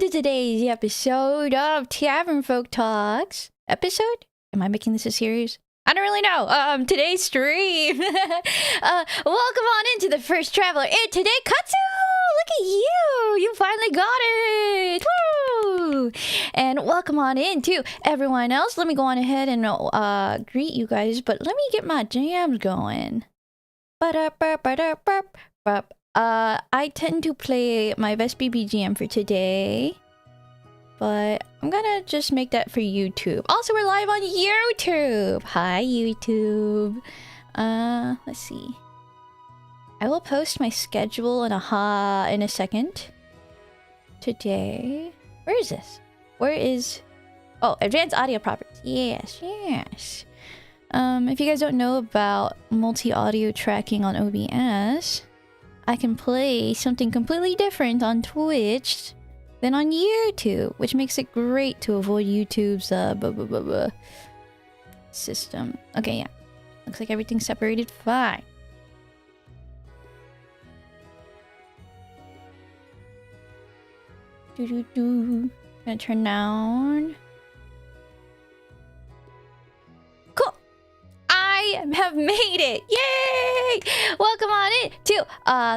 to today's episode of Tavernfolk Talks. Episode? Am I making this a series? I don't really know. Today's stream. Welcome on into the first traveler. And today, Katsu! Look at you! You finally got it! Woo! And welcome on in to everyone else. Let me go on ahead and greet you guys, but let me get my jams going. I tend to play my Vespy BGM for today, but I'm gonna just make that for YouTube. Also, we're live on YouTube. Hi, YouTube. Let's see. I will post my schedule in a second. Today, where is this? Where is? Oh, advanced audio properties. Yes, yes. If you guys don't know about multi-audio tracking on OBS, I can play something completely different on Twitch than on YouTube, which makes it great to avoid YouTube's system. Okay, yeah. Looks like everything's separated fine. Gonna turn down. Cool. I have made it. Yay! Welcome on in to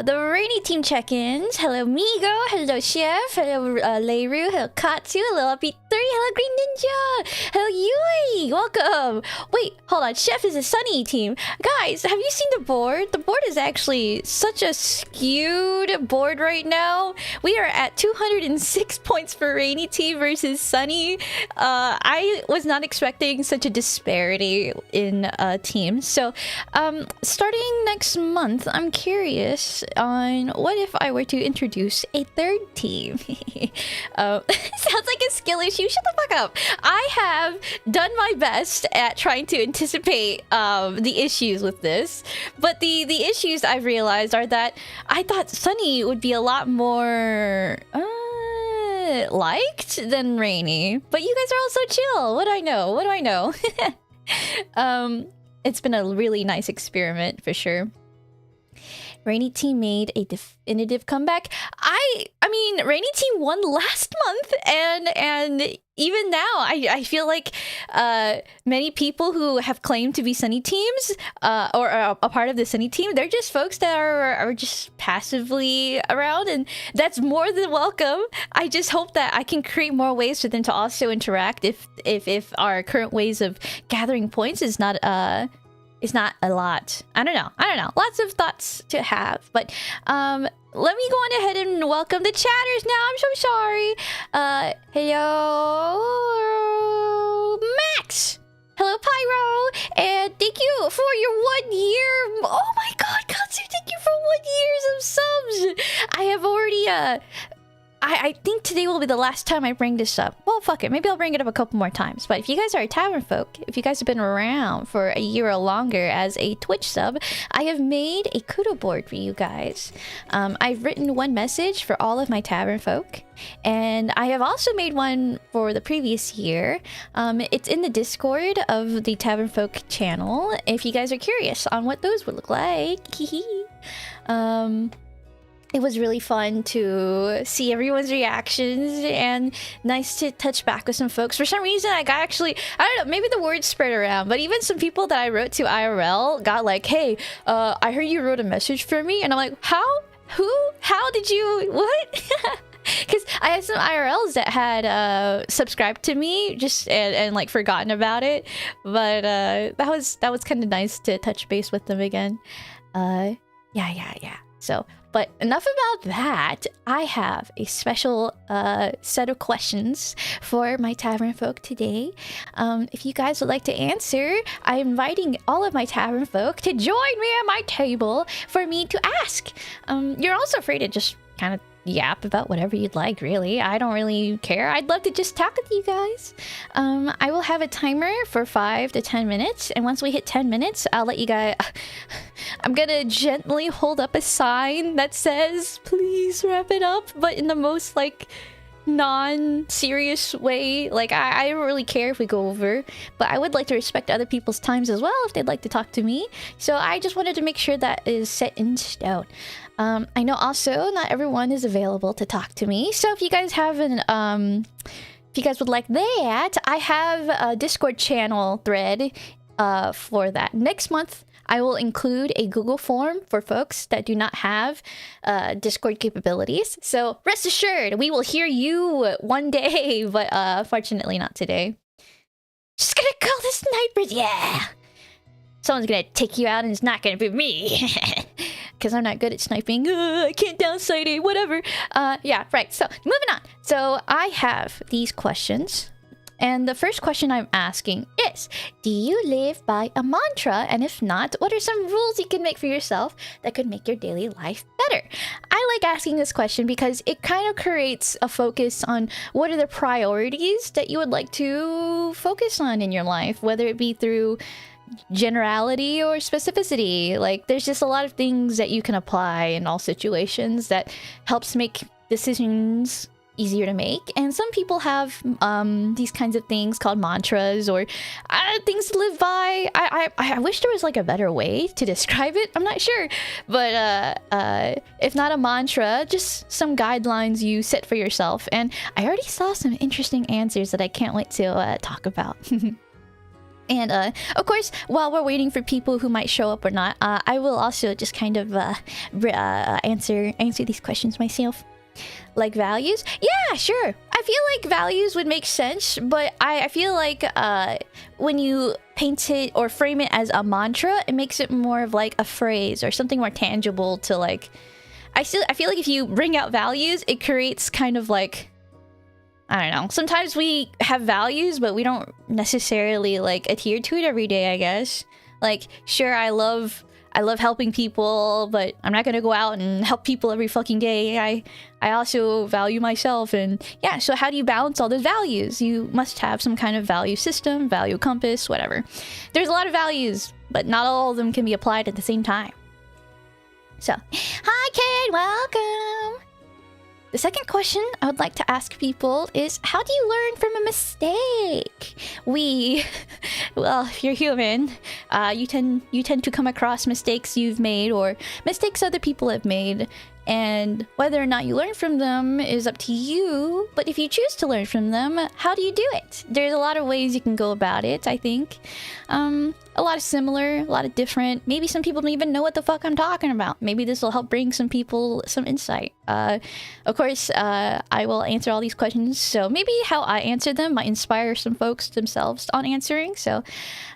the Rainy Team check-ins. Hello Migo, hello Chef, hello Leiru, hello Katsu, hello Up3, hello Green Ninja, hello Yui, welcome. Wait, hold on, Chef is a Sunny team. Guys, have you seen the board? The board is actually such a skewed board right now. We are at 206 points for Rainy Team versus Sunny. I was not expecting such a disparity in teams. So, starting next month, I'm curious on what if I were to introduce a third team. Sounds like a skill issue. Shut the fuck up. I have done my best at trying to anticipate the issues with this, but the issues I've realized are that I thought Sunny would be a lot more liked than Rainy, but you guys are all so chill. What do I know? What do I know? It's been a really nice experiment for sure. Rainy Team made a definitive comeback. I mean, Rainy Team won last month, and even now, I feel like many people who have claimed to be Sunny teams, or are a part of the Sunny team, they're just folks that are just passively around, and that's more than welcome. I just hope that I can create more ways for them to also interact if our current ways of gathering points is not a lot. I don't know. Lots of thoughts to have. But let me go on ahead and welcome the chatters now. I'm so sorry. Hello Max. Hello Pyro. And thank you for your 1 year. Oh my god, Katsu, thank you for 1 year of subs. I have already I think today will be the last time I bring this up. Well, fuck it. Maybe I'll bring it up a couple more times. But if you guys are a Tavern folk, if you guys have been around for a year or longer as a Twitch sub, I have made a kudo board for you guys. I've written one message for all of my Tavern folk, and I have also made one for the previous year. It's in the Discord of the Tavern Folk channel, if you guys are curious on what those would look like. It was really fun to see everyone's reactions and nice to touch back with some folks. For some reason, I don't know, maybe the word spread around, but even some people that I wrote to IRL got like, hey, I heard you wrote a message for me. And I'm like, how? Who? How did you? What? Because I had some IRLs that had subscribed to me just and like forgotten about it. But that was kind of nice to touch base with them again. Yeah. So, but enough about that. I have a special set of questions for my Tavern folk today. If you guys would like to answer, I'm inviting all of my Tavern folk to join me at my table for me to ask. You're also free to just kind of yap about whatever you'd like, really. I don't really care. I'd love to just talk with you guys. I will have a timer for 5 to 10 minutes, and once we hit 10 minutes, I'll let you guys... I'm gonna gently hold up a sign that says, please wrap it up, but in the most, like, non-serious way. Like, I don't really care if we go over, but I would like to respect other people's times as well if they'd like to talk to me. So I just wanted to make sure that is set in stone. I know also not everyone is available to talk to me, so if you guys have if you guys would like that, I have a Discord channel thread for that. Next month, I will include a Google form for folks that do not have Discord capabilities. So rest assured, we will hear you one day, but fortunately not today. Just gonna call the snipers, yeah! Someone's gonna take you out and it's not gonna be me. Because I'm not good at sniping. I can't downsight it, whatever. Yeah, right. So moving on. So I have these questions. And the first question I'm asking is, do you live by a mantra? And if not, what are some rules you can make for yourself that could make your daily life better? I like asking this question because it kind of creates a focus on what are the priorities that you would like to focus on in your life, whether it be through generality or specificity. Like, there's just a lot of things that you can apply in all situations that helps make decisions easier to make. And some people have these kinds of things called mantras or things to live by. I wish there was like a better way to describe it. I'm not sure, but if not a mantra, just some guidelines you set for yourself. And I already saw some interesting answers that I can't wait to talk about. And of course, while we're waiting for people who might show up or not, I will also just kind of answer these questions myself. Like values? Yeah, sure. I feel like values would make sense, but I feel like when you paint it or frame it as a mantra, it makes it more of like a phrase or something more tangible to like... I feel like if you bring out values, it creates kind of like... I don't know. Sometimes we have values, but we don't necessarily like adhere to it every day, I guess. Like, sure, I love helping people, but I'm not gonna go out and help people every fucking day. I also value myself, and yeah, so how do you balance all those values? You must have some kind of value system, value compass, whatever. There's a lot of values, but not all of them can be applied at the same time. So, hi Kate, welcome! The second question I would like to ask people is, how do you learn from a mistake? Well, if you're human, you tend to come across mistakes you've made or mistakes other people have made. And whether or not you learn from them is up to you. But if you choose to learn from them, how do you do it? There's a lot of ways you can go about it, I think. A lot of similar, a lot of different. Maybe some people don't even know what the fuck I'm talking about. Maybe this will help bring some people some insight. Of course, I will answer all these questions. So maybe how I answer them might inspire some folks themselves on answering. So,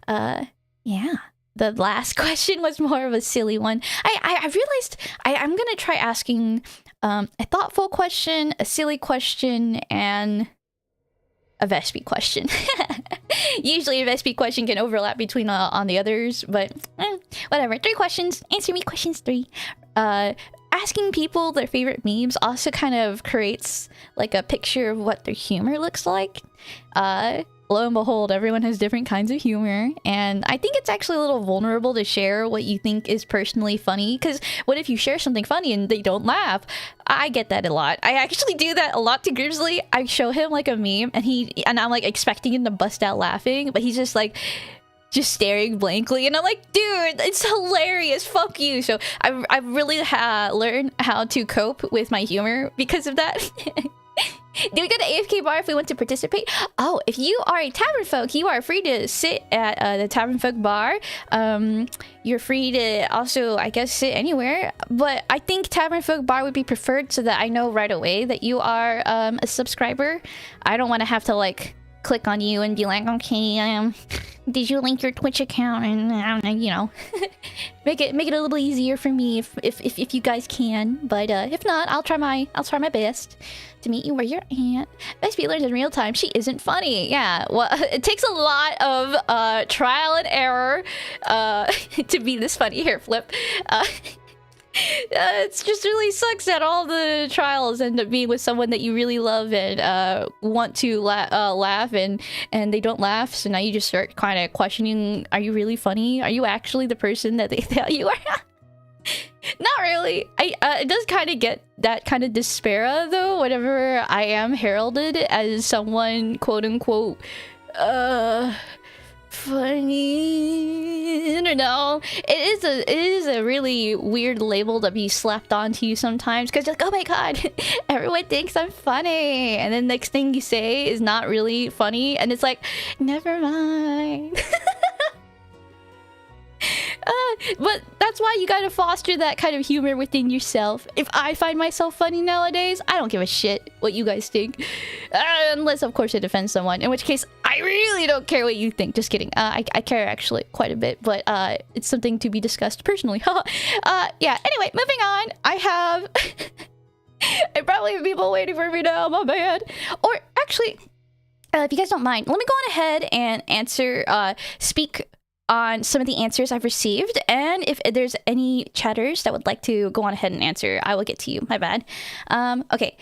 yeah. The last question was more of a silly one. I realized I'm gonna try asking a thoughtful question, a silly question, and a Vespy question. Usually a Vespy question can overlap between on the others, but whatever. 3 questions. Answer me questions 3. Asking people their favorite memes also kind of creates like a picture of what their humor looks like. Lo and behold, everyone has different kinds of humor, and I think it's actually a little vulnerable to share what you think is personally funny, because what if you share something funny and they don't laugh? I get that a lot. I actually do that a lot to Grizzly. I show him like a meme, and I'm like expecting him to bust out laughing, but he's just like staring blankly, and I'm like, dude, it's hilarious, fuck you. So I've really learned how to cope with my humor because of that. Do we go to AFK bar if we want to participate? Oh, if you are a tavern folk, you are free to sit at the Tavernfolk-Bar. You're free to also, I guess, sit anywhere. But I think Tavernfolk-Bar would be preferred so that I know right away that you are a subscriber. I don't want to have to like click on you and be like, okay, did you link your Twitch account? And you know, make it a little easier for me if you guys can. But if not, I'll try my best to meet you where you're at. Vespy learns in real time. She isn't funny. Yeah, well, it takes a lot of trial and error to be this funny. Here, flip. It's just really sucks that all the trials end up being with someone that you really love and want to laugh and they don't laugh, so now you just start kind of questioning, are you really funny? Are you actually the person that they thought you are? Not really. It does kind of get that kind of despair though whenever I am heralded as someone quote unquote funny. I don't know. It is a really weird label to be slapped onto you sometimes because you're like, oh my god, everyone thinks I'm funny, and then next thing you say is not really funny, and it's like, never mind. But that's why you gotta foster that kind of humor within yourself. If I find myself funny nowadays, I don't give a shit what you guys think. Unless, of course, it offends someone. In which case, I really don't care what you think. Just kidding. I care, actually, quite a bit. But it's something to be discussed personally. Yeah, anyway, moving on. I have... I probably have people waiting for me now. My bad. Or, actually, if you guys don't mind, let me go on ahead and answer... speak... on some of the answers I've received, and if there's any chatters that would like to go on ahead and answer, I will get to you. My bad. Okay.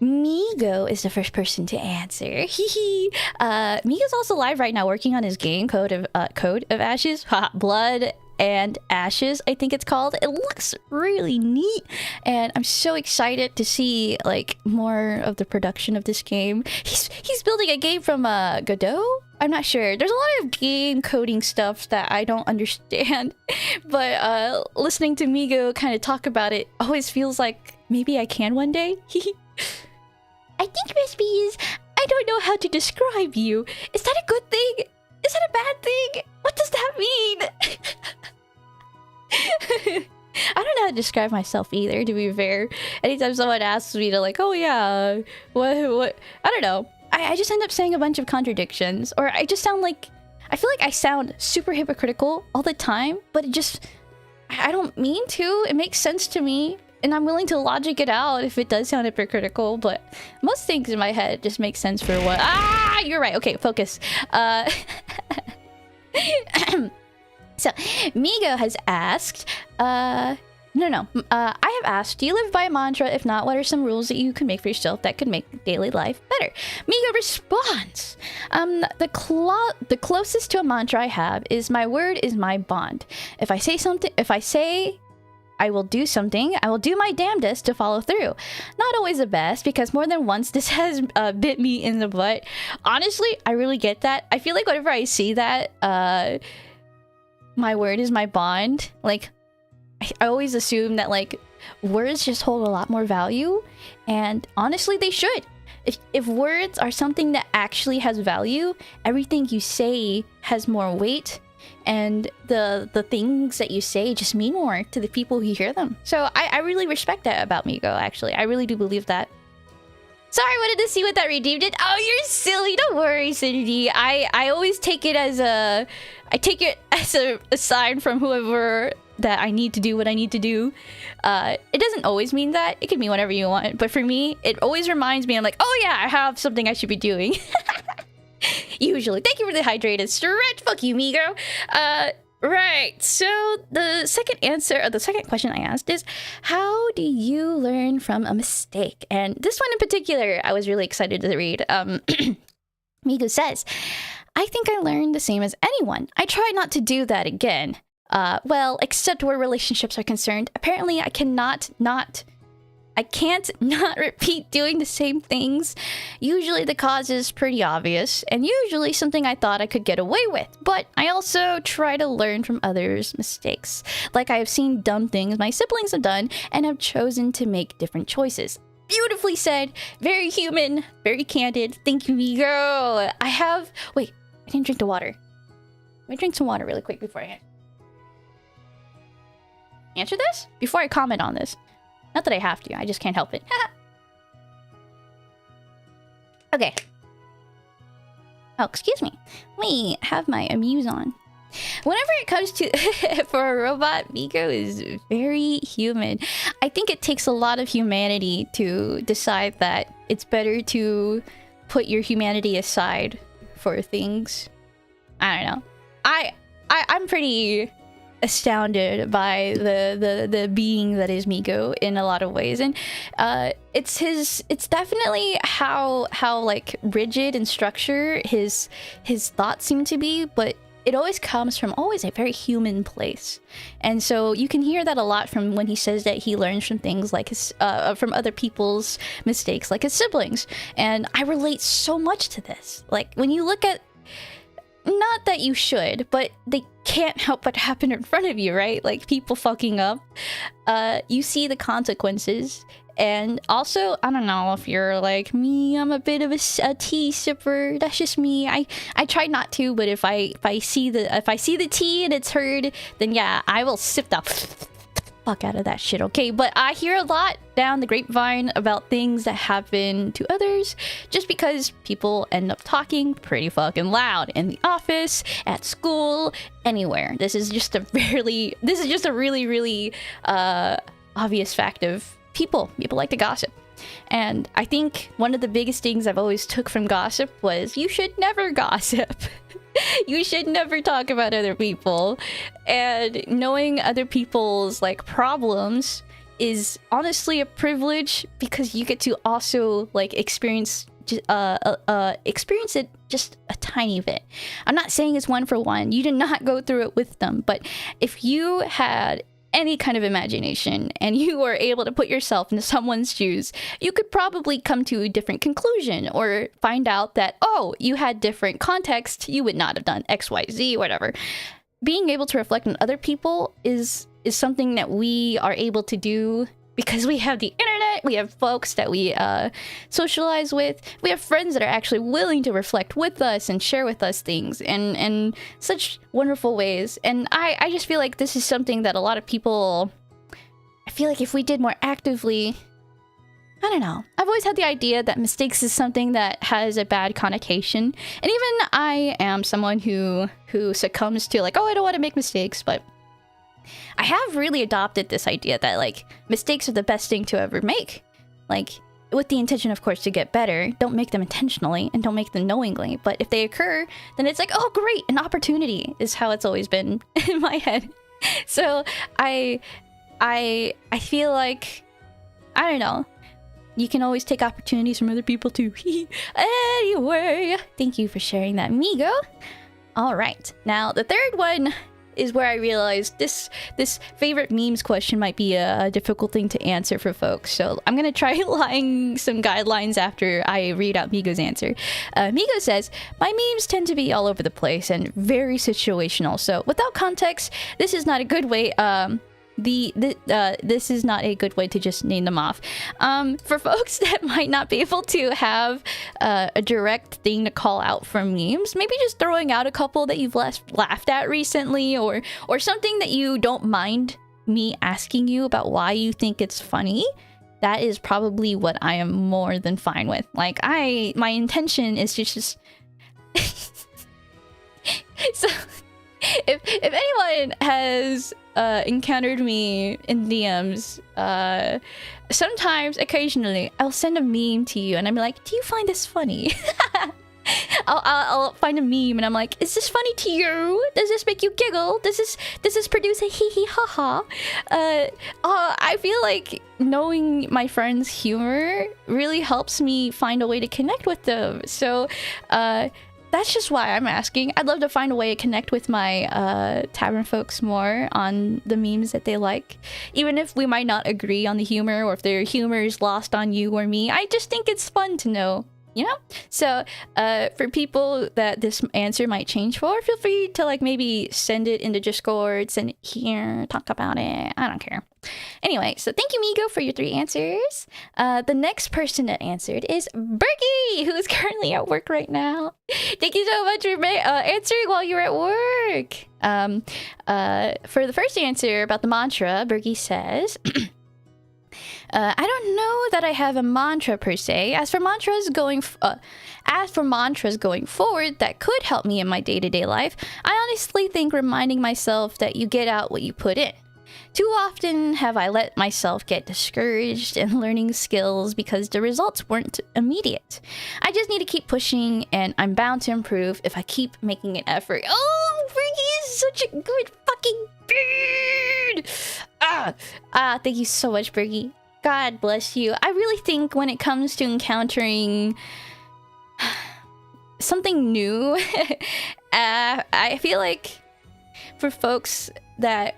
Migo is the first person to answer. Hehe. Migo's also live right now working on his game, Code of Ashes. Blood and Ashes, I think it's called. It looks really neat, and I'm so excited to see like more of the production of this game. He's building a game from Godot? I'm not sure. There's a lot of game coding stuff that I don't understand, but listening to Migo kind of talk about it always feels like maybe I can one day. I think Vespy is... I don't know how to describe you. Is that a good thing? Is that a bad thing? What does that mean? I don't know how to describe myself either, to be fair. Anytime someone asks me to like, oh yeah, what? I don't know. I just end up saying a bunch of contradictions, or I just sound like... I feel like I sound super hypocritical all the time, but it just... I don't mean to. It makes sense to me, and I'm willing to logic it out if it does sound hypocritical, but most things in my head just make sense for what... Ah, you're right. Okay, focus. So, Migo has asked, I have asked, do you live by a mantra? If not, what are some rules that you can make for yourself that could make daily life better? Migo responds, the closest to a mantra I have is my word is my bond. If I say I will do something, I will do my damnedest to follow through. Not always the best, because more than once this has bit me in the butt. Honestly, I really get that. I feel like whenever I see that, my word is my bond, like, I always assume that, like, words just hold a lot more value, and honestly, they should. If words are something that actually has value, everything you say has more weight, and the things that you say just mean more to the people who hear them. So I really respect that about Migo, actually. I really do believe that. Sorry, I wanted to see what that redeemed it. Oh, you're silly. Don't worry, Cindy. I always take it as a... I take it as a sign from whoever that I need to do what I need to do. It doesn't always mean that. It can mean whatever you want. But for me, it always reminds me, I'm like, oh yeah, I have something I should be doing. Usually. Thank you for the hydrated stretch. Fuck you, Migo. Right. So the second answer, or the second question I asked is, how do you learn from a mistake? And this one in particular, I was really excited to read. Migo says, I think I learned the same as anyone. I try not to do that again. Well, except where relationships are concerned. Apparently, I can't not repeat doing the same things. Usually the cause is pretty obvious, and usually something I thought I could get away with. But I also try to learn from others' mistakes. Like I have seen dumb things my siblings have done, and have chosen to make different choices. Beautifully said. Very human. Very candid. Thank you, Migo. Wait, I didn't drink the water. Let me drink some water really quick before I answer this? Before I comment on this. Not that I have to, I just can't help it. Okay. Oh, excuse me. Let me have my amuse on. Whenever it comes to... for a robot, Migo is very human. I think it takes a lot of humanity to decide that it's better to put your humanity aside for things. I don't know. I'm pretty... astounded by the being that is Migo in a lot of ways, and it's definitely how like rigid and structured his thoughts seem to be, but it always comes from always a very human place. And so you can hear that a lot from when he says that he learns from things like his from other people's mistakes, like his siblings. And I relate so much to this. Like, when you look at, not that you should, but they can't help but happen in front of you, right? Like, people fucking up. You see the consequences. And also, I don't know if you're like me, I'm a bit of a tea sipper. That's just me. I try not to, but if I see the tea and it's heard, then yeah, I will sip the fuck out of that shit, okay? But I hear a lot down the grapevine about things that happen to others just because people end up talking pretty fucking loud in the office, at school, anywhere. This is just a really, really obvious fact of people like to gossip. And I think one of the biggest things I've always took from gossip was you should never gossip. You should never talk about other people. And knowing other people's like problems is honestly a privilege because you get to also like experience it just a tiny bit. I'm not saying it's one for one. You did not go through it with them, but if you had any kind of imagination and you were able to put yourself into someone's shoes, you could probably come to a different conclusion or find out that, oh, you had different context, you would not have done XYZ, whatever. Being able to reflect on other people is something that we are able to do because we have the internet, we have folks that we socialize with, we have friends that are actually willing to reflect with us and share with us things in such wonderful ways. And I just feel like this is something that a lot of people, I feel like if we did more actively, I don't know. I've always had the idea that mistakes is something that has a bad connotation. And even I am someone who succumbs to like, oh, I don't want to make mistakes, but I have really adopted this idea that like mistakes are the best thing to ever make. Like, with the intention, of course, to get better. Don't make them intentionally and don't make them knowingly. But if they occur, then it's like, oh, great, an opportunity is how it's always been in my head. So I feel like, I don't know, you can always take opportunities from other people too. Anyway, thank you for sharing that, Migo. All right, now the third one is where I realized this favorite memes question might be a difficult thing to answer for folks. So I'm gonna try lying some guidelines after I read out Migo's answer. Migo says, my memes tend to be all over the place and very situational. So without context, this is not a good way. This is not a good way to just name them off. For folks that might not be able to have a direct thing to call out from memes, maybe just throwing out a couple that you've laughed at recently, or something that you don't mind me asking you about why you think it's funny. That is probably what I am more than fine with. Like, my intention is to just so if anyone has encountered me in DMs, sometimes, occasionally, I'll send a meme to you and I'm like, do you find this funny? I'll find a meme and I'm like, is this funny to you? Does this make you giggle? Does this produce a hee hee ha ha? I feel like knowing my friends' humor really helps me find a way to connect with them. So, that's just why I'm asking. I'd love to find a way to connect with my tavern folks more on the memes that they like. Even if we might not agree on the humor, or if their humor is lost on you or me, I just think it's fun to know, you know? So for people that this answer might change for, feel free to like maybe send it into Discord, send it here, talk about it. I don't care. Anyway, so thank you, Migo, for your 3 answers. The next person that answered is Berkey, who is currently at work right now. Thank you so much for answering while you're at work. For the first answer about the mantra, Berkey says, I don't know that I have a mantra per se. As for mantras going forward that could help me in my day-to-day life, I honestly think reminding myself that you get out what you put in. Too often have I let myself get discouraged in learning skills because the results weren't immediate. I just need to keep pushing, and I'm bound to improve if I keep making an effort. Oh, Berkey is such a good fucking bird! Thank you so much, Berkey. God bless you. I really think when it comes to encountering something new I feel like for folks that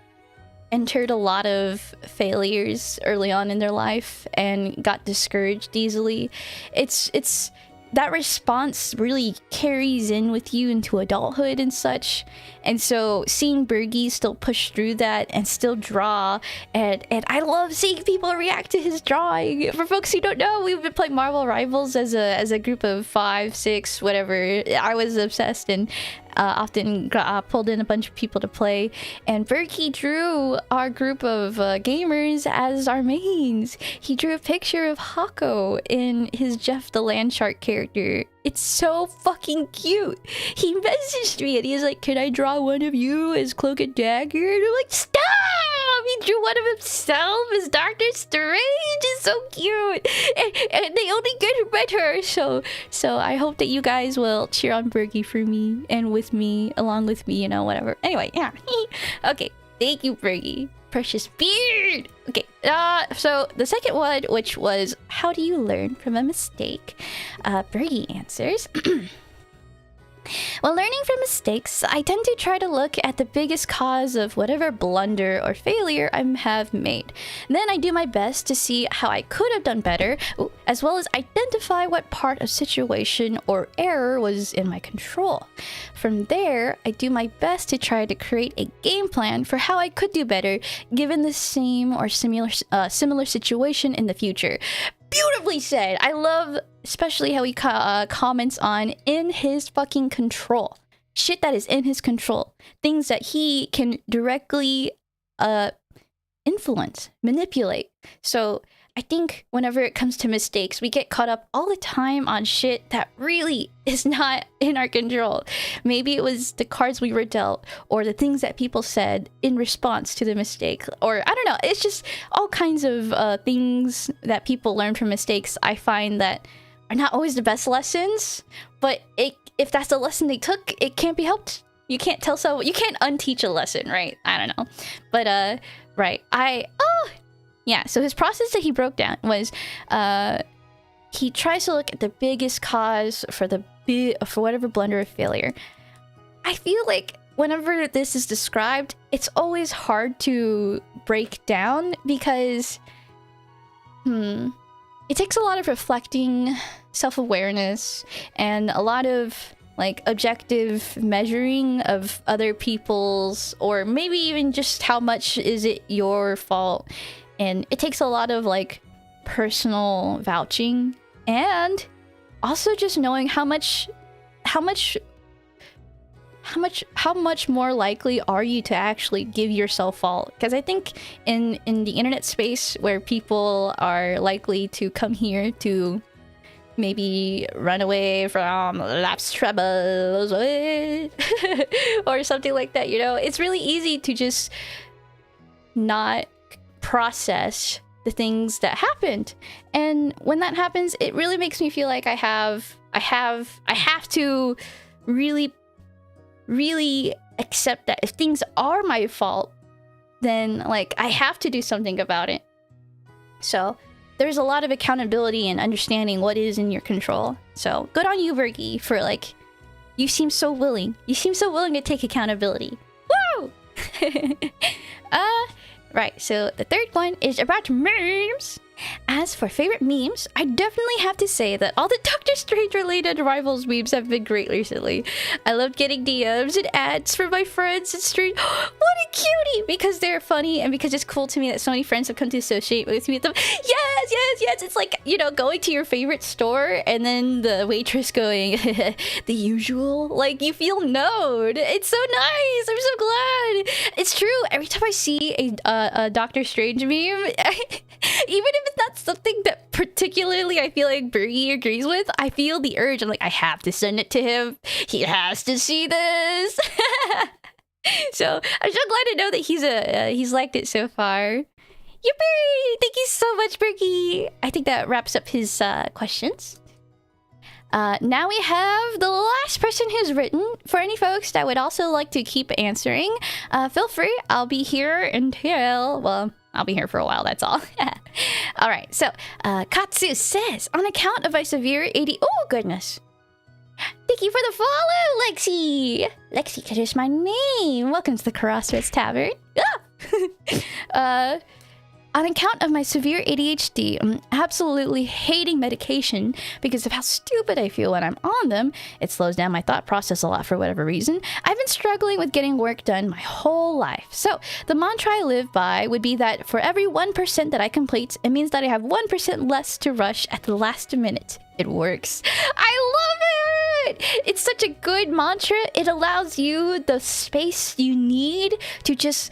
entered a lot of failures early on in their life and got discouraged easily, it's that response really carries in with you into adulthood and such. And so seeing Bergie still push through that and still draw, and I love seeing people react to his drawing. For folks who don't know, we've been playing Marvel Rivals as a group of 5, 6, whatever. I was obsessed and often pulled in a bunch of people to play, and Berkey drew our group of gamers as our mains. He drew a picture of Hako in his Jeff the Landshark character. It's so fucking cute. He messaged me and he's like, "Can I draw one of you as Cloak and Dagger?" And I'm like, "Stop!" He drew one of himself as Doctor Strange. It's so cute, and they only get better. So I hope that you guys will cheer on Bergie for me and with me, along with me, you know, whatever. Anyway, yeah. Okay, thank you, Bergie. Precious beard. Okay, so the second one, which was, how do you learn from a mistake? Bergie answers. While learning from mistakes, I tend to try to look at the biggest cause of whatever blunder or failure I have made. Then I do my best to see how I could have done better, as well as identify what part of situation or error was in my control. From there, I do my best to try to create a game plan for how I could do better given the same or similar situation in the future. Beautifully said. I love especially how he comments on in his fucking control. Shit that is in his control. Things that he can directly influence, manipulate. So I think whenever it comes to mistakes, we get caught up all the time on shit that really is not in our control. Maybe it was the cards we were dealt, or the things that people said in response to the mistake, or I don't know. It's just all kinds of things that people learn from mistakes. I find that are not always the best lessons, but if that's the lesson they took, it can't be helped. You can't tell someone, you can't unteach a lesson, right? I don't know, but right. Yeah, so his process that he broke down was he tries to look at the biggest cause for whatever blunder or failure. I feel like whenever this is described, it's always hard to break down because it takes a lot of reflecting, self-awareness, and a lot of like objective measuring of other people's, or maybe even just how much is it your fault. And it takes a lot of like personal vouching, and also just knowing how much more likely are you to actually give yourself fault. Because I think in the internet space where people are likely to come here to maybe run away from lapse troubles or something like that, you know, it's really easy to just not process the things that happened. And when that happens, it really makes me feel like I have to really accept that if things are my fault, then like I have to do something about it. So there's a lot of accountability and understanding what is in your control. So good on you, Bergie, for like, you seem so willing to take accountability. Woo! Right, so the third one is about memes. As for favorite memes, I definitely have to say that all the Doctor Strange related Rivals memes have been great recently. I loved getting DMs and ads from my friends and stream. What a cutie! Because they're funny and because it's cool to me that so many friends have come to associate with me with them. Yes! It's like, you know, going to your favorite store and then the waitress going, the usual. Like, you feel known. It's so nice. I'm so glad. It's true. Every time I see a Doctor Strange meme, even if it's not something that particularly I feel like Bergie agrees with, I feel the urge. I'm like, I have to send it to him. He has to see this. So I'm so glad to know that he's liked it so far. Yippee! Thank you so much, Bergie. I think that wraps up his questions. Now we have the last person who's written. For any folks that would also like to keep answering, feel free. I'll be here until, well, I'll be here for a while, that's all. All right, so Katsu says, on account of my severe AD... Oh, goodness. Thank you for the follow, Lexi! Lexi, that is my name. Welcome to the Crossroad Tavern. Ah! On account of my severe ADHD, I'm absolutely hating medication because of how stupid I feel when I'm on them. It slows down my thought process a lot for whatever reason. I've been struggling with getting work done my whole life. So the mantra I live by would be that for every 1% that I complete, it means that I have 1% less to rush at the last minute. It works. I love it! It's such a good mantra. It allows you the space you need to just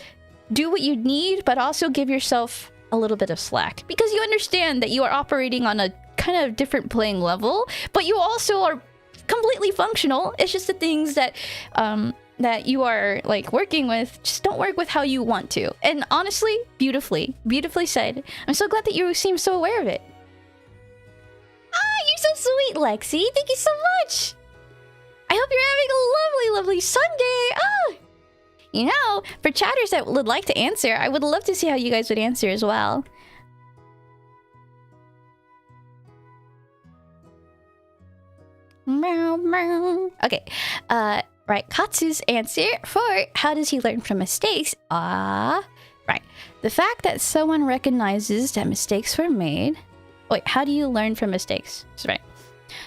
do what you need, but also give yourself a little bit of slack, because you understand that you are operating on a kind of different playing level, but you also are completely functional. It's just the things that that you are like working with just don't work with how you want to. And honestly, beautifully said. I'm so glad that you seem so aware of it. Ah, you're so sweet, Lexi. Thank you so much. I hope you're having a lovely Sunday. Ah. You know, for chatters that would like to answer, I would love to see how you guys would answer as well. Meow, meow. Okay, right, Katsu's answer for how does he learn from mistakes? Right. The fact that someone recognizes that mistakes were made... Wait, how do you learn from mistakes? That's right.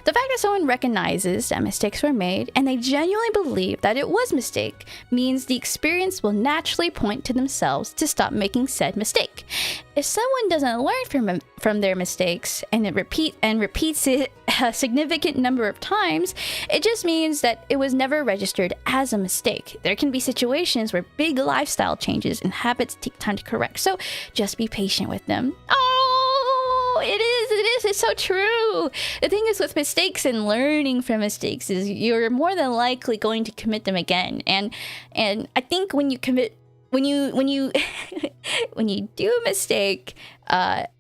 The fact that someone recognizes that mistakes were made and they genuinely believe that it was a mistake means the experience will naturally point to themselves to stop making said mistake. If someone doesn't learn from their mistakes and it repeats it a significant number of times, it just means that it was never registered as a mistake. There can be situations where big lifestyle changes and habits take time to correct, so just be patient with them. Oh, it is. It's so true. The thing is with mistakes and learning from mistakes is you're more than likely going to commit them again. And I think when you commit, when you when you do a mistake,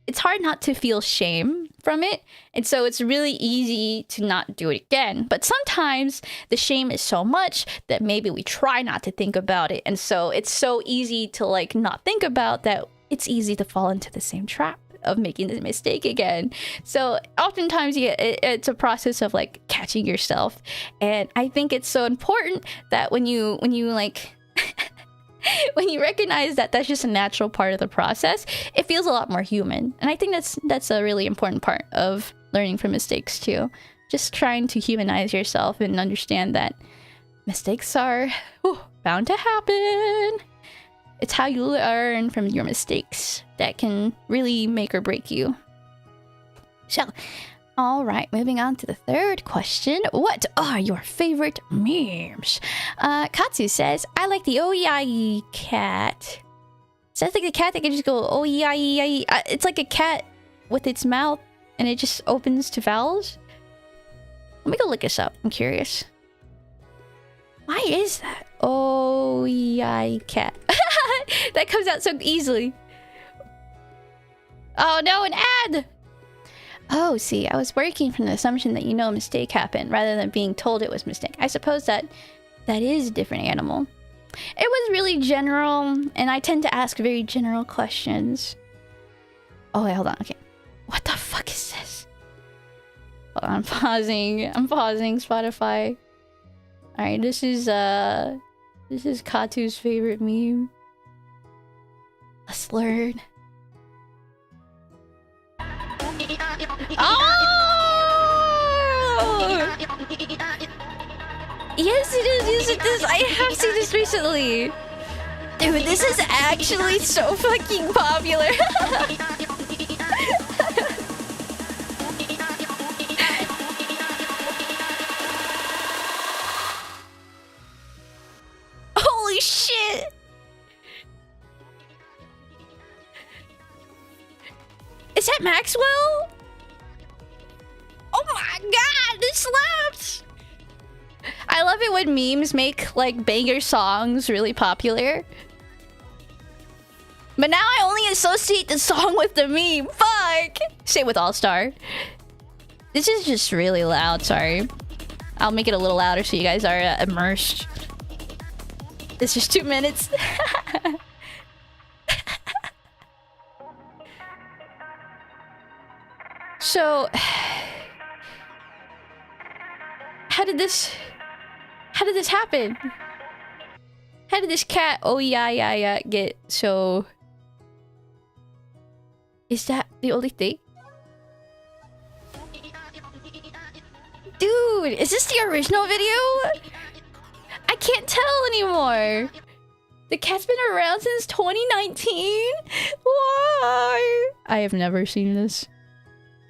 it's hard not to feel shame from it. And so it's really easy to not do it again. But sometimes the shame is so much that maybe we try not to think about it. And so it's so easy to like not think about that. It's easy to fall into the same trap of making the mistake again. So oftentimes it's a process of like catching yourself, and I think it's so important that when you like when you recognize that that's just a natural part of the process, it feels a lot more human. And I think that's a really important part of learning from mistakes too, just trying to humanize yourself and understand that mistakes are bound to happen. It's how you learn from your mistakes that can really make or break you. So, all right, moving on to the third question. What are your favorite memes? Katsu says, I like the OEIE cat. Sounds like the cat that can just go OEIE. It's like a cat with its mouth and it just opens to vowels. Let me go look this up. I'm curious. Why is that? OEIE cat. That comes out so easily. Oh no, an ad! Oh, see, I was working from the assumption that you know a mistake happened rather than being told it was a mistake. I suppose that is a different animal. It was really general, and I tend to ask very general questions. Oh wait, hold on, okay. What the fuck is this? Hold on, I'm pausing Spotify. Alright, this is Katu's favorite meme. Let's learn. Oh! Yes, it is. Yes, it is. I have seen this recently. Dude, this is actually so fucking popular. Holy shit! Is that Maxwell? Oh my god, this slaps! I love it when memes make like banger songs really popular. But now I only associate the song with the meme. Fuck! Same with All Star. This is just really loud, sorry. I'll make it a little louder so you guys are immersed. It's just 2 minutes. So, How did this happen? How did this cat get so... Is that the only thing? Dude, is this the original video? I can't tell anymore. The cat's been around since 2019? Why? I have never seen this.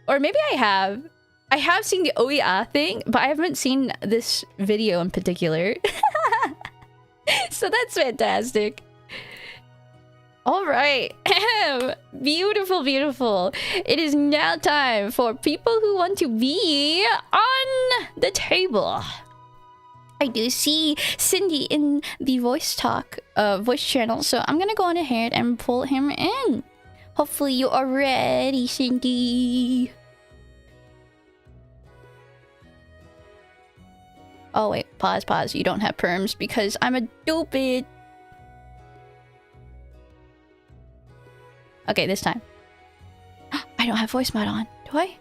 Or maybe I have. I have seen the oh yeah thing, but I haven't seen this video in particular. So that's fantastic. All right. Beautiful, beautiful. It is now time for people who want to be on the table. I do see Cindy in the voice channel, so I'm gonna go on ahead and pull him in. Hopefully you are ready, Cindy. Oh wait, pause. You don't have perms because I'm a stupid. Okay, this time. I don't have voice mod on, do I?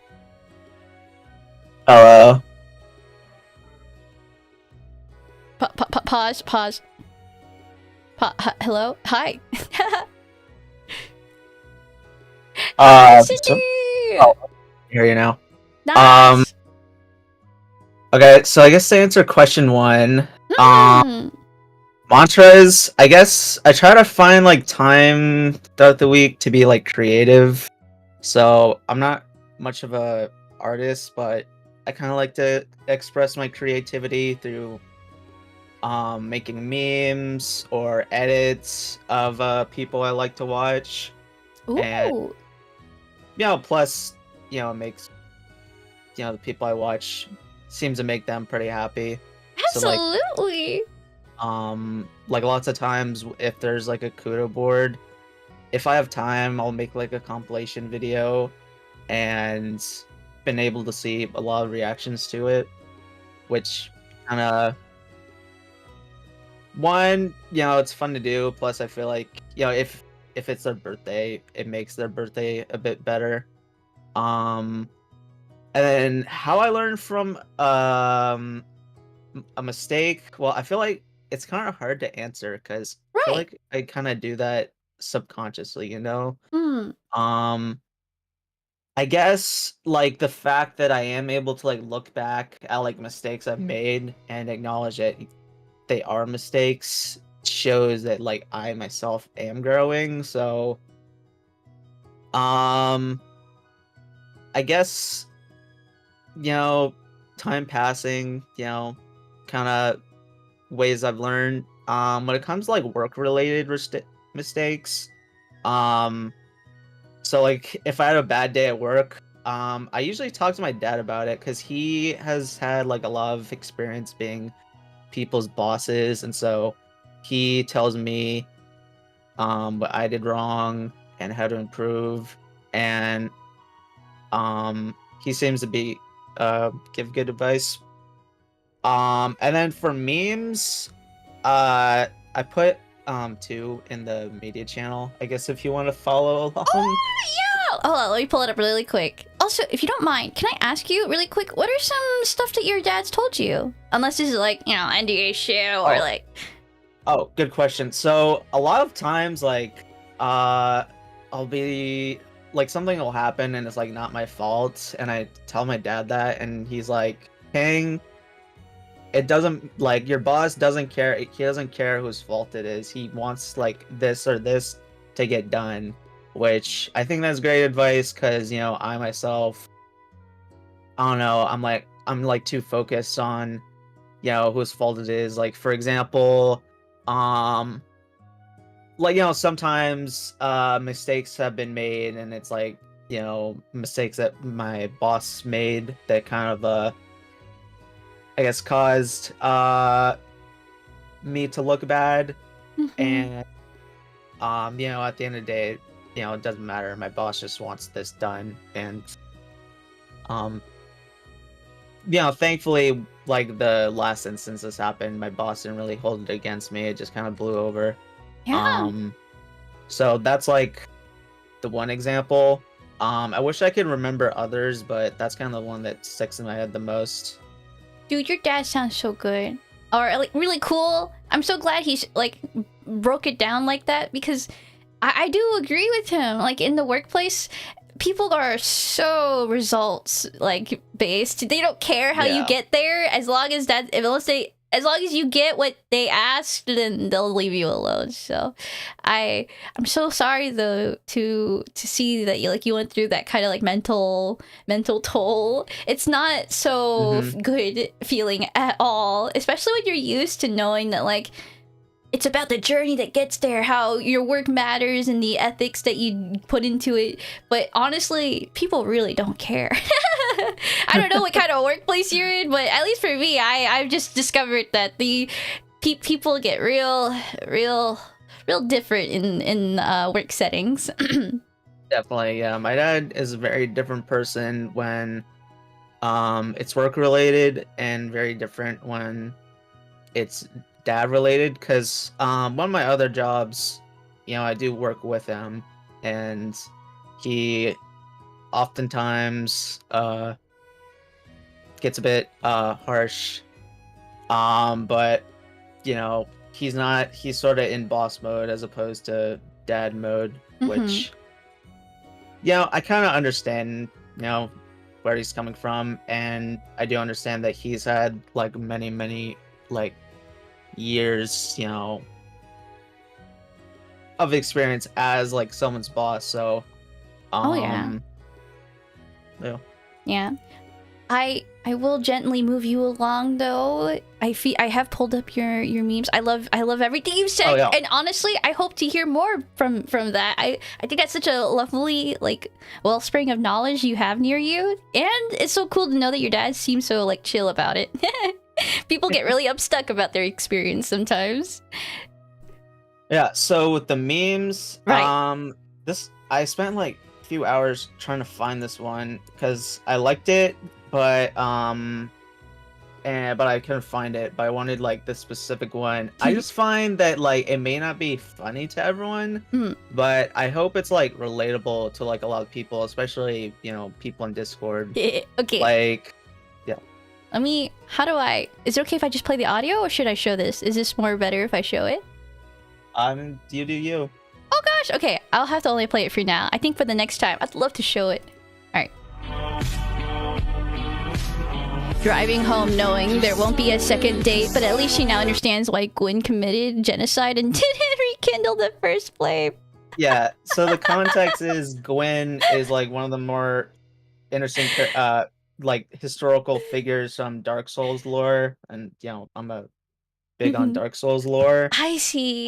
Hello. Pause. Hello? Hi. Cindy! Hear you now. Nice. Okay, so I guess to answer question 1, mantras, I guess I try to find like time throughout the week to be like creative. So I'm not much of a artist, but I kind of like to express my creativity through making memes or edits of people I like to watch. Ooh. And plus, it makes the people I watch seems to make them pretty happy. Absolutely. So, like lots of times if there's like a kudo board, if I have time, I'll make like a compilation video, and been able to see a lot of reactions to it, which kind of it's fun to do. Plus, I feel like if it's their birthday, it makes their birthday a bit better. And then how I learned from a mistake. Well, I feel like it's kind of hard to answer because I feel like I kind of do that subconsciously, I guess like the fact that I am able to like look back at like mistakes I've made and acknowledge that they are mistakes shows that like I myself am growing. So I guess time passing, kind of ways I've learned. When it comes to like work related mistakes, so like if I had a bad day at work, I usually talk to my dad about it because he has had like a lot of experience being people's bosses, and so he tells me what I did wrong and how to improve, and he seems to be give good advice. And then for memes, I put 2 in the media channel, I guess, if you want to follow along. Oh yeah! Hold on, let me pull it up really quick. Also, if you don't mind, can I ask you really quick, what are some stuff that your dad's told you? Unless this is like, NDA shit or like... Oh, good question. So a lot of times, like, I'll be like, something will happen and it's like not my fault, and I tell my dad that, and he's like, "Hang, it doesn't, like, your boss doesn't care. He doesn't care whose fault it is. He wants like this or this to get done," which I think that's great advice because I myself, I don't know, I'm like too focused on whose fault it is. Like, for example, like, sometimes mistakes have been made, and it's like, mistakes that my boss made that kind of I guess caused me to look bad. And at the end of the day, it doesn't matter. My boss just wants this done, and thankfully, like, the last instance this happened, my boss didn't really hold it against me. It just kind of blew over. So that's like the one example. I wish I could remember others, but that's kind of the one that sticks in my head the most. Dude, your dad sounds so good. Or like really cool. I'm so glad he's like broke it down like that, because I do agree with him. Like in the workplace, people are so results like based. They don't care how you get there, as long as as long as you get what they asked, then they'll leave you alone. So I'm so sorry though to see that you went through that kind of like mental toll. It's not so good feeling at all, especially when you're used to knowing that like it's about the journey that gets there, how your work matters and the ethics that you put into it. But honestly, people really don't care. I don't know what kind of workplace you're in, but at least for me, I've just discovered that the people get real different in work settings. Definitely, yeah. My dad is a very different person when it's work related, and very different when it's dad related, because one of my other jobs, I do work with him, and he oftentimes gets a bit harsh, but he's sort of in boss mode as opposed to dad mode, which I kind of understand where he's coming from, and I do understand that he's had like many like years of experience as like someone's boss. So yeah, I will gently move you along though. I have pulled up your memes. I love everything you've said, and honestly I hope to hear more from that. I think that's such a lovely like wellspring of knowledge you have near you, and it's so cool to know that your dad seems so like chill about it. People get really upstuck about their experience sometimes. Yeah, so with the memes, right. I spent like a few hours trying to find this one because I liked it, but I couldn't find it. But I wanted like this specific one. I just find that like it may not be funny to everyone, but I hope it's like relatable to like a lot of people, especially people in Discord. Okay. Like, is it okay if I just play the audio, or should I show this? Is this more better if I show it? You do you. Oh gosh, okay. I'll have to only play it for now. I think for the next time, I'd love to show it. Alright. Driving home knowing there won't be a second date, but at least she now understands why Gwyn committed genocide and didn't rekindle the first flame. Yeah, so the context is Gwyn is like one of the more interesting like historical figures from Dark Souls lore, and I'm a big on Dark Souls lore. I see.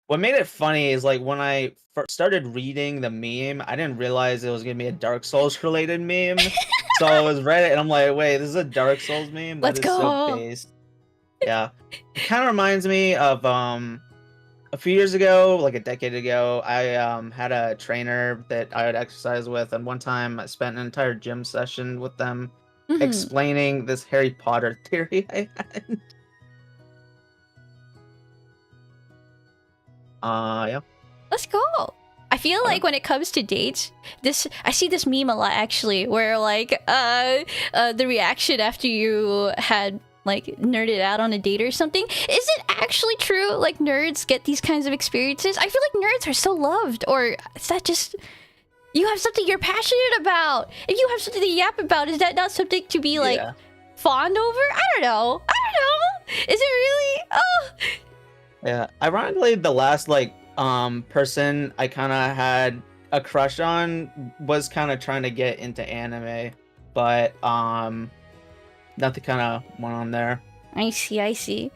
What made it funny is like when I first started reading the meme, I didn't realize it was gonna be a Dark Souls related meme. So I was read it and I'm like, wait, this is a Dark Souls meme? Let's go. So based. Yeah. It kind of reminds me of a few years ago, like a decade ago, I had a trainer that I would exercise with, and one time I spent an entire gym session with them explaining this Harry Potter theory I had. Yeah. Let's go. I feel like when it comes to dates, I see this meme a lot actually, where like the reaction after you had like nerded out on a date or something. Is it actually true like nerds get these kinds of experiences? I feel like nerds are so loved, or is that just you have something you're passionate about? If you have something to yap about, is that not something to be like fawned over? I don't know. Is it really? Oh. Yeah. Ironically, the last like person I kind of had a crush on was kind of trying to get into anime, but nothing kind of went on there. I see.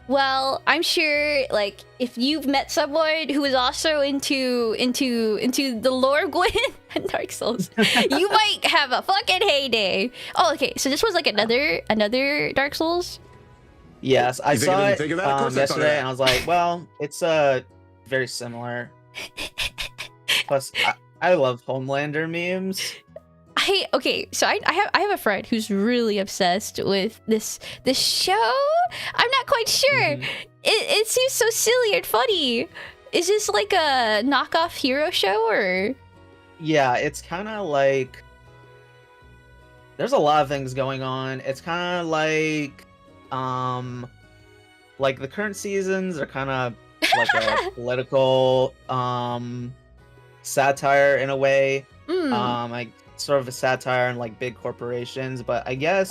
Well, I'm sure like if you've met someone who is also into the lore of Gwyn and Dark Souls, you might have a fucking heyday. Oh, okay. So this was like another Dark Souls? Yes, I saw it yesterday and I was like, well, it's very similar. Plus, I love Homelander memes. So I have a friend who's really obsessed with this show. I'm not quite sure. It seems so silly and funny. Is this like a knockoff hero show, or? Yeah, it's kind of like there's a lot of things going on. It's kind of like the current seasons are kind of like a political satire in a way. Like sort of a satire on like big corporations, but I guess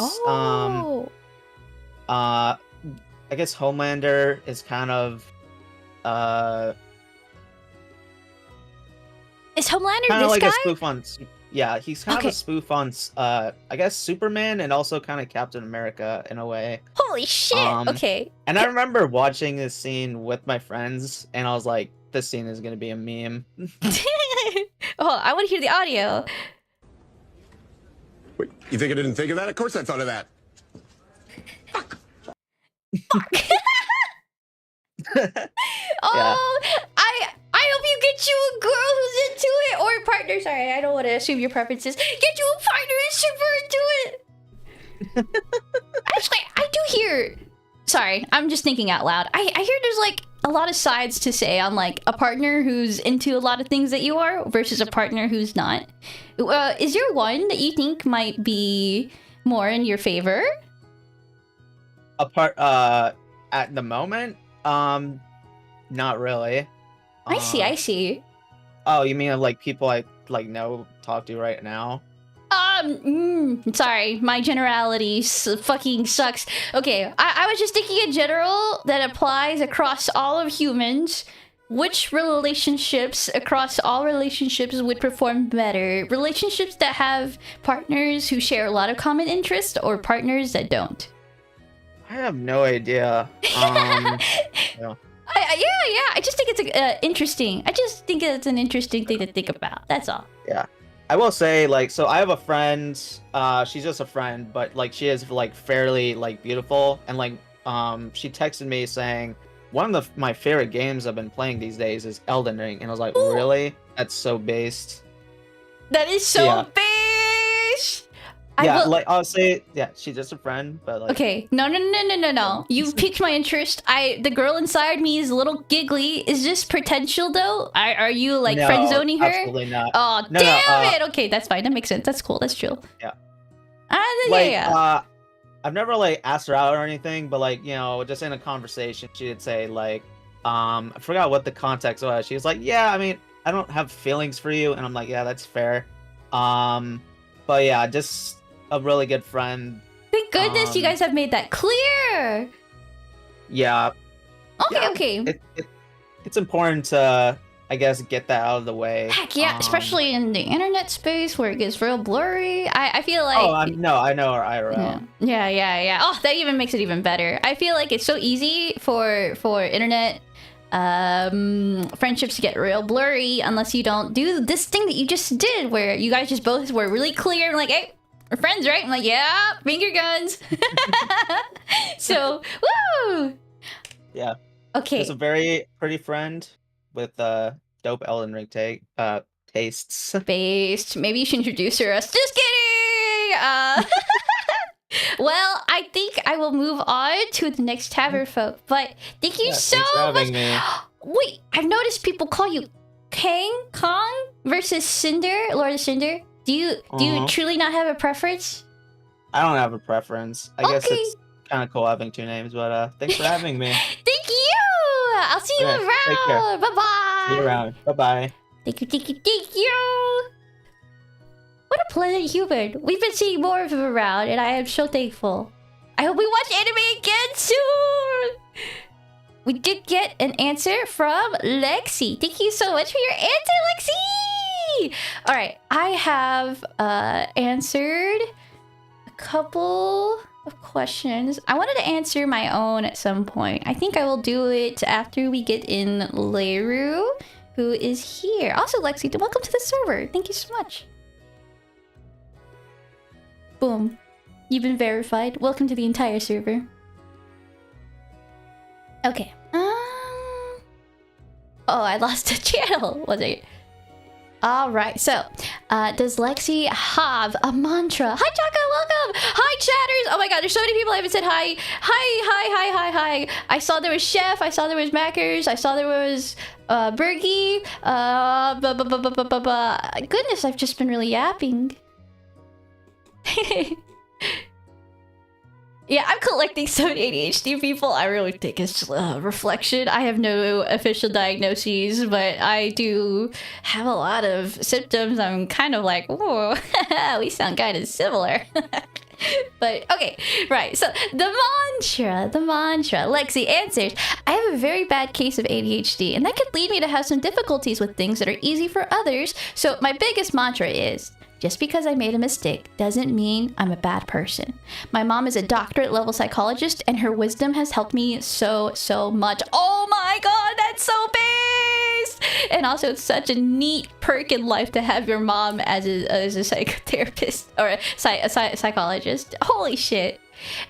I guess Homelander is kind of is Homelander kind this of like guy? a spoof on yeah, he's kind of a spoof on I guess Superman and also kind of Captain America in a way. Holy shit. Okay. And I remember watching this scene with my friends and I was like, this scene is gonna be a meme. Oh, I want to hear the audio. Wait, you think I didn't think of that? Of course I thought of that. Fuck. Oh, I hope you get you a girl who's into it, or a partner. Sorry, I don't want to assume your preferences. Get you a partner who's super into it. Actually, I do hear. Sorry, I'm just thinking out loud. I hear there's like a lot of sides to say on like a partner who's into a lot of things that you are versus a partner who's not. Is there one that you think might be more in your favor? At the moment, not really. I see. Oh, you mean like people I like talk to right now? Sorry, my generality fucking sucks. Okay, I was just thinking in general that applies across all of humans. Which relationships across all relationships would perform better? Relationships that have partners who share a lot of common interests, or partners that don't? I have no idea. Yeah. Yeah. I just think it's interesting. I just think it's an interesting thing to think about. That's all. Yeah. I will say, like, so I have a friend, she's just a friend, but, like, she is, like, fairly, like, beautiful, and, like, she texted me saying, one of my favorite games I've been playing these days is Elden Ring, and I was like, ooh, really? That's so based. That is so based! Yeah, like, I'll say, yeah, she's just a friend, but, like... Okay, no. You've piqued my interest. The girl inside me is a little giggly. Is this potential, though? Are you, like, friend-zoning her? Absolutely not. Oh, no, damn it! Okay, that's fine. That makes sense. That's cool. That's chill. Yeah. Yeah. I've never, like, asked her out or anything, but, like, you know, just in a conversation, she'd say, like, I forgot what the context was. She was like, yeah, I mean, I don't have feelings for you. And I'm like, yeah, that's fair. But, yeah, just... a really good friend. Thank goodness you guys have made that clear. Yeah. Okay. It's important to, I guess, get that out of the way. Heck yeah, especially in the internet space where it gets real blurry. I feel like... Oh, I know our IRL. Yeah. Oh, that even makes it even better. I feel like it's so easy for internet friendships to get real blurry unless you don't do this thing that you just did where you guys just both were really clear and like, hey, we're friends, right? I'm like, yeah, finger guns. So, woo! Yeah. Okay. She's a very pretty friend with dope Elden Ring tastes. Based. Maybe you should introduce her as... Just kidding! Well, I think I will move on to the next Tavernfolk, but thank you so much. Wait, I've noticed people call you Kong versus Cinder, Lord of Cinder. Do you truly not have a preference? I don't have a preference. I guess it's kind of cool having two names, but thanks for having me. Thank you! I'll see you around! Bye-bye! See you around. Bye-bye. Thank you! What a pleasant human. We've been seeing more of him around, and I am so thankful. I hope we watch anime again soon! We did get an answer from Lexi. Thank you so much for your answer, Lexi! Alright, I have answered a couple of questions. I wanted to answer my own at some point. I think I will do it after we get in Leru, who is here. Also, Lexi, welcome to the server. Thank you so much. Boom. You've been verified. Welcome to the entire server. Okay. Oh, I lost the channel. Was it? Alright, so, does Lexi have a mantra? Hi, Chaka, welcome! Hi, chatters! Oh my god, there's so many people I haven't said hi. Hi. I saw there was Chef, I saw there was Mackers, I saw there was, Bergie. Goodness, I've just been really yapping. Yeah, I'm collecting some ADHD people. I really think it's reflection. I have no official diagnoses, but I do have a lot of symptoms. I'm kind of like, whoa, we sound kind of similar. But okay, right. So the mantra. Lexi answers, I have a very bad case of ADHD, and that could lead me to have some difficulties with things that are easy for others. So my biggest mantra is, just because I made a mistake doesn't mean I'm a bad person. My mom is a doctorate level psychologist, and her wisdom has helped me so much. Oh my god, that's so based! And also, it's such a neat perk in life to have your mom as a psychotherapist or a psychologist. Holy shit.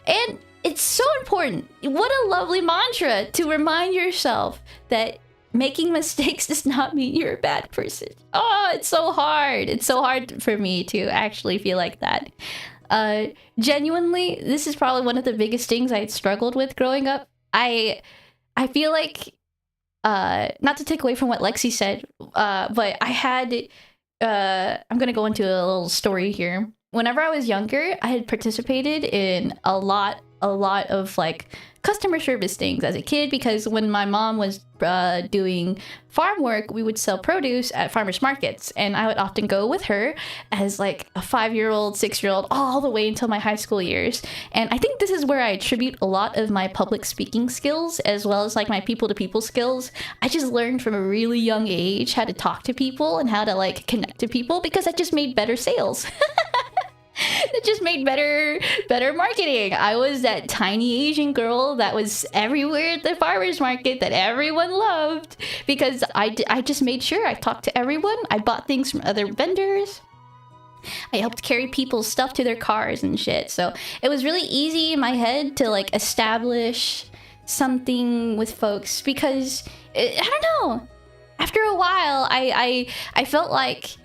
And it's so important. What a lovely mantra to remind yourself that making mistakes does not mean you're a bad person. Oh, it's so hard. It's so hard for me to actually feel like that. Genuinely, this is probably one of the biggest things I had struggled with growing up. I feel like, not to take away from what Lexi said, but I had, I'm gonna go into a little story here. Whenever I was younger, I had participated in a lot of like customer service things as a kid, because when my mom was doing farm work, we would sell produce at farmers markets, and I would often go with her as like a 5-year-old, 6-year-old, all the way until my high school years. And I think this is where I attribute a lot of my public speaking skills, as well as like my people-to-people skills. I just learned from a really young age how to talk to people and how to like connect to people, because I just made better sales. It just made better marketing. I was that tiny Asian girl that was everywhere at the farmers market that everyone loved, because I just made sure I talked to everyone. I bought things from other vendors. I helped carry people's stuff to their cars and shit. So it was really easy in my head to like establish something with folks, because I don't know. After a while, I felt like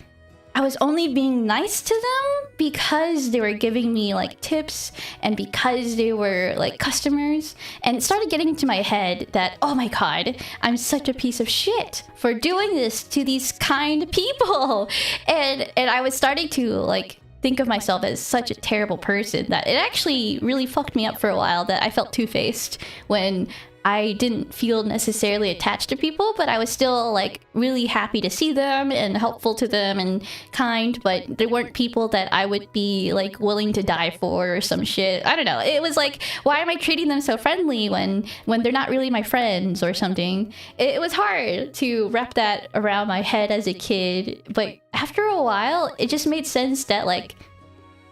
I was only being nice to them because they were giving me like tips and because they were like customers, and it started getting into my head that, oh my god, I'm such a piece of shit for doing this to these kind people. And I was starting to like think of myself as such a terrible person that it actually really fucked me up for a while, that I felt two-faced when I didn't feel necessarily attached to people, but I was still like really happy to see them and helpful to them and kind, but they weren't people that I would be like willing to die for or some shit. I don't know. It was like, why am I treating them so friendly when they're not really my friends or something? It was hard to wrap that around my head as a kid, but after a while, it just made sense that like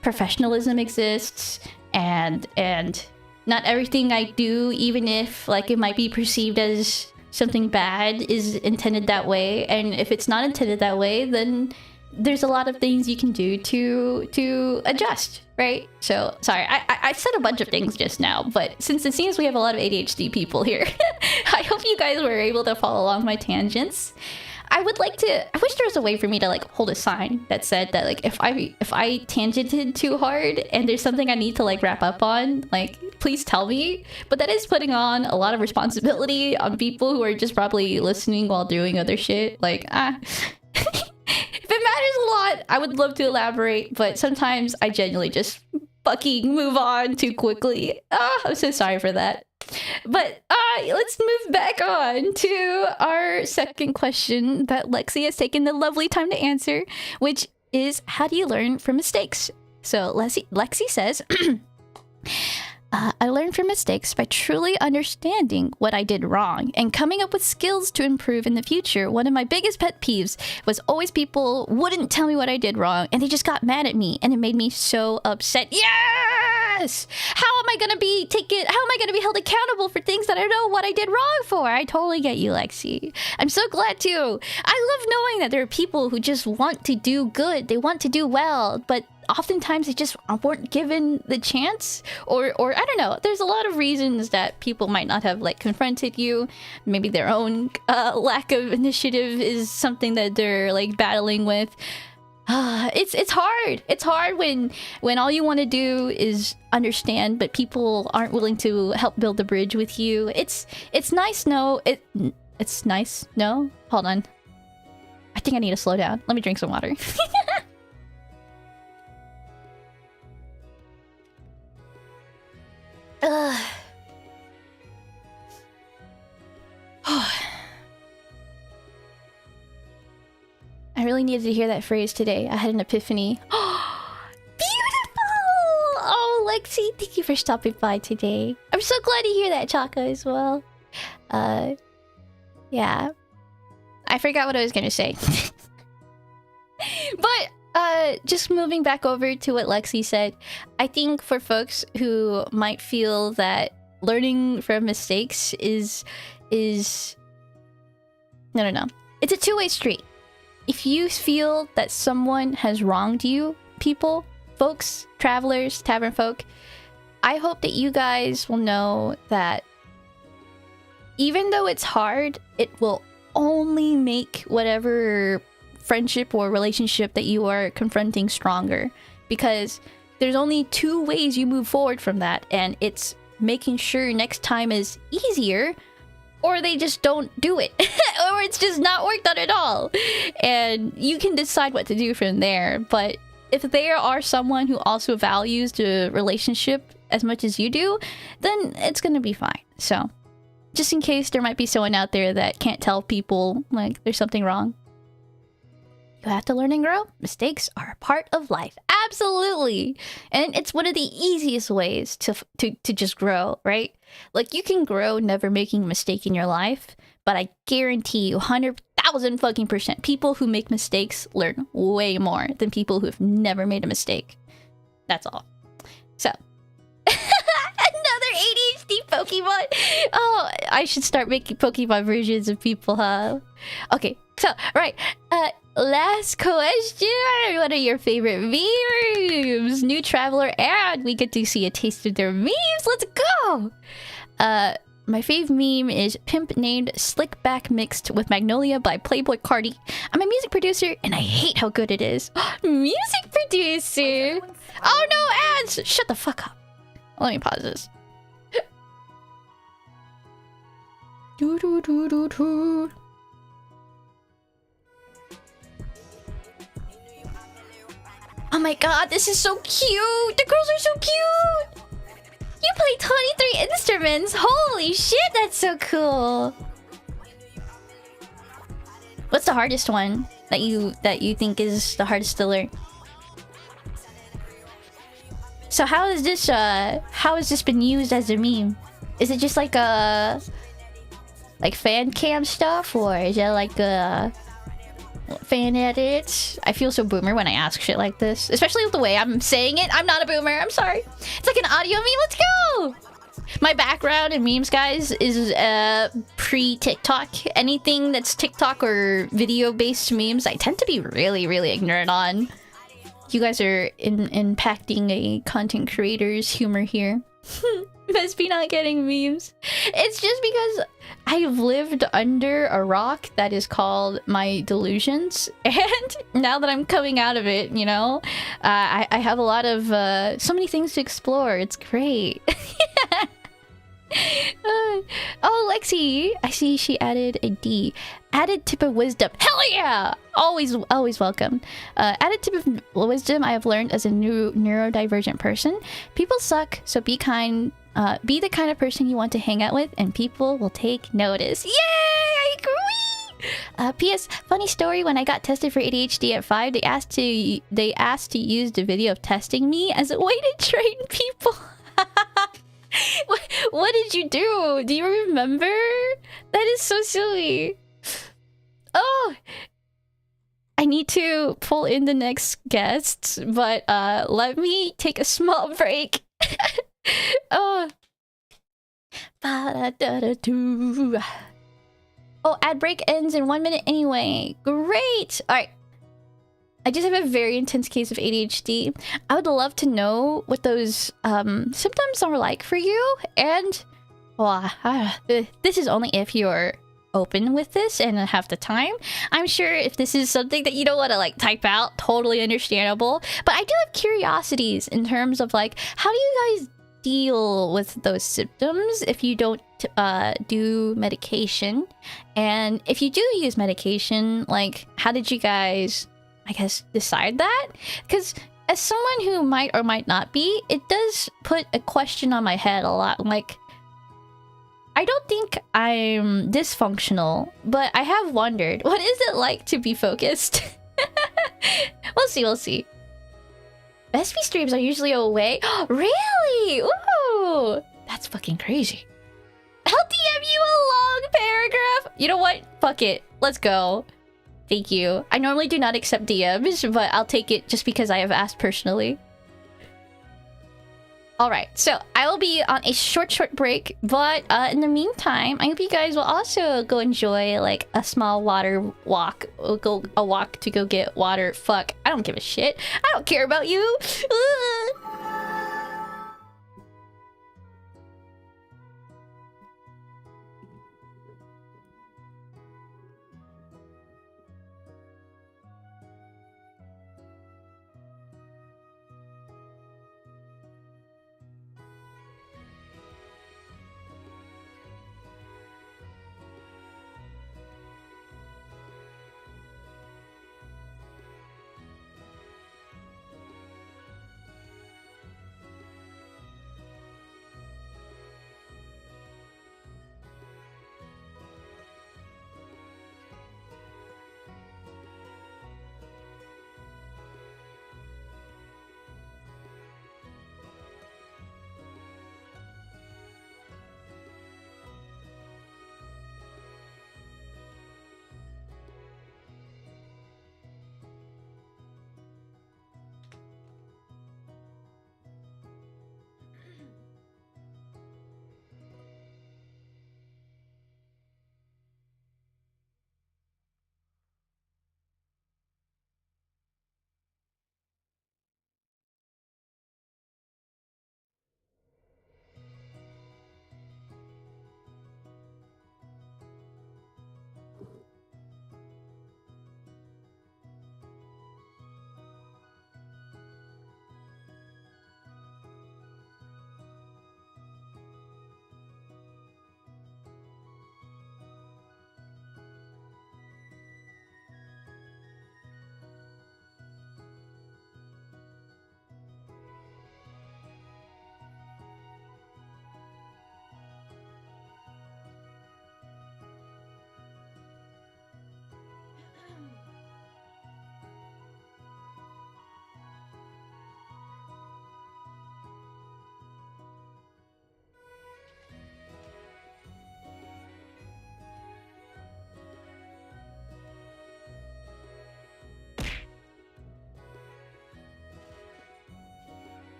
professionalism exists, and not everything I do, even if like it might be perceived as something bad, is intended that way. And if it's not intended that way, then there's a lot of things you can do to adjust, right? So sorry, I said a bunch of things just now, but since it seems we have a lot of ADHD people here, I hope you guys were able to follow along my tangents. I wish there was a way for me to like hold a sign that said that like if I tangented too hard and there's something I need to like wrap up on, like please tell me. But that is putting on a lot of responsibility on people who are just probably listening while doing other shit. Like if it matters a lot, I would love to elaborate, but sometimes I genuinely just fucking move on too quickly. I'm so sorry for that. But let's move back on to our second question that Lexi has taken the lovely time to answer, which is, how do you learn from mistakes? So Lexi says, I learned from mistakes by truly understanding what I did wrong and coming up with skills to improve in the future. One of my biggest pet peeves was always people wouldn't tell me what I did wrong, and they just got mad at me, and it made me so upset. Yes! How am I gonna be held accountable for things that I know what I did wrong for? I totally get you, Lexi. I'm so glad too. I love knowing that there are people who just want to do good. They want to do well, but oftentimes they just weren't given the chance, or I don't know. There's a lot of reasons that people might not have like confronted you. Maybe their own lack of initiative is something that they're like battling with. It's hard. It's hard when all you want to do is understand, but people aren't willing to help build the bridge with you. It's nice. No, it's nice. No, hold on. I think I need to slow down. Let me drink some water. Ugh. I really needed to hear that phrase today. I had an epiphany. Beautiful! Oh, Lexi, thank you for stopping by today. I'm so glad to hear that, Chaka, as well. Yeah. I forgot what I was gonna say. But, just moving back over to what Lexi said, I think for folks who might feel that learning from mistakes is... No. It's a two-way street. If you feel that someone has wronged you, people, folks, travelers, tavern folk, I hope that you guys will know that even though it's hard, it will only make whatever friendship or relationship that you are confronting stronger. Because there's only two ways you move forward from that, and it's making sure next time is easier, or they just don't do it, or it's just not worked out at all. And you can decide what to do from there. But if there are someone who also values the relationship as much as you do, then it's gonna be fine. So, just in case there might be someone out there that can't tell people, like, there's something wrong. You have to learn and grow. Mistakes are a part of life. Absolutely. And it's one of the easiest ways to just grow, right? Like, you can grow never making a mistake in your life, but I guarantee you 100,000 fucking %, people who make mistakes learn way more than people who have never made a mistake. That's all. So, another ADHD Pokemon. Oh, I should start making Pokemon versions of people, huh? Okay, so, right. Last question. What are your favorite memes? New traveler and we get to see a taste of their memes. Let's go. My fave meme is Pimp Named Slickback Mixed with Magnolia by Playboy Cardi. I'm a music producer and I hate how good it is. Music producer. Oh no, ads. Shut the fuck up. Let me pause this. Do do do do do. Oh my god, this is so cute! The girls are so cute! You play 23 instruments! Holy shit, that's so cool! What's the hardest one that you think is the hardest to learn? So how has this been used as a meme? Is it just like a fan cam stuff, or is it like a fan edits? I feel so boomer when I ask shit like this, especially with the way I'm saying it. I'm not a boomer, I'm sorry. It's like an audio meme. Let's go. My background in memes, guys, is pre-TikTok. Anything that's TikTok or video based memes I tend to be really ignorant on. You guys are impacting a content creator's humor here. Vespy not getting memes. It's just because I've lived under a rock that is called my delusions, and now that I'm coming out of it, you know, I have a lot of so many things to explore. It's great. Oh, Lexi, I see she added a D. Added tip of wisdom. Hell yeah! Always welcome. Added tip of wisdom I have learned as a neurodivergent person. People suck, so be kind. Be the kind of person you want to hang out with, and people will take notice. Yay! I agree! P.S. Funny story, when I got tested for ADHD at 5, they asked to use the video of testing me as a way to train people. What did you do? Do you remember? That is so silly. Oh! I need to pull in the next guests, but let me take a small break. Oh. Oh, ad break ends in 1 minute anyway. Great! Alright. I just have a very intense case of ADHD. I would love to know what those symptoms are like for you. And, well, this is only if you're open with this and have the time. I'm sure if this is something that you don't want to like type out, totally understandable. But I do have curiosities in terms of like, how do you guys deal with those symptoms if you don't do medication? And if you do use medication, like, how did you guys, I guess, decide that? Because as someone who might or might not be, it does put a question on my head a lot. Like, I don't think I'm dysfunctional, but I have wondered, what is it like to be focused? We'll see, we'll see. Vespy streams are usually away. Really? Ooh, that's fucking crazy. I'll DM you a long paragraph. You know what? Fuck it. Let's go. Thank you. I normally do not accept DMs, but I'll take it just because I have asked personally. Alright, so I will be on a short break, but in the meantime, I hope you guys will also go enjoy like a small water walk. Go a walk to go get water. Fuck, I don't give a shit. I don't care about you.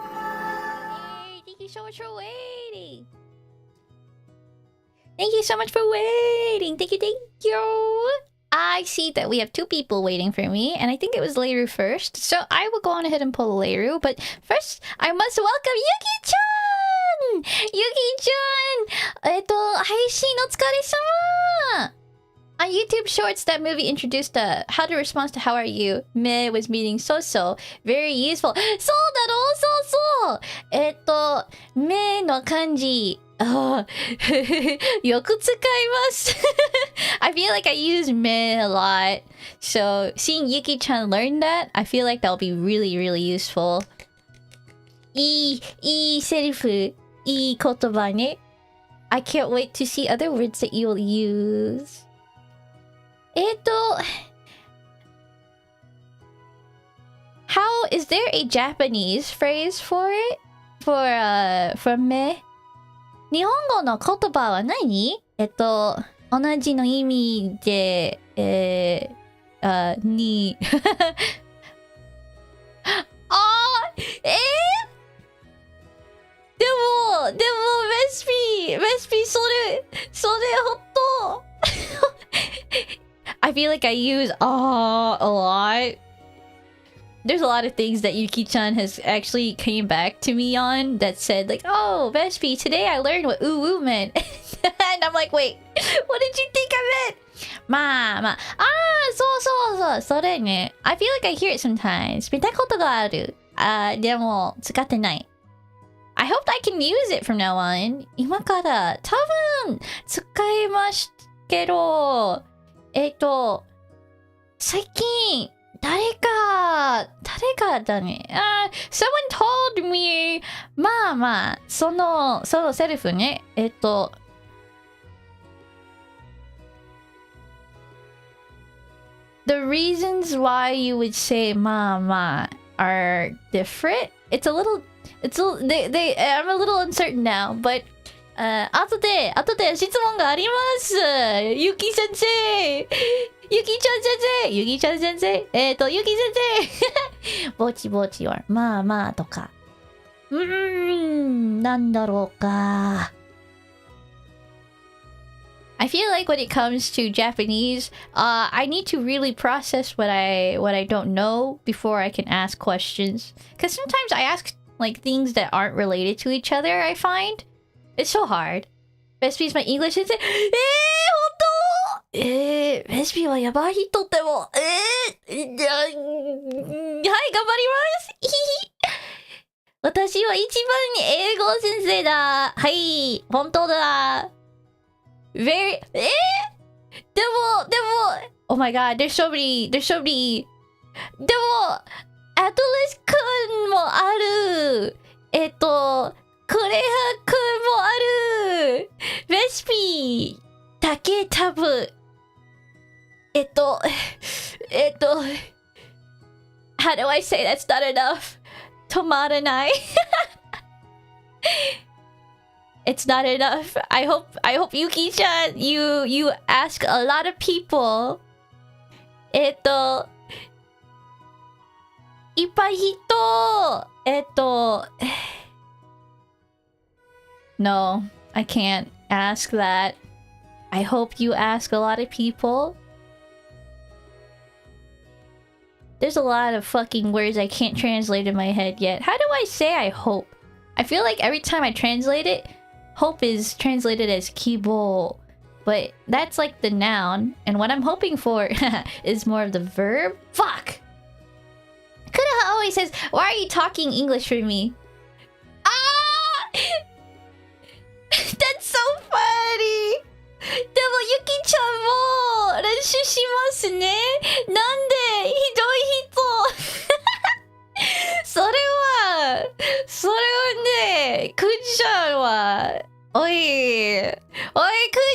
Yay, thank you so much for waiting. Thank you so much for waiting. Thank you, thank you. I see that we have two people waiting for me, and I think it was Leiru first. So I will go on ahead and pull Leiru. But first, I must welcome Yuki-chan! Yuki-chan! 配信お疲れ様! On YouTube Shorts, that movie introduced how to respond to how are you. Me was meaning so-so. Very useful. そうだろうそうそうめの漢字。よく使います。I feel like I use me a lot. So seeing Yuki-chan learn that, I feel like that'll be really, really useful. いいセリフ、いい言葉ね。I can't wait to see other words that you'll use. How is there a Japanese phrase for it? For me? 日本語の言葉は何？同じの意味で、に。でも、Vespy、それ、ほっと。I feel like I use a lot. There's a lot of things that Yuki-chan has actually came back to me on that said like, oh, Vespy, today I learned what ooh meant. And I'm like, wait, what did you think I meant? まあ。そう。それね。I feel like I hear it sometimes. 見たことがある。でも、使ってない。I hope I can use it from now on. 今から多分使いますけど、最近誰かだね。Someone told me まあそのセリフね。The reasons why you would say まあ are different. I'm a little uncertain now, but 後で質問があります。ゆき先生。ゆきちゃん先生。ぼちはまあとか。なんだろうか。I feel like when it comes to Japanese, I need to really process what I don't know before I can ask questions. Because sometimes I ask like things that aren't related to each other, I find. It's so hard. Vespy is my English sensei. 本当Vespy はやばい人っても。はい、頑張ります。私は一番英語先生だ。はい、本当だ。Very... でも Oh my god, there's so many... でも、アトラスくんもある。これはくもある。レシピだけ多分。How do I say that's not enough? 止まらない。It's not enough. I hope Yuki-chan, you ask a lot of people. いっぱい人。No, I can't ask that. I hope you ask a lot of people. There's a lot of fucking words I can't translate in my head yet. How do I say I hope? I feel like every time I translate it, hope is translated as kibo. But that's like the noun. And what I'm hoping for is more of the verb. Fuck! Kudaha always says, why are you talking English for me? Ah! That's so funny! でもユキちゃんも練習しますね。なんでひどい人。それはね、くーちゃんはおいくー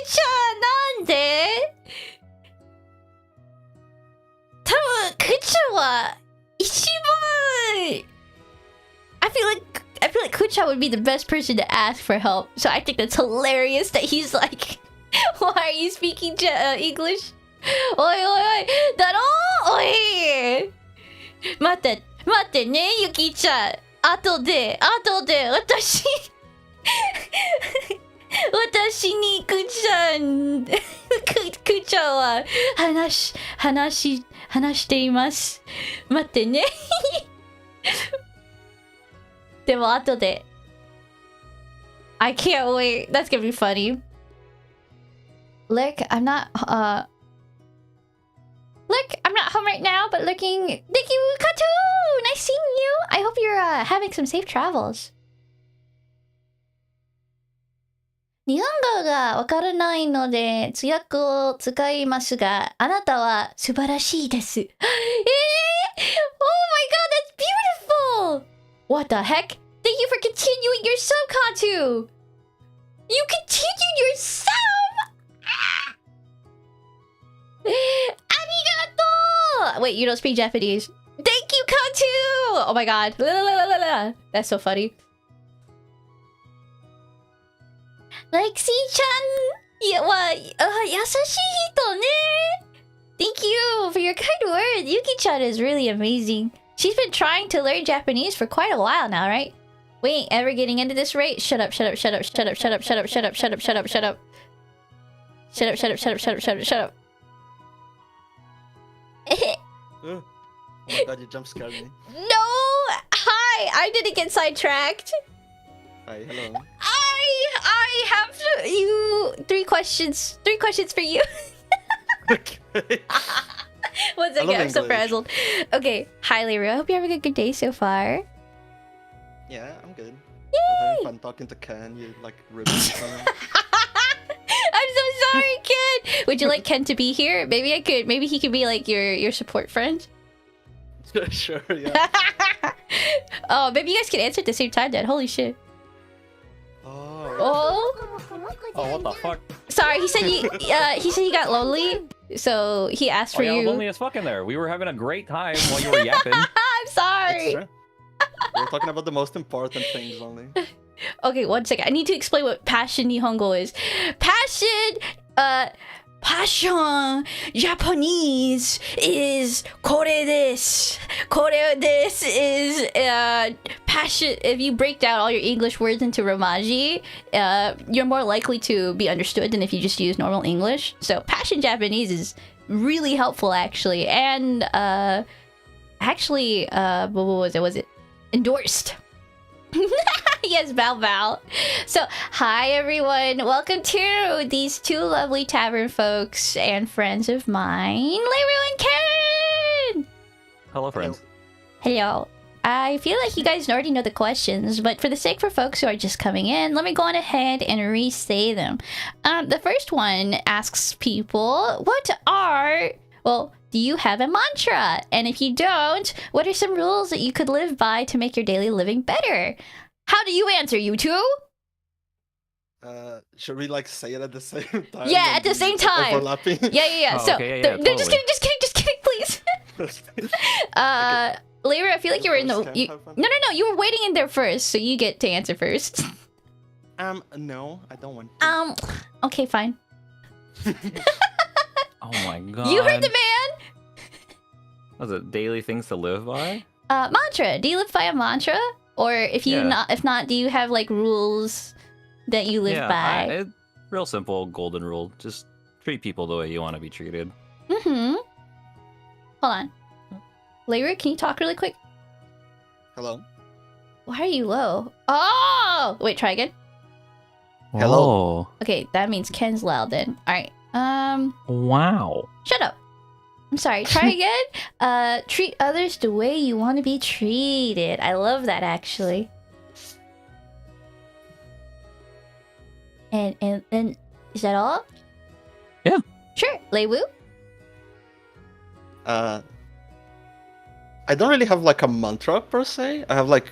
ちゃんなんで多分くーちゃんは一番I feel like Kucha would be the best person to ask for help. So I think that's hilarious that he's like, why are you speaking English? Oi, Daro! Oi! 待ってね、ゆきちゃん。後で、私にくちゃんは話しています。待ってね。でも後で I can't wait. That's gonna be funny. Look, I'm not home right now, but looking. Thank you, Katu! Nice seeing you. I hope you're having some safe travels. 日本語がわからないので通訳を使いますが、あなたは素晴らしいです。Oh my god, that's beautiful! What the heck? Thank you for continuing your sub, Katu! You continued your sub! Arigato! Wait, you don't speak Japanese. Thank you, Katu! Oh my god. That's so funny. Lexi-chan! 優しい人ね! Thank you for your kind words. Yuki-chan is really amazing. She's been trying to learn Japanese for quite a while now, right? We ain't ever getting into this rate. Shut up. Oh my god, you jump scared me. No! Hi! I didn't get sidetracked. Hi, hello. I have three questions for you. Okay. One second, I'm so frazzled. Okay, hi Lyra. I hope you're having a good day so far. Yeah, I'm good. Yay! I'm having fun talking to Ken. You like ribbon. I'm so sorry, Ken. Would you like Ken to be here? Maybe he could be like your support friend. Sure, yeah. Oh, maybe you guys can answer at the same time then. Holy shit. Oh, what the fuck? Sorry, he said he got lonely, so he asked for yeah, you. I was lonely as fuck in there. We were having a great time while you were yapping. I'm sorry. We're talking about the most important things only. Okay, one second. I need to explain what passion Nihongo is. Passion Japanese is kore desu. Kore desu is passion. If you break down all your English words into Romaji, you're more likely to be understood than if you just use normal English. So passion Japanese is really helpful actually. And what was it? Endorsed. Yes, Bao. So, hi everyone. Welcome to these two lovely tavern folks and friends of mine, Leru and Ken! Hello, friends. Hello. I feel like you guys already know the questions, but for the sake for folks who are just coming in, let me go on ahead and re-say them. The first one asks people, do you have a mantra? And if you don't, what are some rules that you could live by to make your daily living better? How do you answer, you two? Should we like say it at the same time? Yeah, and at the be same time. Overlapping. Yeah. Oh, So, okay, yeah, no, just totally. kidding, please. Lyra, I feel like you were in the. No, you were waiting in there first, so you get to answer first. No, I don't want to. Okay, fine. Oh my god. You heard the man. Was it daily things to live by? Mantra. Do you live by a mantra, or if not, do you have like rules that you live by? Real simple golden rule. Just treat people the way you want to be treated. Hold on. Lyra, can you talk really quick? Hello. Why are you low? Oh! Wait, try again. Hello. Okay, that means Ken's loud then. Alright. Wow. Shut up. I'm sorry. Try again. Treat others the way you want to be treated. I love that, actually. And is that all? Yeah. Sure. Leiwu? I don't really have like a mantra per se. I have like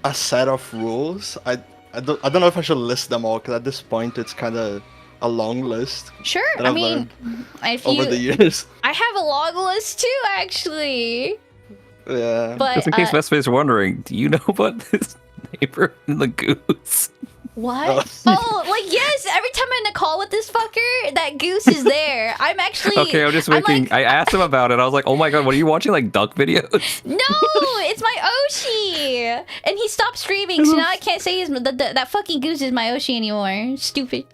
a set of rules. I don't know if I should list them all because at this point it's kind of a long list. Sure. that I I've mean, learned if over you, the years. I have a long list too, actually. Yeah. But Just in case Vespy's wondering, do you know about this neighbor in the goose? what? Oh, like yes. Every time I'm in a call with this fucker, that goose is there. I'm actually Okay, I'm just making. like, I asked him about it. I was like, "Oh my god, what are you watching? Like duck videos?" no, it's my Oshi, and he stopped streaming, so now I can't say that fucking goose is my Oshi anymore. Stupid.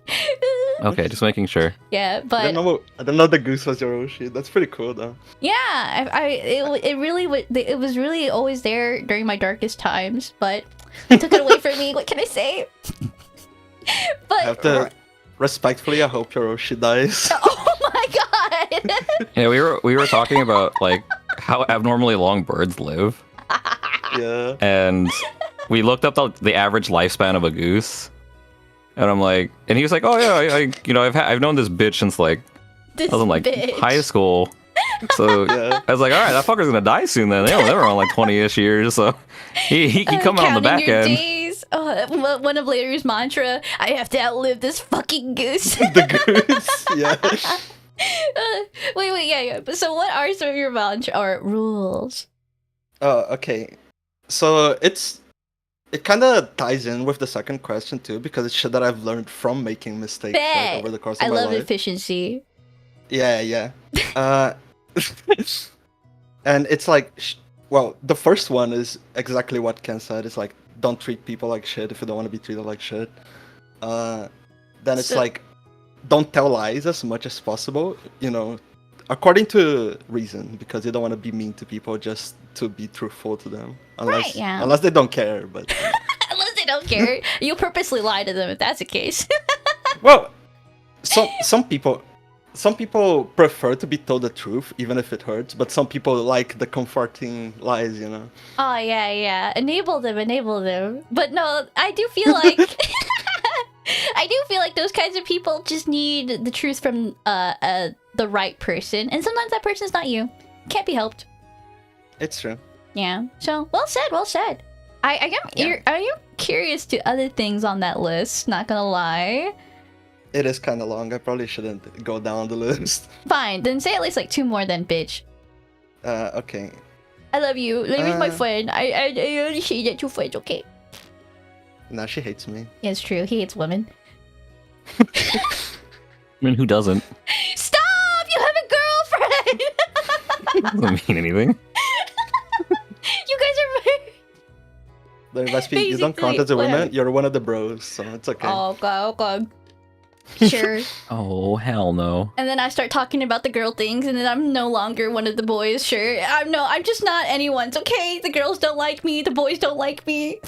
Okay, just making sure. Yeah, I but don't know the goose was your Oshi. That's pretty cool though. yeah, it really it was really always there during my darkest times, but he took it away from me. What can I say? But I have to respectfully. I hope your Oshi dies. oh my god. Yeah, we were talking about like how abnormally long birds live, Yeah. and we looked up the average lifespan of a goose, and I'm like, and he was like, "Oh yeah, I've known this bitch since like This I was in like bitch. high school." So Yeah. I was like, "All right, that fucker's gonna die soon." Then they were on like 20ish years, so he come out on the Counting back your end. days. Oh, one of Larry's mantra. I have to outlive this fucking goose. The goose. Yeah. Wait, yeah. But so, what are some of your mantra or rules? Okay. So it kind of ties in with the second question too because it's shit that I've learned from making mistakes Bet. over the course of I my love life. efficiency. Yeah. And it's like, well, the first one is exactly what Ken said. It's like, don't treat people like shit if you don't want to be treated like shit. Then it's So- like, don't tell lies as much as possible, according to reason, because you don't want to be mean to people just to be truthful to them. Right, yeah. Unless they don't care, but... Unless they don't care, you'll purposely lie to them if that's the case. Well, some people prefer to be told the truth, even if it hurts. But some people like the comforting lies, Oh yeah. Enable them. But no, I do feel like those kinds of people just need the truth from the right person, and sometimes that person's not you. Can't be helped. It's true. Yeah. So well said. I am curious to other things on that list. Not gonna lie. It is kind of long. I probably shouldn't go down the list. Fine, then say at least like 2 more then, bitch. Okay. I love you. Larry's my Uh. friend. I only say that to friends, okay? Now she hates me. Yeah, it's true. He hates women. I mean, who doesn't? Stop! You have a girlfriend! Doesn't mean anything. You guys are very... Then Vespy, you don't count Basically, as a woman. whatever. You're one of the bros, so it's okay. Oh, God. Sure. Oh hell no. And then I start talking about the girl things, and then I'm no longer one of the boys. Sure, I'm just not anyone's. Okay, the girls don't like me. The boys don't like me.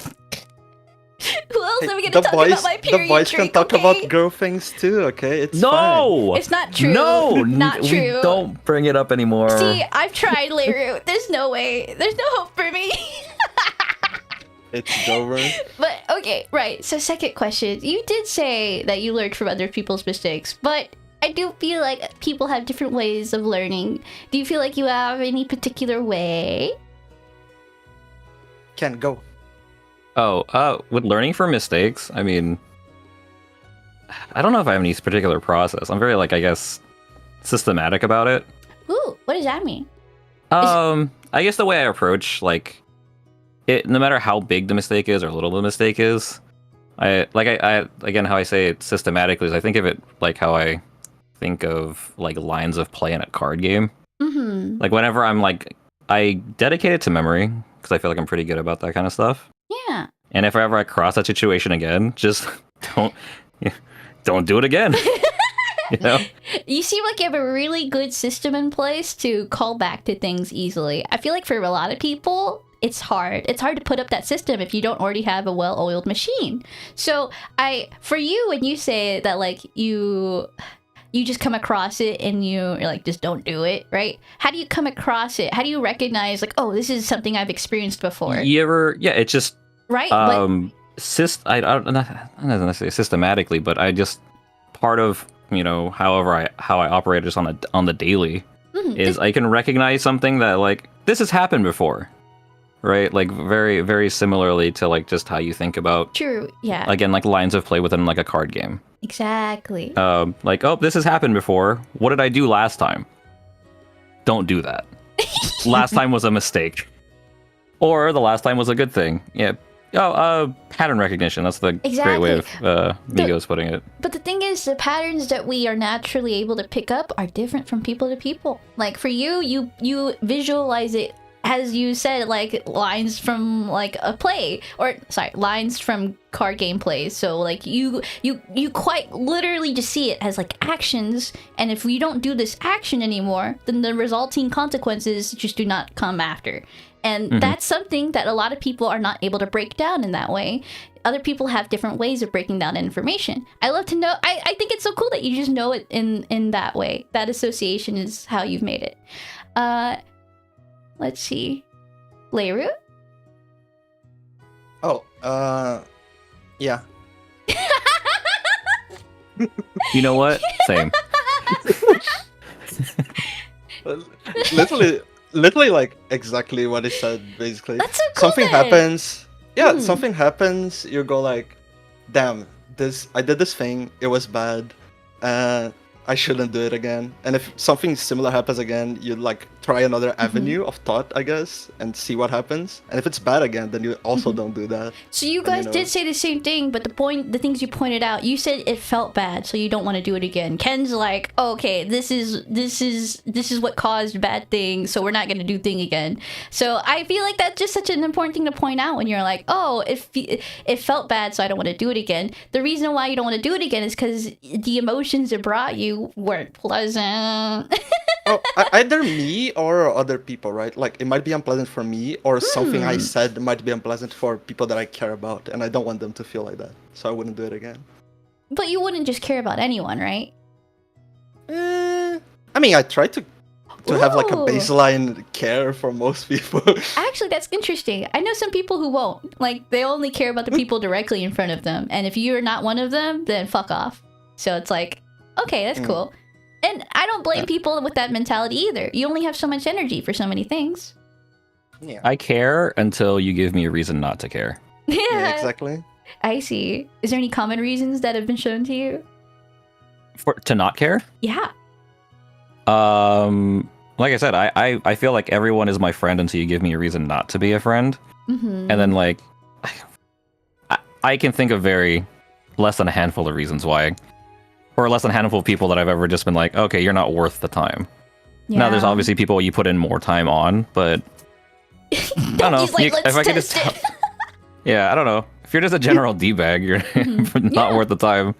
Who else Hey, are we gonna talk about my period the boys can streak, talk okay? about girl things too, okay? It's fine. No. It's not true. No, not we true. don't bring it up anymore. See, I've tried, Larry. There's no way. There's no hope for me. It's over. But okay, right. So second question. You did say that you learned from other people's mistakes, but I do feel like people have different ways of learning. Do you feel like you have any particular way? Can go. With learning from mistakes, I mean, I don't know if I have any particular process. I'm very, like, I guess, systematic about it. Ooh, what does that mean? I guess the way I approach, like, it, no matter how big the mistake is or little the mistake is, I again, how I say it systematically is I think of it like how I think of, like, lines of play in a card game. Mm-hmm. Like, whenever I'm, like, I dedicate it to memory, because I feel like I'm pretty good about that kind of stuff. Yeah. And if ever I cross that situation again, just don't do it again. You know? You seem like you have a really good system in place to call back to things easily. I feel like for a lot of people, it's hard. It's hard to put up that system if you don't already have a well-oiled machine. So for you, when you say that, like, you just come across it and you're like, just don't do it, right? How do you come across it? How do you recognize, like, oh, this is something I've experienced before? It's just, right? I don't necessarily systematically, but I just, part of, you know, how I operate just on the daily is I can recognize something that, like, this has happened before, right? Like, very, very similarly to, like, just how you think about, True, yeah. again, like, lines of play within, like, a card game. Exactly. Like, oh, this has happened before. What did I do last time? Don't do that. Last time was a mistake. Or the last time was a good thing. Yeah. Pattern recognition. That's the great way of Migos putting it. But the thing is, the patterns that we are naturally able to pick up are different from people to people. Like, for you visualize it, as you said, like, lines from, like, a play, or sorry, lines from card game plays. So, like, you quite literally just see it as, like, actions, and if we don't do this action anymore, then the resulting consequences just do not come after. And that's something that a lot of people are not able to break down in that way. Other people have different ways of breaking down information. I love to know. I think it's so cool that you just know it in that way. That association is how you've made it. Let's see. Leiru? Oh, yeah. You know what? Same. Literally, like, exactly what he said, basically. That's so cool. Something then. happens. Yeah, something happens. You go like, damn, I did this thing. It was bad. I shouldn't do it again. And if something similar happens again, you, like, try another avenue of thought, I guess, and see what happens. And if it's bad again, then you also don't do that. So you guys did say the same thing, but the things you pointed out, you said it felt bad, so you don't want to do it again. Ken's like, oh, okay, this is what caused bad things, so we're not gonna do thing again. So I feel like that's just such an important thing to point out when you're like, oh, it felt bad, so I don't want to do it again. The reason why you don't want to do it again is because the emotions it brought you weren't pleasant. Oh, either me or other people, right? Like, it might be unpleasant for me, or something I said might be unpleasant for people that I care about, and I don't want them to feel like that, so I wouldn't do it again. But you wouldn't just care about anyone, right? I mean, I try to have, like, a baseline care for most people. Actually, that's interesting. I know some people who won't. Like, they only care about the people directly in front of them, and if you're not one of them, then fuck off. So it's like, okay, that's cool. And I don't blame people with that mentality either. You only have so much energy for so many things. Yeah. I care until you give me a reason not to care. Yeah, exactly. I see. Is there any common reasons that have been shown to you? To not care? Yeah. Like I said, I feel like everyone is my friend until you give me a reason not to be a friend. And then, like, I can think of less than a handful of reasons why. Or less than a handful of people that I've ever just been like, okay, you're not worth the time. Yeah. Now, there's obviously people you put in more time on, but I don't know. He's like, if I could just yeah, I don't know. If you're just a general D-bag, you're not worth the time.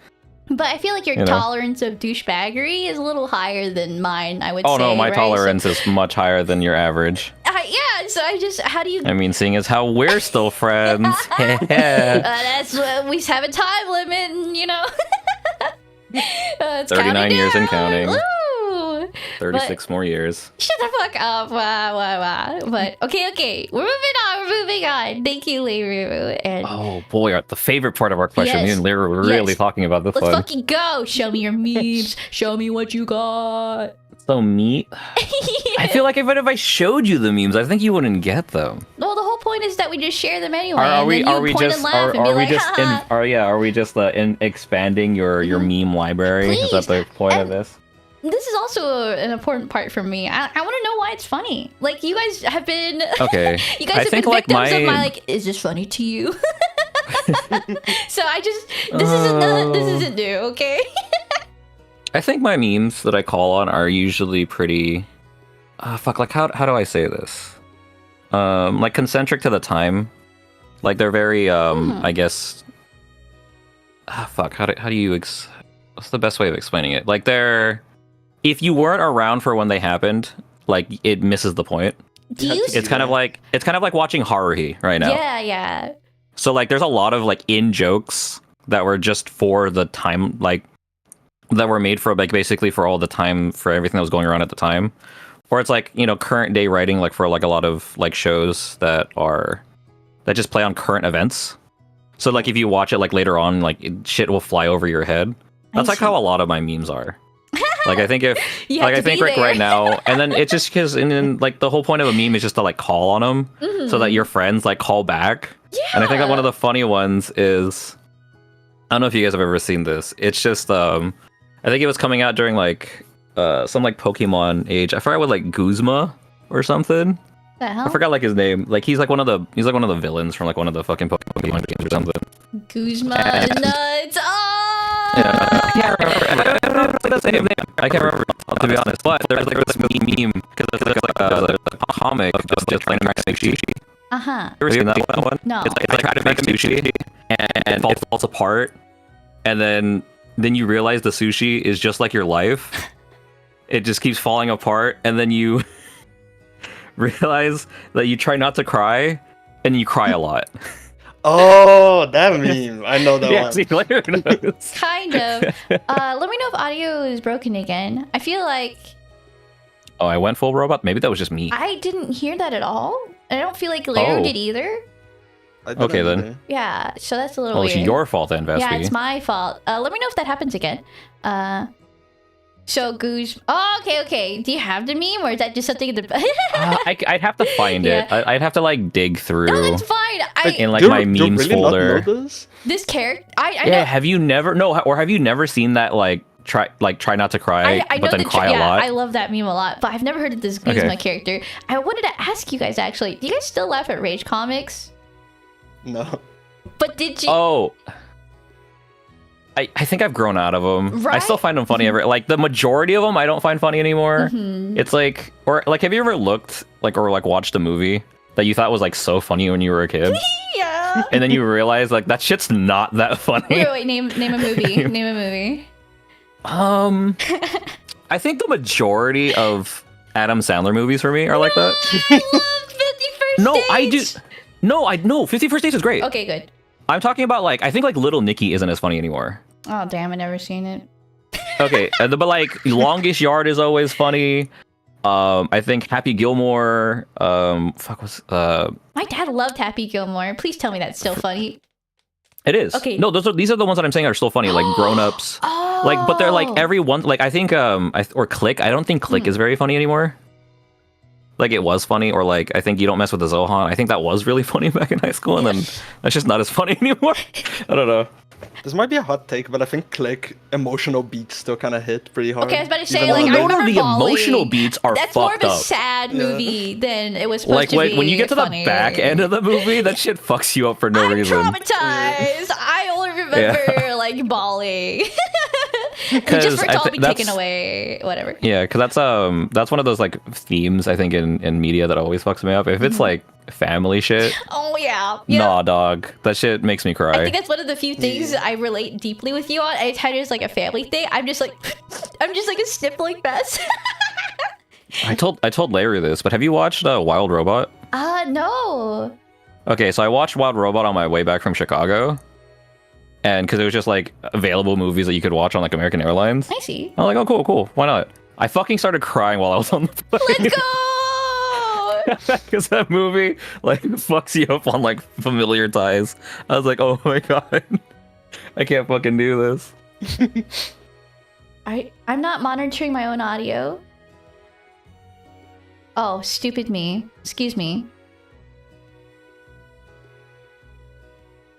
But I feel like your tolerance of douchebaggery is a little higher than mine, I would say. Oh, no, my right? tolerance is much higher than your average. Yeah, so how do you... I mean, seeing as how we're still friends. That's we have a time limit, you know? It's 39 years and counting. counting. Woo! 36 more years. Shut the fuck up. Wow. But okay. We're moving on. Thank you, Leiru. And Oh boy, the favorite part of our question. Yes. Me and Lyra were really talking about this let's one. fucking go. Show me your memes. Show me what you got. So I feel like if I showed you the memes, I think you wouldn't get them. Well, the whole point point is that we just share them anyway. Are we and then you point just and laugh and be are we like, just "Ha ha." are we just expanding your meme library? Is that the point of this? This is also an important part for me. I want to know why it's funny. Like, you guys have been Okay. you guys I have think, been like, victims of my- my like, is this funny to you? So I just this isn't new, okay? I think my memes that I call on are usually pretty like how do I say this? Like concentric to the time. Like they're very I guess how do you what's the best way of explaining it? Like they're if you weren't around for when they happened, like it misses the point. Do you It's kind of like watching Haruhi right now. Yeah. So like there's a lot of like in jokes that were just for the time, like that were made for like basically for all the time for everything that was going around at the time. Or it's like, you know, current day writing like for like a lot of like shows that just play on current events. So like if you watch it like later on, like shit will fly over your head. That's like how a lot of my memes are. Like I think if You have like to I think be like there. right now, and then it's just because and then like the whole point of a meme is just to like call on them so that your friends like call back. And I think that one of the funny ones is I don't know if you guys have ever seen this. It's just I think it was coming out during like some like Pokemon age. I forgot what like Guzma or something. The hell? I forgot like his name. Like he's like one of the villains from like one of the fucking Pokemon games or something. Guzma And- nuts. Oh! Yeah, I can't remember. That's the name. I can't remember to be honest. But there's like this meme because it's like a comic just playing sushi. Uh-huh. You ever seen that one? No. It's like trying to make sushi and it falls apart, and then you realize the sushi is just like your life. It just keeps falling apart, and then you realize that you try not to cry, and you cry a lot. Oh, that meme. I know that Yeah, one. see, Larry knows. Kind of. Let me know if audio is broken again. I feel like Oh, I went full robot? Maybe that was just me. I didn't hear that at all. I don't feel like Leo Oh. did either. I didn't Okay, then. either. Yeah, so that's a little Well, it's weird. your fault then, Vespy. Yeah, it's my fault. Let me know if that happens again. So Goose. Oh, okay. Do you have the meme, or is that just something in the? I'd have to find it. Yeah. I'd have to like dig through No, that's fine. in like Do my you memes really folder. Not know this? This character. I Yeah, know. have you never have you never seen that like try not to cry I know but then the cry a yeah, lot? I love that meme a lot, but I've never heard of this Guzma Okay. character. I wanted to ask you guys actually. Do you guys still laugh at Rage comics? No. But did you? Oh. I think I've grown out of them. I still Right? find them funny. Like the majority of them, I don't find funny anymore. Mhm. It's like, or like, have you ever looked like or like watched a movie that you thought was like so funny when you were a kid, Yeah. and then you realize like that shit's not that funny? Wait. Name a movie. Name a movie. I think the majority of Adam Sandler movies for me are like that. I love 51st No, I do. Dates. No, 50 First Dates is great. Okay, good. I'm talking about like I think like Little Nicky isn't as funny anymore. Oh damn, I never seen it. Okay, but like Longest Yard is always funny. I think Happy Gilmore. My dad loved Happy Gilmore. Please tell me that's still funny. It is. Okay. No, these are the ones that I'm saying are still funny, like Grown Ups. Oh. Like, but they're like every one. Like I think or Click. I don't think Click is very funny anymore. Like it was funny, or like I think You Don't Mess with the Zohan. I think that was really funny back in high school, and then that's just not as funny anymore. I don't know. This might be a hot take, but I think Click emotional beats still kind of hit pretty hard. Okay, I was about to say, Even like, though I no, remember the Bali. emotional beats are That's more of fucked a up. sad Yeah. movie than it was supposed Like to be. when you get to funny. the back end of the movie, that shit fucks you up for no I'm reason. traumatized. I only remember like bawling. Just 'Cause for it I to all thi- be that's- taken away. Whatever. Yeah, because that's one of those like themes I think in media that always fucks me up. If it's like family shit, Oh yeah. Yeah. nah, dog, that shit makes me I cry. think that's one of the few things I relate deeply with you on. Anytime there's like a family thing, I'm just like a sniffling mess. I told Larry this, but have you watched Wild Robot? No. Okay, so I watched Wild Robot on my way back from Chicago, and because it was just like available movies that you could watch on like American Airlines. I see. I'm like, oh, cool, why not? I fucking started crying while I was on the plane. Let's go. Because that movie like fucks you up on like familiar ties. I was like, oh my god, I can't fucking do this. I'm not monitoring my own audio. Oh, stupid me. Excuse me.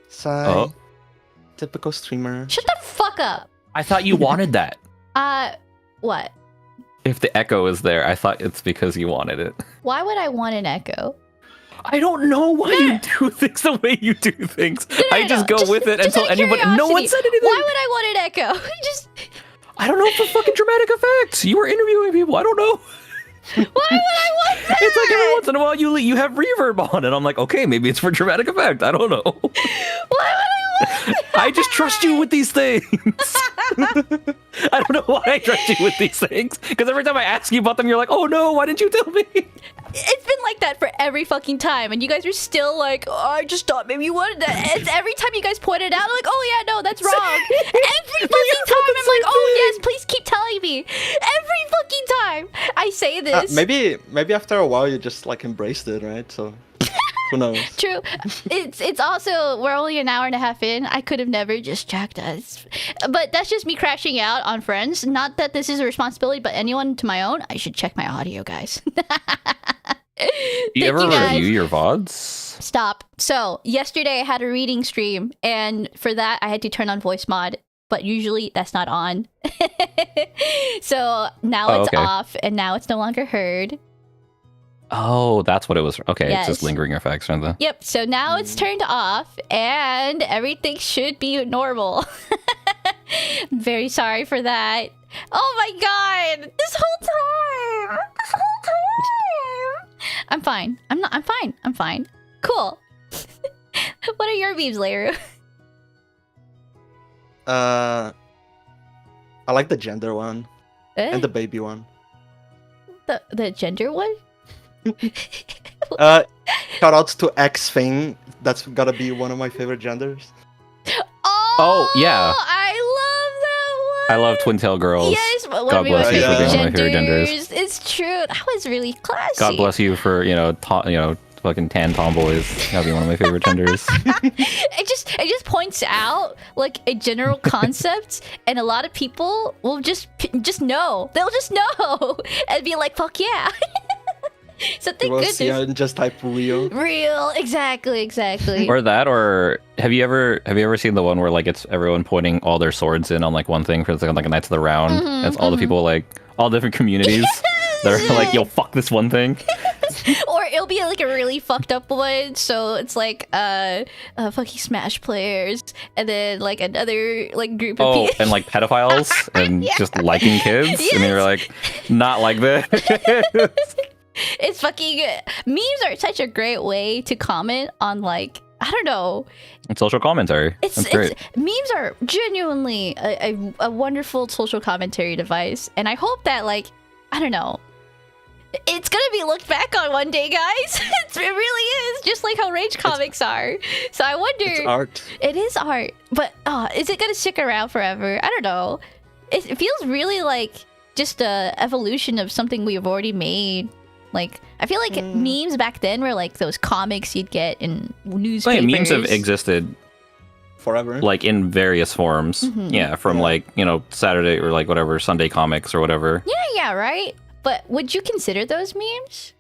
Sigh. Oh. Typical streamer. Shut the fuck up. I thought you wanted that. What? If the echo is there, I thought it's because you wanted it. Why would I want an echo? I don't know why you do things the way you do things. I just go with it until out of anybody. No one curiosity. said anything. Why would I want an echo? Just I don't know for fucking dramatic effects. You were interviewing people. I don't know. why would I want that? It's like every once in a while you have reverb on, and I'm like, okay, maybe it's for dramatic effect. I don't know. Why would I want that? I just trust you with these things. I don't know why I trust you with these things. Because every time I ask you about them, you're like, oh no, why didn't you tell me? It's been like that for every fucking time, and you guys are still like, oh, I just thought maybe you wanted that. It's every time you guys point it out, I'm like, oh yeah, no, that's wrong. Every fucking time, I'm like, oh yes, please keep telling me. Every fucking time I say this. Maybe after a while you just like embraced it, right? So who knows? True. It's also, we're only an hour and a half in. I could have never just checked us. But that's just me crashing out on friends. Not that this is a responsibility, but anyone to my own, I should check my audio, guys. You ever review your VODs? Stop. So, yesterday I had a reading stream, and for that I had to turn on voice mod, but usually that's not on. So, now it's off, and now it's no longer heard. Oh, that's what it was. Okay, Yes. it's just lingering effects, right? Yep, so now it's turned off, and everything should be normal. I'm very sorry for that. Oh my god! This whole time! I'm fine. I'm fine. Cool. What are your memes, Leru? I like the gender one and the baby one. The gender one? Shoutouts to X Thing. That's gotta be one of my favorite genders. Oh, yeah. I love that one. I love Twin Tail Girls. Yes, one God of my bless you for favorite being one of my favorite genders. genders. It's true. That was really classy. God bless you for, fucking tan tomboys. That'd be one of my favorite genders. It just points out like a general concept, and a lot of people will just know. They'll just know and be like, "Fuck yeah!" So thank Well, goodness. see, and just type real. Real, exactly. Or that, or have you ever seen the one where like it's everyone pointing all their swords in on like one thing for like a Knights of the Round? And it's all the people like all different communities that are like, yo, fuck this one thing. Or it'll be like a really fucked up one, so it's like fucking Smash players, and then like another like group of people. And like pedophiles and just liking kids, and you're like, not like this. It's fucking memes are such a great way to comment on like, I don't know. It's social commentary. That's great. Memes are genuinely a wonderful social commentary device, and I hope that like, I don't know, it's gonna be looked back on one day, guys. It really is, just like how Rage comics are. So I wonder. It's art. It is art, but is it gonna stick around forever? I don't know. It feels really like just a evolution of something we've already made. Like, I feel like memes back then were like those comics you'd get in newspapers. Memes have existed forever, like in various forms. Yeah, from like, Saturday or like whatever, Sunday comics or whatever. Yeah, right? But would you consider those memes?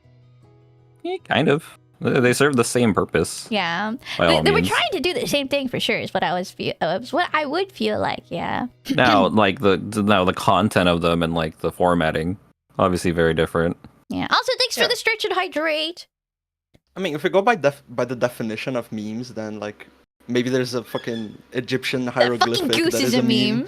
Yeah, kind of. They serve the same purpose. Yeah. They were trying to do the same thing for sure, is what I would feel like, yeah. Now, like the content of them and like the formatting, obviously very different. Yeah. Also, thanks for the stretch and hydrate. I mean, if we go by the definition of memes, then like maybe there's a fucking Egyptian hieroglyphic fucking goose that is a meme.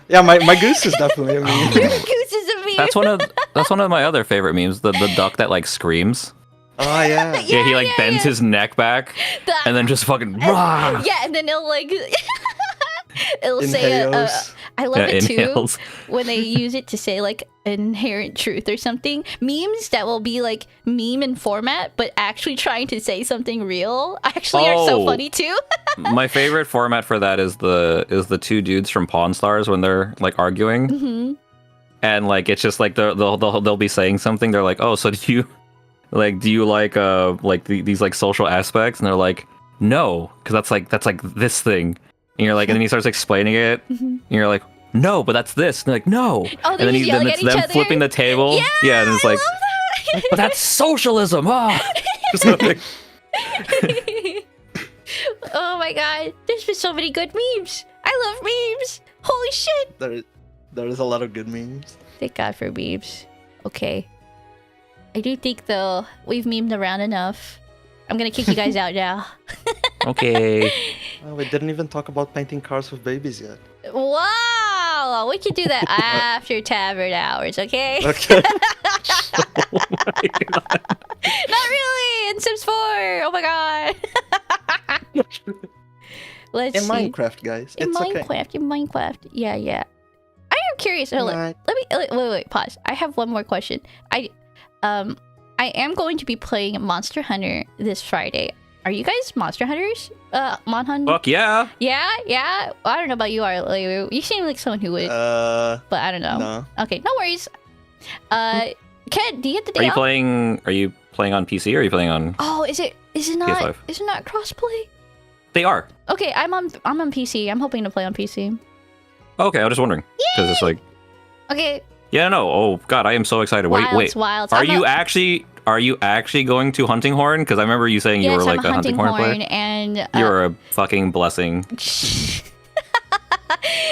Yeah, my goose is definitely a meme. Your goose is a meme. That's one of my other favorite memes. The duck that like screams. Oh yeah. Yeah, he like bends his neck back and then just fucking. Yeah, and then it'll like it'll say I love it inhales. too when they use it to say like inherent truth or something. Memes that will be like meme in format, but actually trying to say something real actually are so funny too. My favorite format for that is the two dudes from Pawn Stars when they're like arguing, and like it's just like they'll be saying something. They're like, oh, so do you like these like social aspects? And they're like, no, because that's like this thing. And you're like, and then he starts explaining it, and you're like, no, but that's this. And they're like, no. Oh, and then it's them flipping the table. Yeah, and it's like, that. but that's socialism. Ah. Just like, Oh my god, there's been so many good memes. I love memes. Holy shit. There is a lot of good memes. Thank God for memes. Okay. I do think though we've memed around enough. I'm gonna kick you guys out now. Okay. Oh, we didn't even talk about painting cars with babies yet. Wow, we can do that after tavern hours, okay? Okay. Oh my God. Not really! In Sims 4! Oh my god! Let's In see. Minecraft, guys. In It's okay. Minecraft. Yeah. I am curious. Hold on. Right. Wait, pause. I have one more question. I am going to be playing Monster Hunter this Friday. Are you guys Monster Hunters? Mon Hun? Fuck yeah. Yeah. I don't know about you, Arlo. You seem like someone who would, but I don't know. No. Okay, no worries. Ken, do you get the day Are you off? playing on PC or are you playing on? Oh, is it not? PS5. Is it not crossplay? They are. Okay, I'm on PC. I'm hoping to play on PC. Okay, I was just wondering because it's like. Okay. Yeah, no. Oh God, I am so excited. Wait. Wilds. Are you actually going to Hunting Horn? Because I remember you saying you were like I'm a Hunting Horn player. and You're a fucking blessing.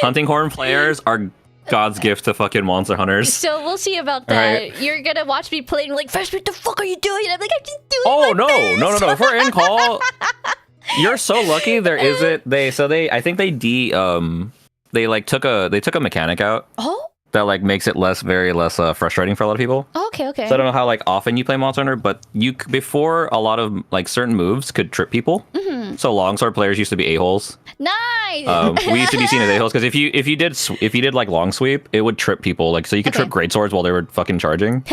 Hunting Horn players are God's gift to fucking monster hunters. So we'll see about that. Right. You're gonna watch me playing like, Vespy, what the fuck are you doing? And I'm like, I'm just doing Oh my best. no. If we're in call, you're so lucky. There isn't. I think they like took a mechanic out Oh, that like makes it very less frustrating for a lot of people. okay. So I don't know how like often you play Monster Hunter, but before a lot of like certain moves could trip people. Mm-hmm. So longsword players used to be a-holes. Nice. We used to be seen as a-holes because if you did like long sweep, it would trip people. Like so you could Okay. trip greatswords while they were fucking charging.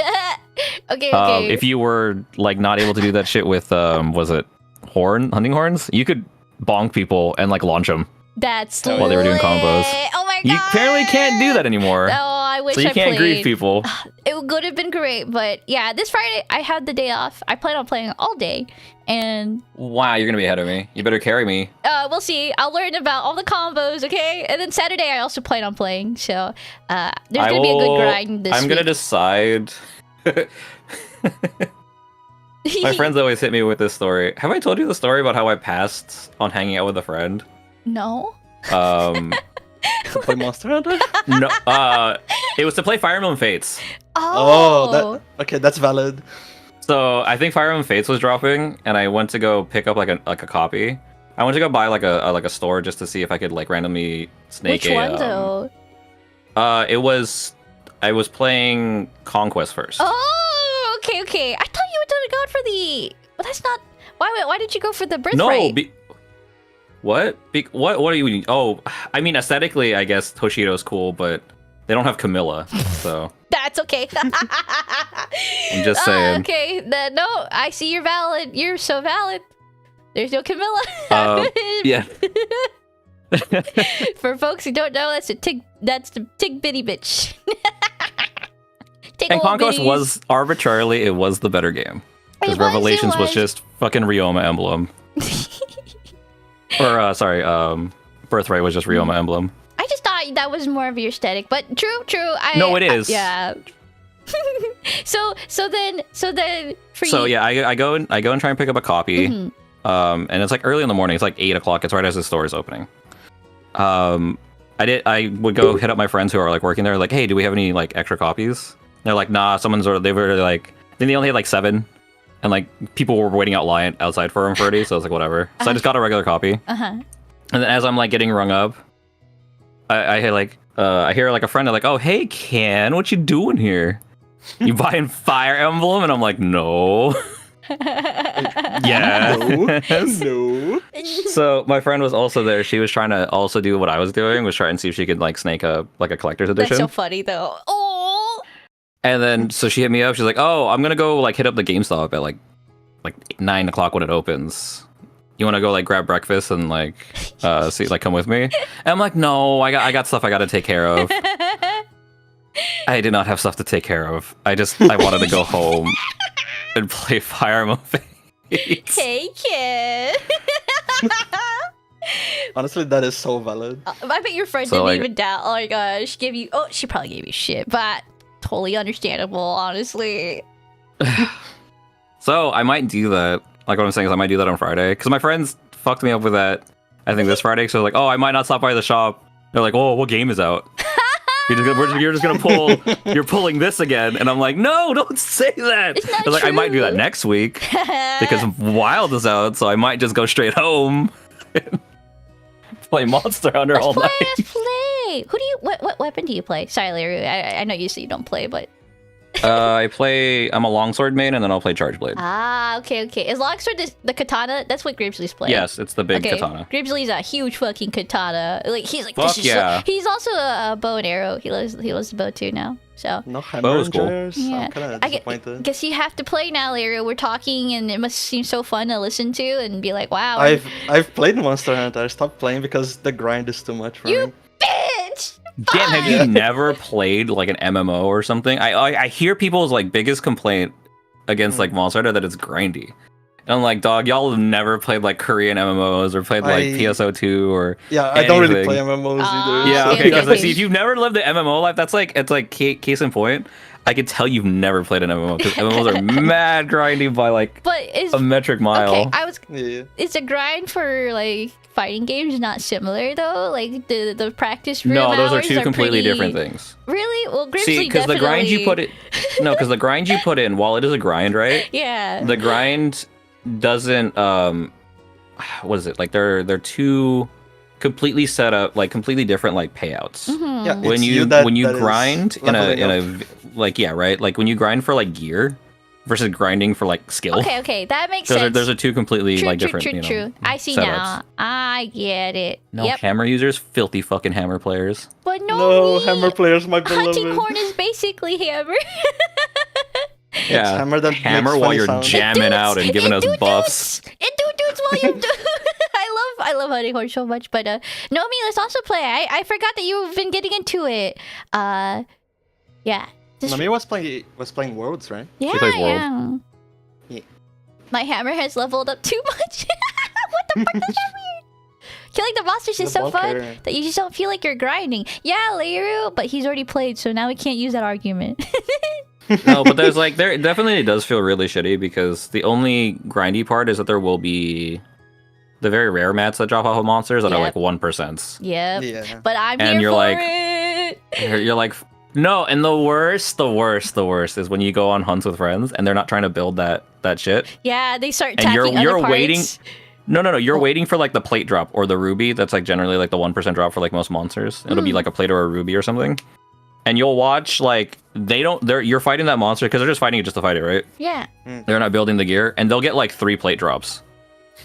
okay. If you were like not able to do that shit with was it hunting horns, you could bonk people and like launch them. That's while they were doing combos. Oh my god. You apparently can't do that anymore. Oh, I wish so you I can't played. grieve people. It would have been great, but yeah, this Friday I had the day off. I plan on playing all day, and Wow, you're gonna be ahead of me. You better carry me. we'll see. I'll learn about all the combos, okay? And then Saturday I also plan on playing, so there's gonna be a good grind this I'm gonna week. decide. My friends always hit me with this story. Have I told you the story about how I passed on hanging out with a friend? No. To play Monster Hunter? No. It was to play Fire Emblem Fates. Oh. That's valid. So I think Fire Emblem Fates was dropping, and I went to go pick up like a copy. I went to go buy like a store just to see if I could like randomly snake Which one though? I was playing Conquest first. Oh, okay. I thought you were gonna go for the. But that's not. Why did you go for the birthright? No. What? What do you mean? Oh, I mean aesthetically, I guess Toshido's cool, but they don't have Camilla, so. That's okay. I'm just saying. Okay, no, I see you're valid. You're so valid. There's no Camilla. Yeah. For folks who don't know, that's the tig bitty bitch. And Conquest was arbitrarily it was the better game because Revelations was just fucking Ryoma Emblem. Or sorry, Birthright was just Ryoma Emblem. I just thought that was more of your aesthetic, but true. No, it is. Yeah. so then for So you. yeah, I go and try and pick up a copy. Mhm. And it's like early in the morning. It's like 8 o'clock. It's right as the store is opening. I would go hit up my friends who are like working there, like, hey, do we have any like extra copies? They're like, nah, they were like, then they only had like 7. And like people were waiting outside for them for already, so I was like, whatever. So I just got a regular copy. Uh-huh. And then as I'm like getting rung up, I hear like a friend like, oh hey Ken, what you doing here? You buying Fire Emblem? And I'm like, no. Yeah. No. So my friend was also there. She was trying to also do what I was doing, was try and see if she could like snake a collector's edition. That's so funny though. Oh. And then so she hit me up. She's like, "Oh, I'm gonna go like hit up the GameStop at like 9 o'clock when it opens. You want to go like grab breakfast and like see like come with me?" And I'm like, "No, I got stuff I got to take care of." I did not have stuff to take care of. I wanted to go home and play Fire Emblem Fates. Take it. Honestly, that is so valid. I bet your friend So, didn't like- even doubt. Oh my gosh, she probably gave you shit, but totally understandable, honestly. So I might do that. Like what I'm saying is I might do that on Friday because my friends fucked me up with that. I think this Friday, so like, oh, I might not stop by the shop. They're like, oh, what game is out? You're just gonna pull. You're pulling this again, and I'm like, no, don't say that. It's not I was like, I might do that true. next week because Wild is out, so I might just go straight home, and play Monster Hunter all night. Let's play. Who do you? What weapon do you play? Sorry, Larry. I know you say you don't play, but I'm a longsword main, and then I'll play Charge Blade. okay. Is longsword the katana? That's what Grapesley's playing. Yes, it's the big katana. Grapesley's a huge fucking katana. Like he's like, Fuck this is yeah. he's also a bow and arrow. He loves the bow too now. So No hammer Bow's cool. enjoyers? yeah, I'm kind of I disappointed. guess you have to play now, Larry. We're talking, and it must seem so fun to listen to and be like, wow, I've played Monster Hunter. I stopped playing because the grind is too much for you me. bitch. Dan, have you Fine. never played like an MMO or something? I hear people's like biggest complaint against like Monster Hunter that it's grindy. And I'm like, dog, y'all have never played like Korean MMOs or played like PSO2 or Yeah, I don't really anything. play MMOs Ah, either. Yeah, okay, okay, okay, because okay. see, if you've never lived the MMO life, it's like case in point. I can tell you've never played an MMO because MMOs are mad grindy by like But is a metric mile. okay. Yeah. It's a grind for like fighting games, not similar though. Like the practice room No, those are hours two completely pretty- different things. Really? Well, Grizzly See, because the grind you put it, because the grind you put in, while it is a grind, right? Yeah. The grind doesn't what is it? Like they're two completely set up, like completely different like payouts. Mhm. Yeah, When it's you that is grind in leveling a up. like yeah, right? Like when you grind for like gear versus grinding for like skill. Okay, that makes Those sense. are two completely true, like true, different, true, you know, true. I see setups. now. I get it. No Yep. hammer users, filthy fucking hammer players. But No, me, hammer players, my beloved. Hunting horn is basically hammer. Yeah, hammer that hammer makes while funny you're sounds. jamming out and giving us buffs. It dudes while you do. I love hunting horn so much. But Nomi, let's also play. I forgot that you've been getting into it. Yeah. Just- Nami was playing Worlds, right? yeah, plays World. yeah. Yeah. My hammer has leveled up too much. What the fuck does that mean? Killing the monsters is The so fun bunker. that you just don't feel like you're grinding. Yeah, Leiru, but he's already played, so now we can't use that argument. No, but there definitely does feel really shitty because the only grindy part is that there will be the very rare mats that drop off of monsters that are Yep. like 1%. Yep. Yeah. But I'm And here you're for like- it. You're like, no, and the worst is when you go on hunts with friends and they're not trying to build that shit. Yeah, they start And attacking you're other parts. waiting- No, you're Oh. waiting for like the plate drop or the ruby. That's like generally like the 1% drop for like most monsters. It'll be like a plate or a ruby or something. And you'll watch like you're fighting that monster because they're just fighting it just to fight it, right? Yeah. They're not building the gear, and they'll get like 3 plate drops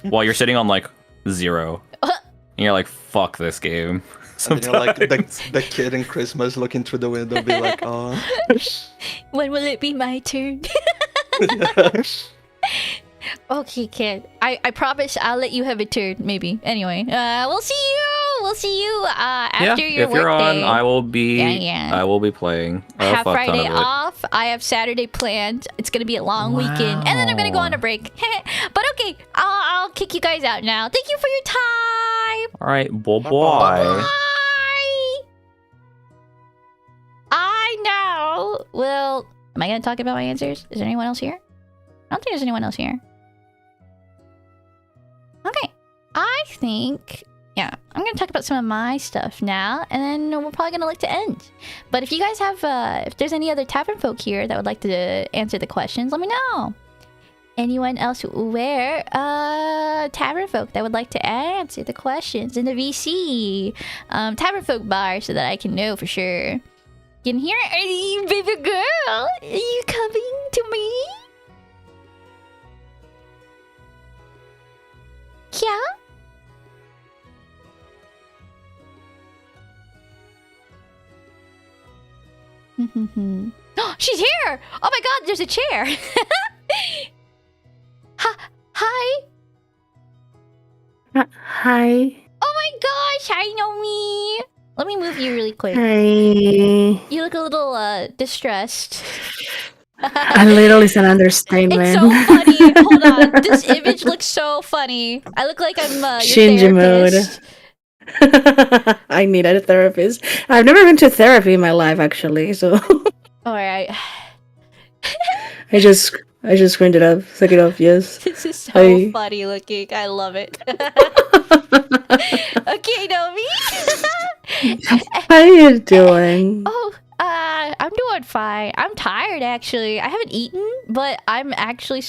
while you're sitting on like 0. And you're like, fuck this game. And then you're like the kid in Christmas looking through the window, be like, oh. When will it be my turn? Okay, kid. I promise I'll let you have a turn, maybe. Anyway, we'll see you after your if you're work on, day. I will be. Yeah. I will be playing. Have fuck ton Friday of it. off. I have Saturday planned. It's gonna be a long weekend, and then I'm gonna go on a break. But okay, I'll kick you guys out now. Thank you for your time. All right, bye bye. Bye. I know. Well, am I gonna talk about my answers? Is there anyone else here? I don't think there's anyone else here. Okay, I think. Yeah, I'm gonna talk about some of my stuff now, and then we're probably gonna look to end. But if you guys have, if there's any other tavern folk here that would like to answer the questions, let me know. Anyone else where tavern folk that would like to answer the questions in the VC Tavernfolk-Bar so that I can know for sure. You can hear it, are you, baby girl? Are you coming to me? Yeah. She's here! Oh my god, there's a chair! Hi! Hi. Oh my gosh, hi Nomi! Let me move you really quick. Hi. You look a little distressed. A little is an understatement. It's so funny. Hold on. This image looks so funny. I look like I'm your Shinji mode. therapist. I needed a therapist. I've never been to therapy in my life, actually. So Alright. I just I just screened it up. Took it off. Yes. This is so I- funny looking. I love it. Okay, Nomi. How you doing? Oh, I'm doing fine. I'm tired actually. I haven't eaten, but I'm actually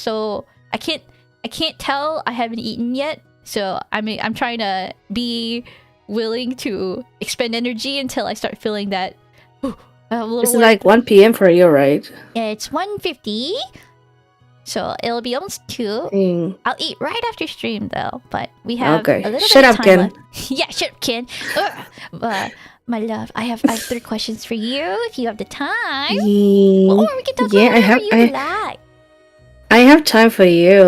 I can't tell I haven't eaten yet. So I'm trying to be willing to expend energy until I start feeling that a little. It's like 1 p.m. for you, right? Yeah, it's 1:50. So it'll be almost 2. Mm. I'll eat right after stream though, but we have Okay. a little Shut bit up, of time Ken. left. Yeah, shut up, Ken. My love, I have 3 questions for you if you have the time. Or we can talk about whatever you like. I have time for you,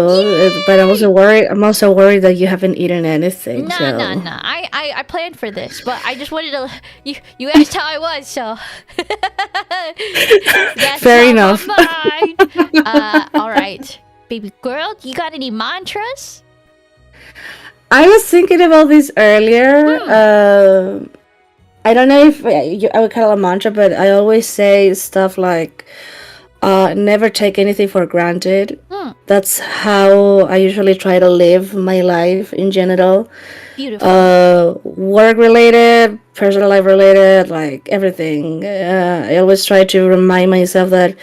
but I'm also worried that you haven't eaten anything. No, so. no, no. I planned for this, but I just wanted to. You asked how I was, so. That's Fair on enough. my mind. All right, baby girl, you got any mantras? I was thinking about this earlier. I don't know if I would call it a mantra, but I always say stuff like, never take anything for granted. That's how I usually try to live my life in general. Beautiful. Work related, personal life related, like everything. I always try to remind myself that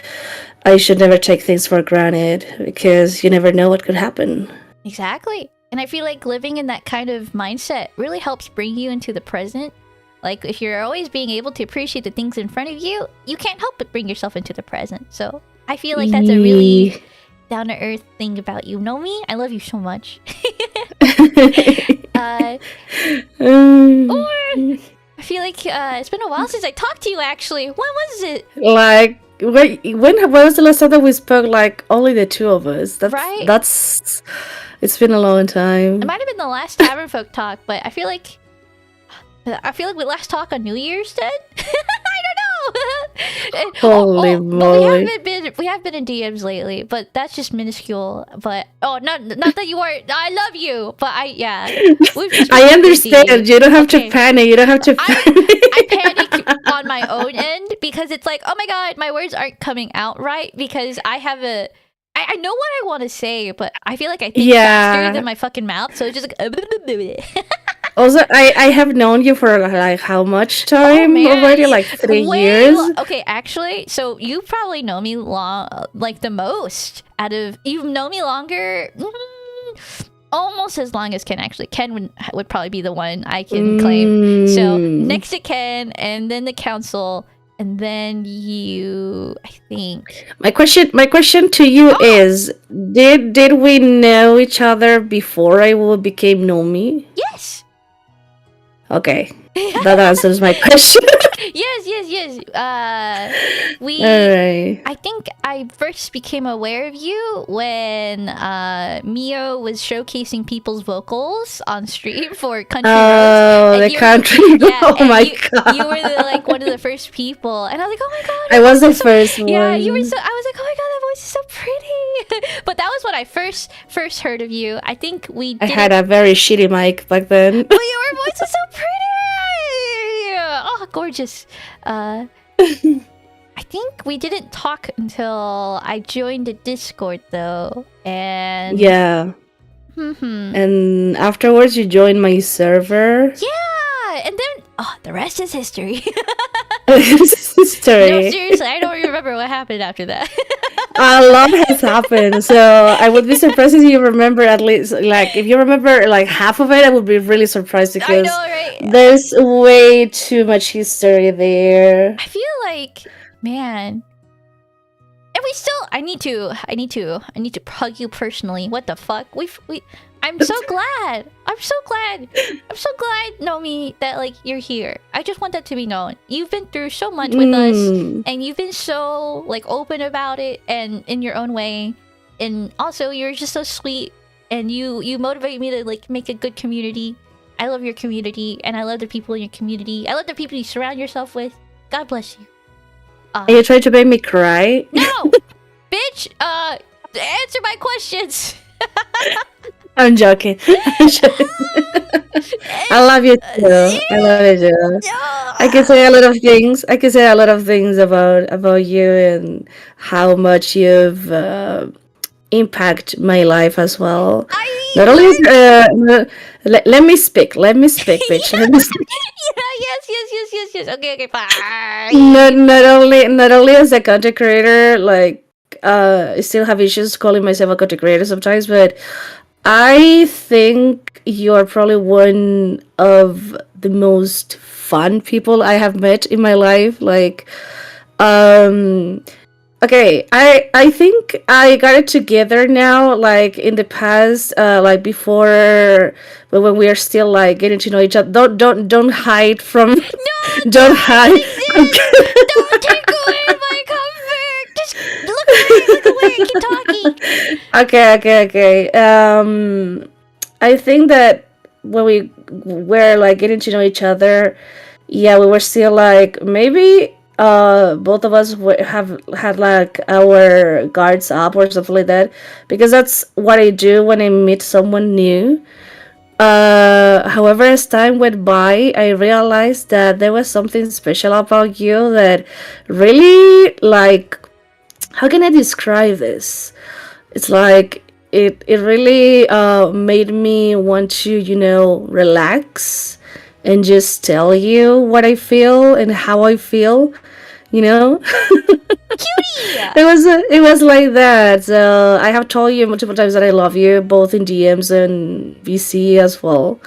I should never take things for granted because you never know what could happen. Exactly. And I feel like living in that kind of mindset really helps bring you into the present. Like, if you're always being able to appreciate the things in front of you, you can't help but bring yourself into the present. So, I feel like that's a really down-to-earth thing about you. Know me? I love you so much. Or, I feel like it's been a while since I talked to you, actually. When was it? Like, when was the last time that we spoke? Like, only the two of us. Right? It's been a long time. It might have been the last Tavernfolk talk, but I feel like we last talked on New Year's then. I don't know. Holy but moly! we have been in DMs lately, but that's just minuscule. But not that you are. I love you, but we've just been I understand. busy. You don't have Okay. to panic. You don't have to panic. I panic on my own end because it's like, oh my god, my words aren't coming out right because I have I know what I want to say, but I feel like I think faster than my fucking mouth, so it's just like. Also, I have known you for like how much time already? Like 3 years? Okay, actually, so you probably know me like the most you've known me longer, almost as long as Ken. Actually, Ken would probably be the one I can claim. So next to Ken, and then the council, and then you. I think my question to you is: Did we know each other before I became Nomi? yes. Okay, that answers my question. Yes. We. Alright. I think I first became aware of you when Mio was showcasing people's vocals on stream for Country Roads. The country. Oh my god! You were one of the first people, and I was like, oh my god! I was the first one. Yeah, you were. So I was like, oh my god, that voice is so pretty. But that was when I first heard of you. I think I had a very shitty mic back then. Well, your voice is so pretty. Oh, gorgeous. I think we didn't talk until I joined the Discord, though, and yeah. And afterwards, you joined my server. Yeah, and then the rest is history. History. No, seriously, I don't remember what happened after that. A lot has happened, so I would be surprised if you remember at least if you remember half of it. I would be really surprised because I know, right? There's way too much history there. I feel like, man, and we still. I need to hug you personally. What the fuck? I'm so glad. I'm so glad, Nomi, that you're here. I just want that to be known. You've been through so much with us, and you've been so open about it, and in your own way. And also, you're just so sweet, and you motivate me to make a good community. I love your community, and I love the people in your community. I love the people you surround yourself with. God bless you. Are you trying to make me cry? No, bitch. Answer my questions. I'm joking. I love you too. I love you too. I can say a lot of things. About you and how much you've impact my life as well. I Not only let me speak, bitch. Let me speak. yes. Okay, fine. Not only as a content creator, like I still have issues calling myself a content creator sometimes, but I think you're probably one of the most fun people I have met in my life. Like, okay, I think I got it together now. Like in the past, like before, but when we are still like getting to know each other. Don't hide from. Don't hide. Don't take away my comfort. Just look away. Keep talking. Okay. I think that when we were like getting to know each other, yeah, we were still like maybe both of us have had like our guards up or something like that, because that's what I do when I meet someone new. However, as time went by, I realized that there was something special about you that really, like, how can I describe this? It's like it really made me want to, relax and just tell you what I feel and how I feel, you know. Cutie. It was like that. So I have told you multiple times that I love you, both in DMs and VC as well.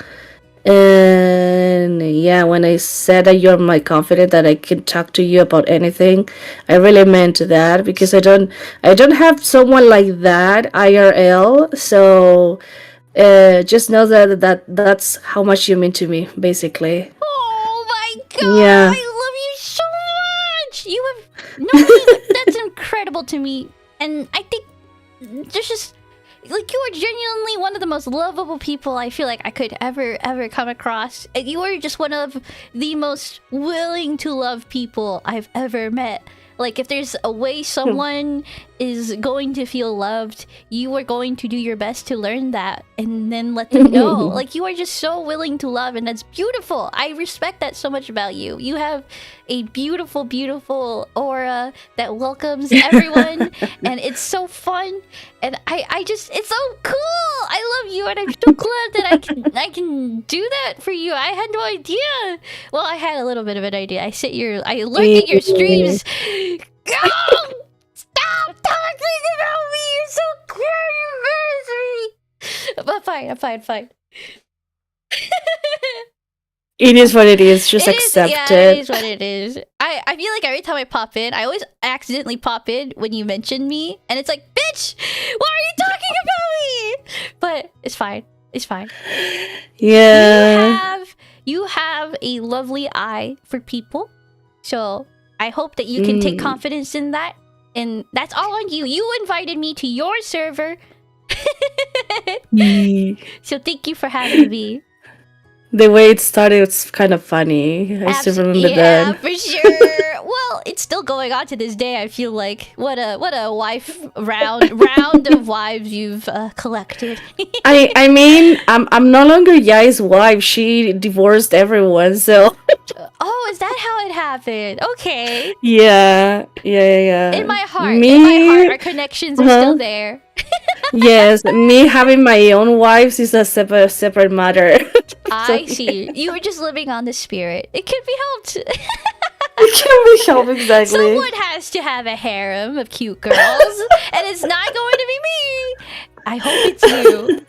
And yeah, when I said that you're my confidant, that I can talk to you about anything, I really meant that, because I don't have someone like that IRL. So just know that's how much you mean to me, basically. Oh my god! Yeah. I love you so much. You have no. That's incredible to me, and I think there's just like you are genuinely one of the most lovable people I feel like I could ever come across. And you are just one of the most willing to love people I've ever met. Like, if there's a way someone is going to feel loved, you are going to do your best to learn that and then let them know. Like, you are just so willing to love, and that's beautiful. I respect that so much about you. You have a beautiful, beautiful aura that welcomes everyone, and it's so fun. And I just, it's so cool. I love you, and I'm so glad that I can do that for you. I had no idea. Well, I had a little bit of an idea. I lurked at your streams. Go! Stop talking about me. You're so cute. You embarrass me. But I'm fine. It is what it is. Just It is, accept yeah, it. it is what it is. I feel like every time I pop in, I always accidentally pop in when you mention me, and it's like, bitch, why are you talking about me? But it's fine. It's fine. Yeah. You have a lovely eye for people, so I hope that you can take confidence in that, and that's all on you. You invited me to your server, so thank you for having me. The way it started, it's kind of funny. I still remember yeah, that. for sure. Well, it's still going on to this day. I feel like what a wife round of wives you've collected. I mean, I'm no longer Yai's wife. She divorced everyone, so Oh, is that how it happened? Okay. yeah. In my heart, our connections are still there. Yes, me having my own wives is a separate matter. I see. You were just living on the spirit. It can be helped. It can be helped, exactly. Someone has to have a harem of cute girls, and it's not going to be me. I hope it's you.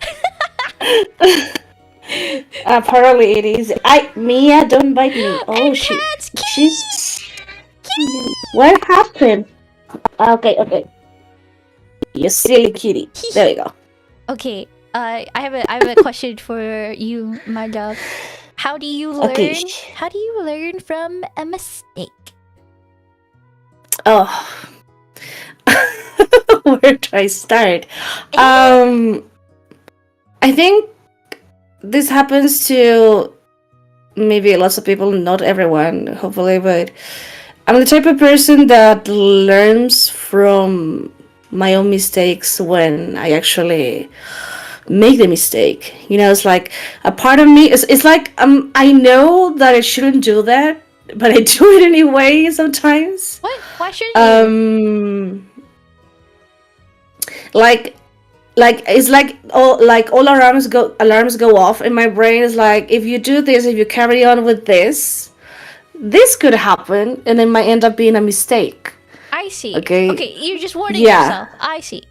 Apparently it is. Mia, don't bite me. Oh, And shit. cats, She's. What happened? Okay. You silly kitty. There you go. Okay, I have a question for you, my love. How do you learn? Okay. How do you learn from a mistake? Oh. Where do I start? I think this happens to maybe lots of people, not everyone, hopefully, but I'm the type of person that learns from my own mistakes when I actually make the mistake. It's like a part of me, it's like I know that I shouldn't do that, but I do it anyway sometimes. What? Why shouldn't you? Like like it's like all alarms go off in my brain. Is like, if you do this, if you carry on with this could happen, and it might end up being a mistake. I see. Okay. Okay, you're just warning Yeah. yourself. I see.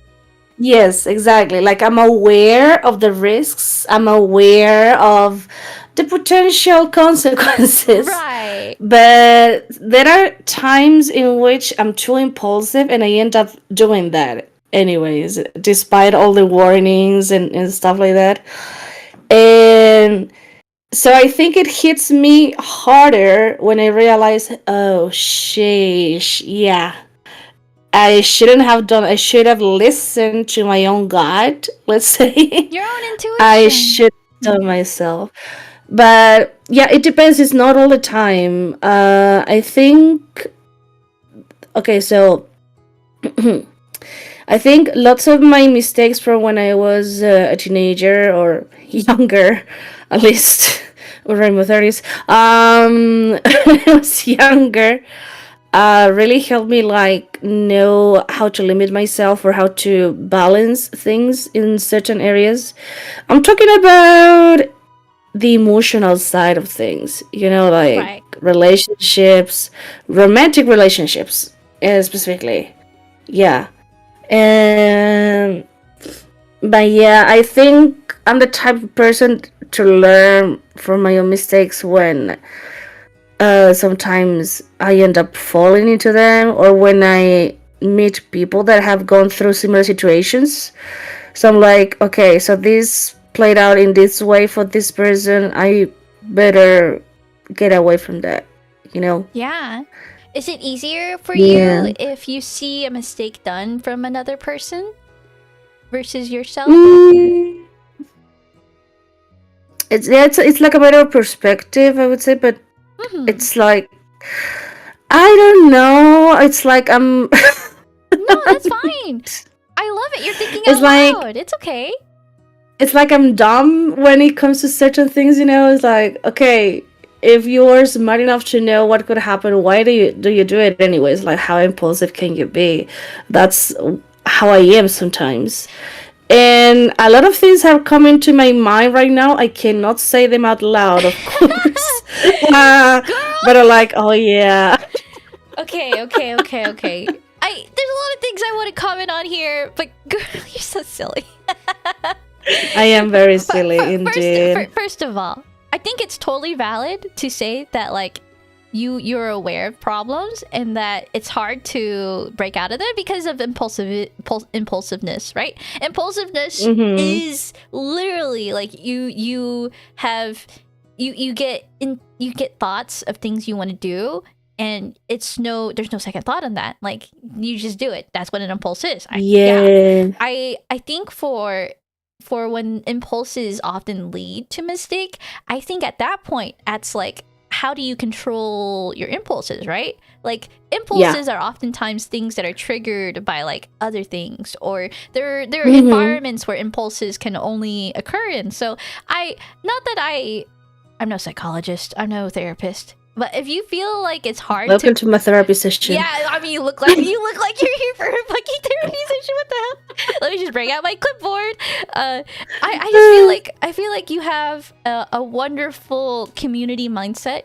Yes, exactly. Like, I'm aware of the risks. I'm aware of the potential consequences. Right. But there are times in which I'm too impulsive and I end up doing that anyways, despite all the warnings and stuff like that. And so I think it hits me harder when I realize, oh, sheesh, yeah. I shouldn't have done. I should have listened to my own gut. Let's say Your own intuition. I should have done myself. But yeah, it depends. It's not all the time. I think. Okay, so I think lots of my mistakes from when I was a teenager or younger, at least, or in my 30s. When I was younger. Really helped me like know how to limit myself or how to balance things in certain areas. I'm talking about the emotional side of things, like Right. relationships, romantic relationships, specifically. Yeah. And but yeah, I think I'm the type of person to learn from my own mistakes when sometimes I end up falling into them, or when I meet people that have gone through similar situations. So I'm like, okay, so this played out in this way for this person. I better get away from that, Yeah. Is it easier for Yeah. you if you see a mistake done from another person versus yourself? Mm. It's like a matter of perspective, I would say, but Mhm. it's like, I don't know. It's like I'm. No, that's fine. I love it. You're thinking It's out like- loud. It's okay. It's like I'm dumb when it comes to certain things. It's like, okay, if you're smart enough to know what could happen, why do you do it anyways? Like, how impulsive can you be? That's how I am sometimes. And a lot of things have come into my mind right now. I cannot say them out loud, of course. But I'm like, oh yeah. Okay. There's a lot of things I want to comment on here, but girl, you're so silly. I am very But silly indeed. First of all, I think it's totally valid to say that like you're aware of problems and that it's hard to break out of them because of impulsiveness, right? Impulsiveness Mhm. is literally like you get thoughts of things you want to do, and there's no second thought on that. Like, you just do it. That's what an impulse is. Yeah. I think for when impulses often lead to mistake, I think at that point, that's like, how do you control your impulses, right? Like, impulses are oftentimes things that are triggered by like other things, or there are Mhm. environments where impulses can only occur in. So I'm no psychologist, I'm no therapist, but if you feel like it's hard Welcome to my therapy session. yeah, I mean, you look like you're here for a fucking therapy session. What the hell? Let me just bring out my clipboard. I feel like you have a wonderful community mindset.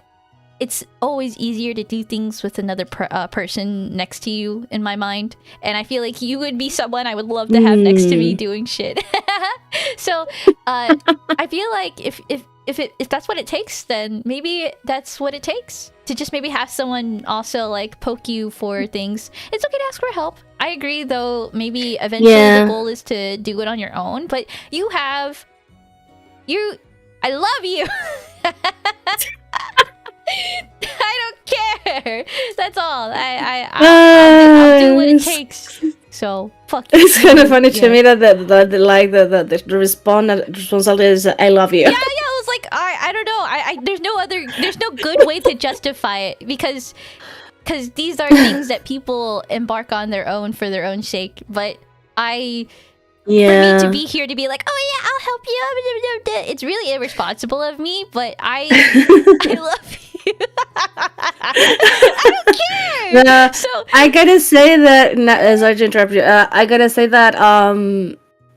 It's always easier to do things with another person next to you, in my mind, and I feel like you would be someone I would love to have next to me doing shit. So, I feel like if that's what it takes, then maybe that's what it takes to just maybe have someone also like poke you for things. It's okay to ask for help. I agree, though. Maybe eventually the goal is to do it on your own, but I love you. I don't care. That's all. I'll do what it takes. So fuck you. It's kind of funny to me that the responsibility is I love you. Yeah. I was like, I don't know. There's no good way to justify it because these are things that people embark on their own for their own sake. But for me to be here to be like, oh yeah, I'll help you. It's really irresponsible of me, but I love you. I don't care. So I gotta say that. Sorry to interrupt you. I gotta say that.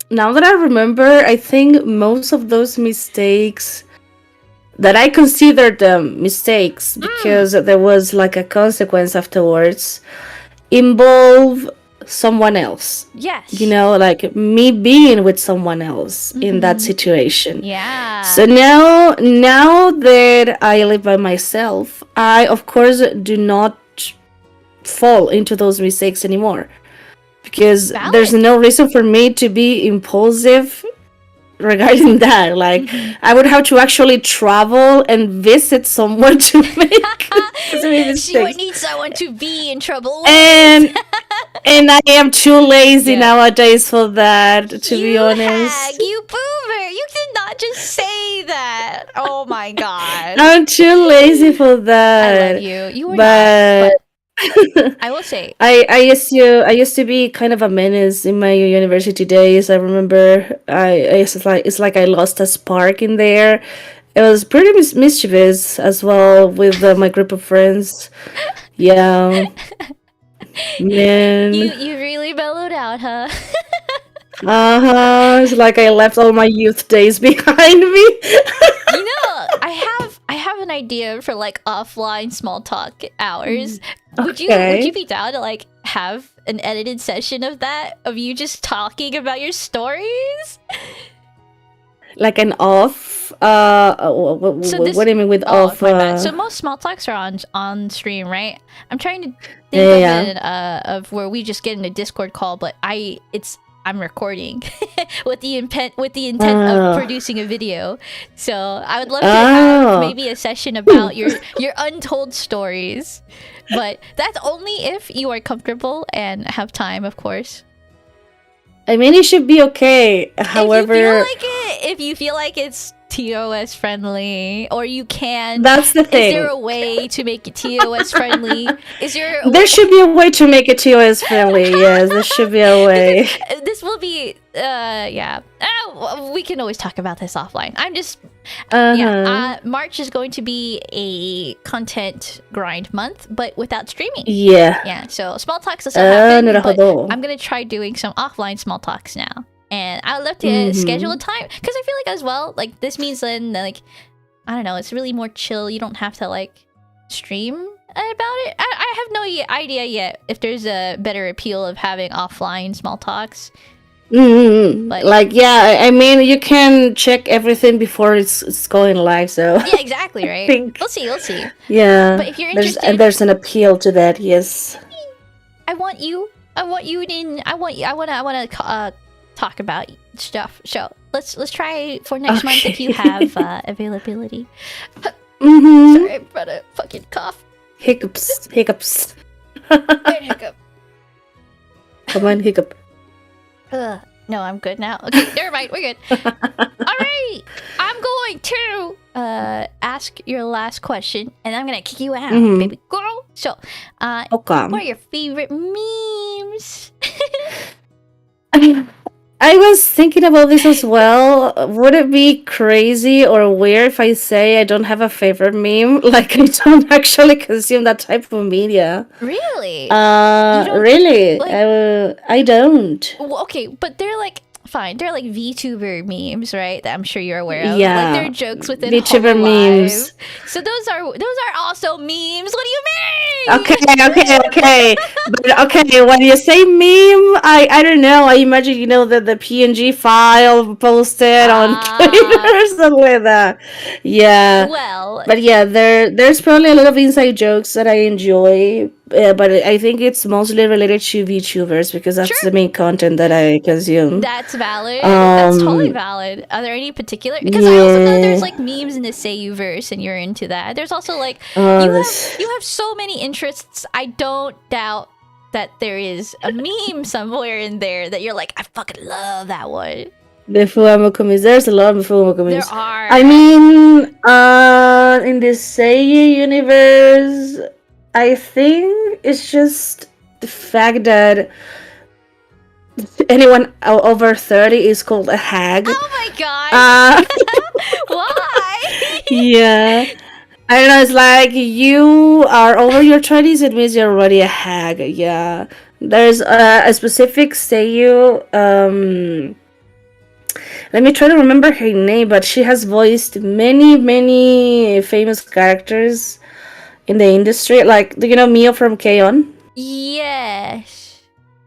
now that I remember, I think most of those mistakes that I considered them mistakes because there was like a consequence afterwards involve someone else. Yes. You know, like me being with someone else in that situation. Yeah. So now that I live by myself, I of course do not fall into those mistakes anymore. Because there's no reason for me to be impulsive regarding that. Like, I would have to actually travel and visit someone to make mistakes. She would need someone to be in trouble with. And I am too lazy nowadays for that, to be honest. Hag, you boomer! You did not just say that. Oh my god. I'm too lazy for that. I love you. You are not. But I will say, I used to be kind of a menace in my university days. I remember it's like I lost a spark in there. It was pretty mischievous as well with my group of friends. Yeah, man. you really mellowed out, huh? It's like I left all my youth days behind me. I have an idea for like offline small talk hours. Would you be down to like have an edited session of that, of you just talking about your stories? Like an off. What do you mean with off? My bad. So most small talks are on stream, right? I'm trying to think of where we just get in a Discord call, but I'm recording with the intent of producing a video. So I would love to have maybe a session about your untold stories. But that's only if you are comfortable and have time, of course. I mean, it should be okay. However, if you feel like it's TOS friendly, or you can. That's the thing. Is there a way to make it TOS friendly? There should be a way to make it TOS friendly. Yes, there should be a way. This will be. Yeah. We can always talk about this offline. I'm just. March is going to be a content grind month, but without streaming. Yeah. Yeah. So small talks will still happen, but naruhodo. I'm gonna try doing some offline small talks now. And I would love to schedule a time, because I feel like as well, like this means then like, I don't know, it's really more chill. You don't have to like stream about it. I have no idea yet if there's a better appeal of having offline small talks. But, like, yeah, I mean, you can check everything before it's going live, so yeah, exactly, right? We'll see. Yeah, but if you're interested, there's an appeal to that. Yes, I want to talk about stuff. So let's try for next month if you have availability. Sorry, I brought a fucking cough. Hiccups. Hiccup. Come on, hiccup. No, I'm good now. Okay, never mind. We're good. All right, I'm going to ask your last question, and I'm gonna kick you out, baby girl. So, what are your favorite memes? I was thinking about this as well. Would it be crazy or weird if I say I don't have a favorite meme? Like, I don't actually consume that type of media. Really? Really? Like, I don't. Well, okay, but they're like, fine. They're like VTuber memes, right? That I'm sure you're aware of. Yeah. Like, they're jokes within VTuber memes. So those are also memes. What do you mean? Okay. But okay, when you say meme, I don't know. I imagine the PNG file posted on Twitter or something like that. Yeah. Well. But yeah, there's probably a lot of inside jokes that I enjoy. But I think it's mostly related to VTubers because that's the main content that I consume. That's valid. That's totally valid. Are there any particular? Because I also know there's like memes in the Seiyuverse, and you're into that. There's also like you have so many interests. I don't doubt that there is a meme somewhere in there that you're like, I fucking love that one. Mifuamokumis. There's a lot of Mifuamokumis. There are. I mean, in the Seiyu universe, I think it's just the fact that anyone over 30 is called a hag. Oh my god! Why? Yeah. I don't know, it's like you are over your 20s, it means you're already a hag. Yeah. There's a specific Seiyu let me try to remember her name, but she has voiced many famous characters in the industry. Like, do you know Mio from K-On? Yes.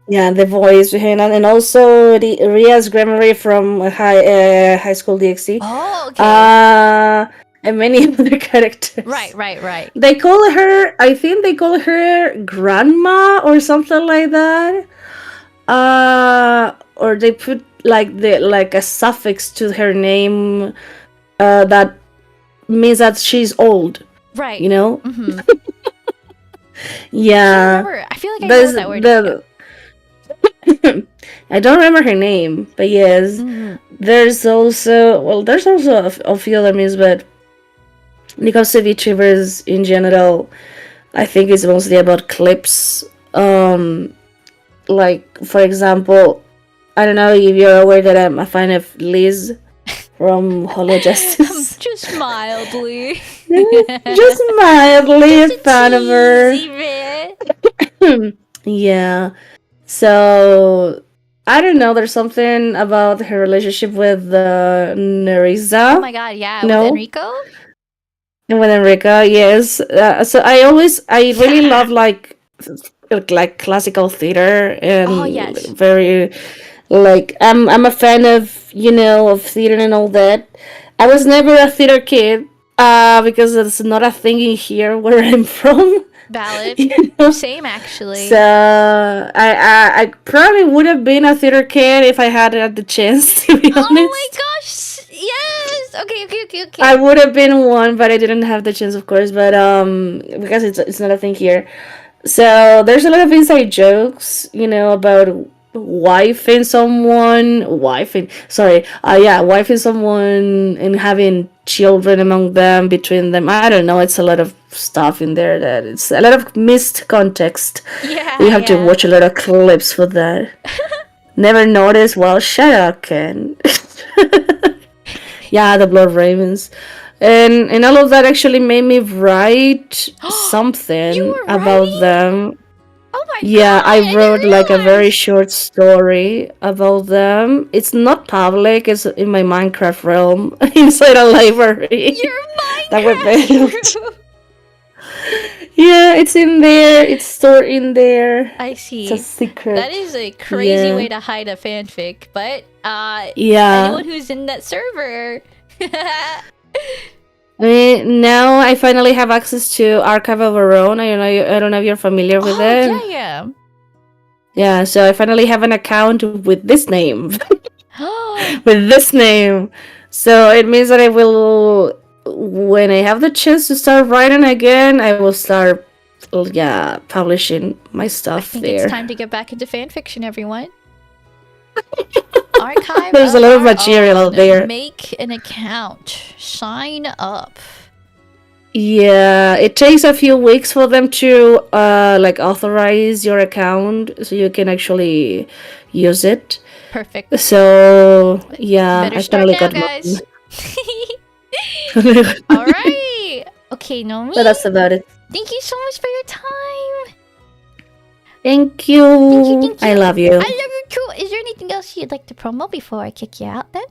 Yeah, the voice behind that, and also the Ria's Grammary from High School DxD. Oh, okay. And many other characters. Right. They call her, I think they call her Grandma or something like that. Or they put like a suffix to her name that means that she's old. Right. You know? Mm-hmm. Yeah. I feel like I know that word. I don't remember her name, but yes. Mm-hmm. There's also a few other memes, but when it comes to VTubers in general, I think it's mostly about clips. Like, for example, I don't know if you're aware that I'm a fan of Liz from Hollow Justice. Just mildly. Just mildly a fan of her. Bit. Yeah. So, I don't know, there's something about her relationship with Nerissa. Oh my god, yeah. No? With Enrico? And with Enrico, yes. So I really love like classical theater and Oh, yes. very like I'm a fan of of theater and all that. I was never a theater kid because it's not a thing in here where I'm from. Valid. Same actually. So I probably would have been a theater kid if I had had the chance, to be honest. Oh my gosh! Yes. Okay. I would have been one, but I didn't have the chance, of course. But because it's not a thing here. So there's a lot of inside jokes, about wifing someone and having children among them, between them. I don't know. It's a lot of stuff in there that it's a lot of missed context. Yeah. You have to watch a lot of clips for that. Never noticed? Well, shut up, Ken. Yeah, the Blood Ravens. And all of that actually made me write something You were about writing? them. Oh my Yeah, god! I wrote didn't like a very realize. short story about them. It's not public, it's in my Minecraft realm inside a library Your that we built. Minecraft. Yeah, it's in there. It's stored in there. I It's a see. secret. That is a crazy Yeah. way to hide a fanfic, but Yeah. anyone who's in that server. I mean, now I finally have access to Archive of Our Own. I don't know if you're familiar with it. Yeah. Yeah, so I finally have an account with this name. Yeah. With this name. So it means that I will, when I have the chance to start writing again, I will start, publishing my I stuff think there. it's time to get back into fanfiction, everyone. Archive. There's a lot of our material out own. there. Make an account. Sign up. Yeah, it takes a few weeks for them to authorize your account so you can actually use it. Perfect. So yeah, Better I start finally now, got guys. mine. All right. Okay, Nomi. So that's about it. Thank you so much for your time. Thank you. Thank you. I love you. I love you too. Is there anything else you'd like to promo before I kick you out then?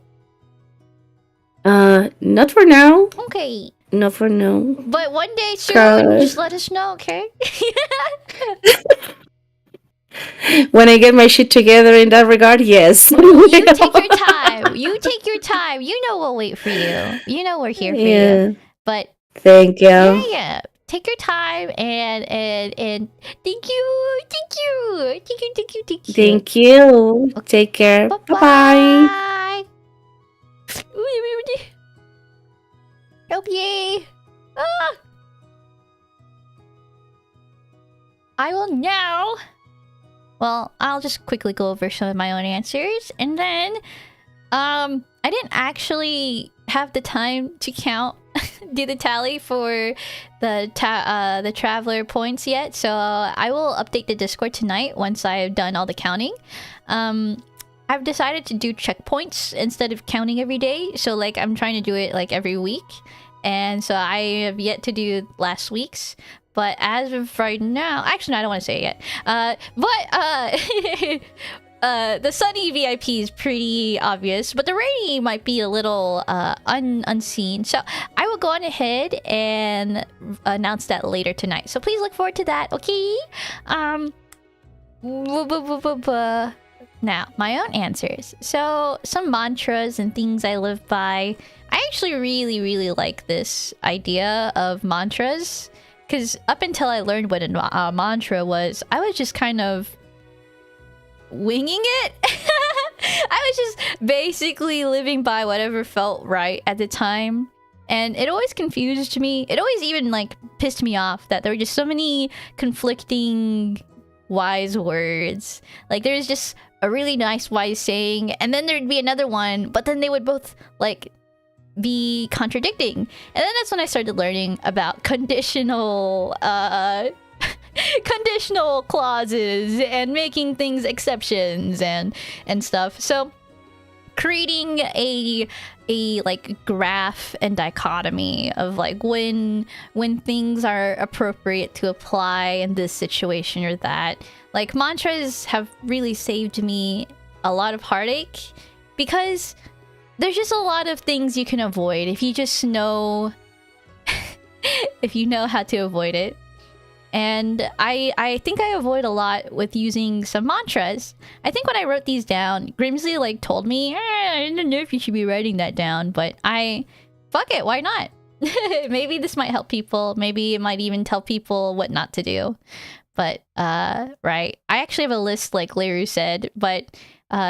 Not for now. Okay. Not for now. But one day soon, Cause- just let us know, okay? When I get my shit together in that regard, yes. You take your time. You take your time. You know we'll wait for you. You know we're here for Yeah. you. But Thank you. yeah. Take your time and thank you. Thank you. Take care. Bye bye. Bye. Help ye. Ah. I will now. Well, I'll just quickly go over some of my own answers, and then, I didn't actually have the time to count, do the tally for the traveler points yet, so I will update the Discord tonight once I've done all the counting. I've decided to do checkpoints instead of counting every day, so like I'm trying to do it like every week, and so I have yet to do last week's. But as of right now, actually, no, I don't want to say it yet. the Sunny VIP is pretty obvious, but the Rainy might be a little unseen. So I will go on ahead and announce that later tonight. So please look forward to that, okay? Now, my own answers. So, some mantras and things I live by. I actually really, really like this idea of mantras. Because up until I learned what a mantra was, I was just kind of winging it. I was just basically living by whatever felt right at the time. And it always confused me. It always even, like, pissed me off that there were just so many conflicting wise words. Like, there's just a really nice wise saying, and then there'd be another one, but then they would both, like, be contradicting. And then that's when I started learning about conditional conditional clauses and making things exceptions and stuff. So creating a like graph and dichotomy of like when things are appropriate to apply in this situation or that. Like, mantras have really saved me a lot of heartache because there's just a lot of things you can avoid if you just know if you know how to avoid it. And I think I avoid a lot with using some mantras. I think when I wrote these down, Grimsley like told me, I don't know if you should be writing that down, but fuck it, why not? Maybe this might help people. Maybe it might even tell people what not to do. But, right. I actually have a list like Leru said, but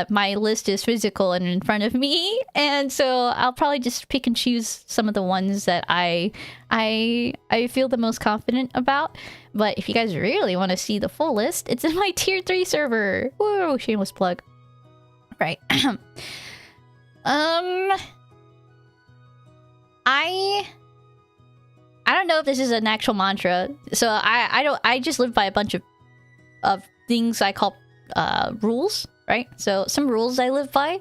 my list is physical and in front of me. And so I'll probably just pick and choose some of the ones that I feel the most confident about. But if you guys really want to see the full list, it's in my tier 3 server. Whoa, shameless plug. Right. I don't know if this is an actual mantra. So I just live by a bunch of things I call rules, right? So some rules I live by.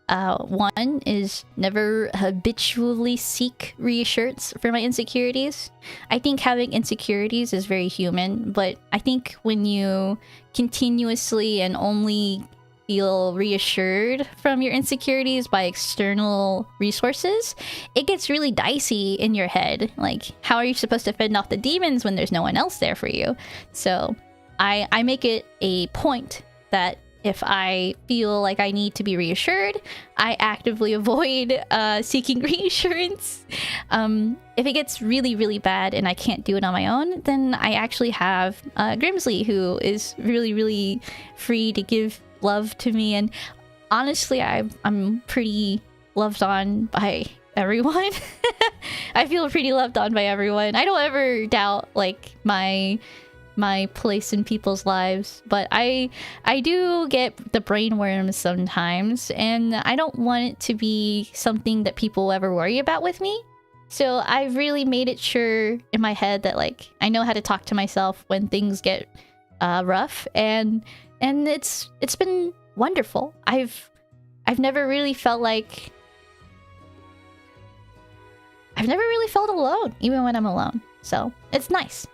One is never habitually seek reassurance for my insecurities. I think having insecurities is very human, but I think when you continuously and only feel reassured from your insecurities by external resources, it gets really dicey in your head. Like, how are you supposed to fend off the demons when there's no one else there for you? So I make it a point that if I feel like I need to be reassured, I actively avoid seeking reassurance. If it gets really, really bad and I can't do it on my own, then I actually have Grimsley, who is really, really free to give love to me. And honestly, I'm pretty loved on by everyone. I feel pretty loved on by everyone. I don't ever doubt like my place in people's lives, but I do get the brainworms sometimes, and I don't want it to be something that people ever worry about with me. So I've really made it sure in my head that like I know how to talk to myself when things get rough, and it's been wonderful. I've never really felt like alone, even when I'm alone. So it's nice.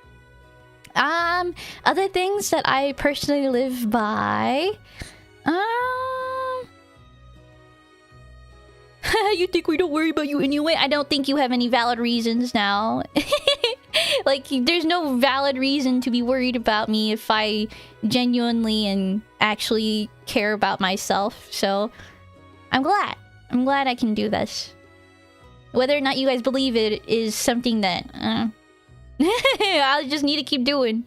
Other things that I personally live by. You think we don't worry about you anyway? I don't think you have any valid reasons now. Like, there's no valid reason to be worried about me if I genuinely and actually care about myself. So, I'm glad. I'm glad I can do this. Whether or not you guys believe it is something that I'll just need to keep doing.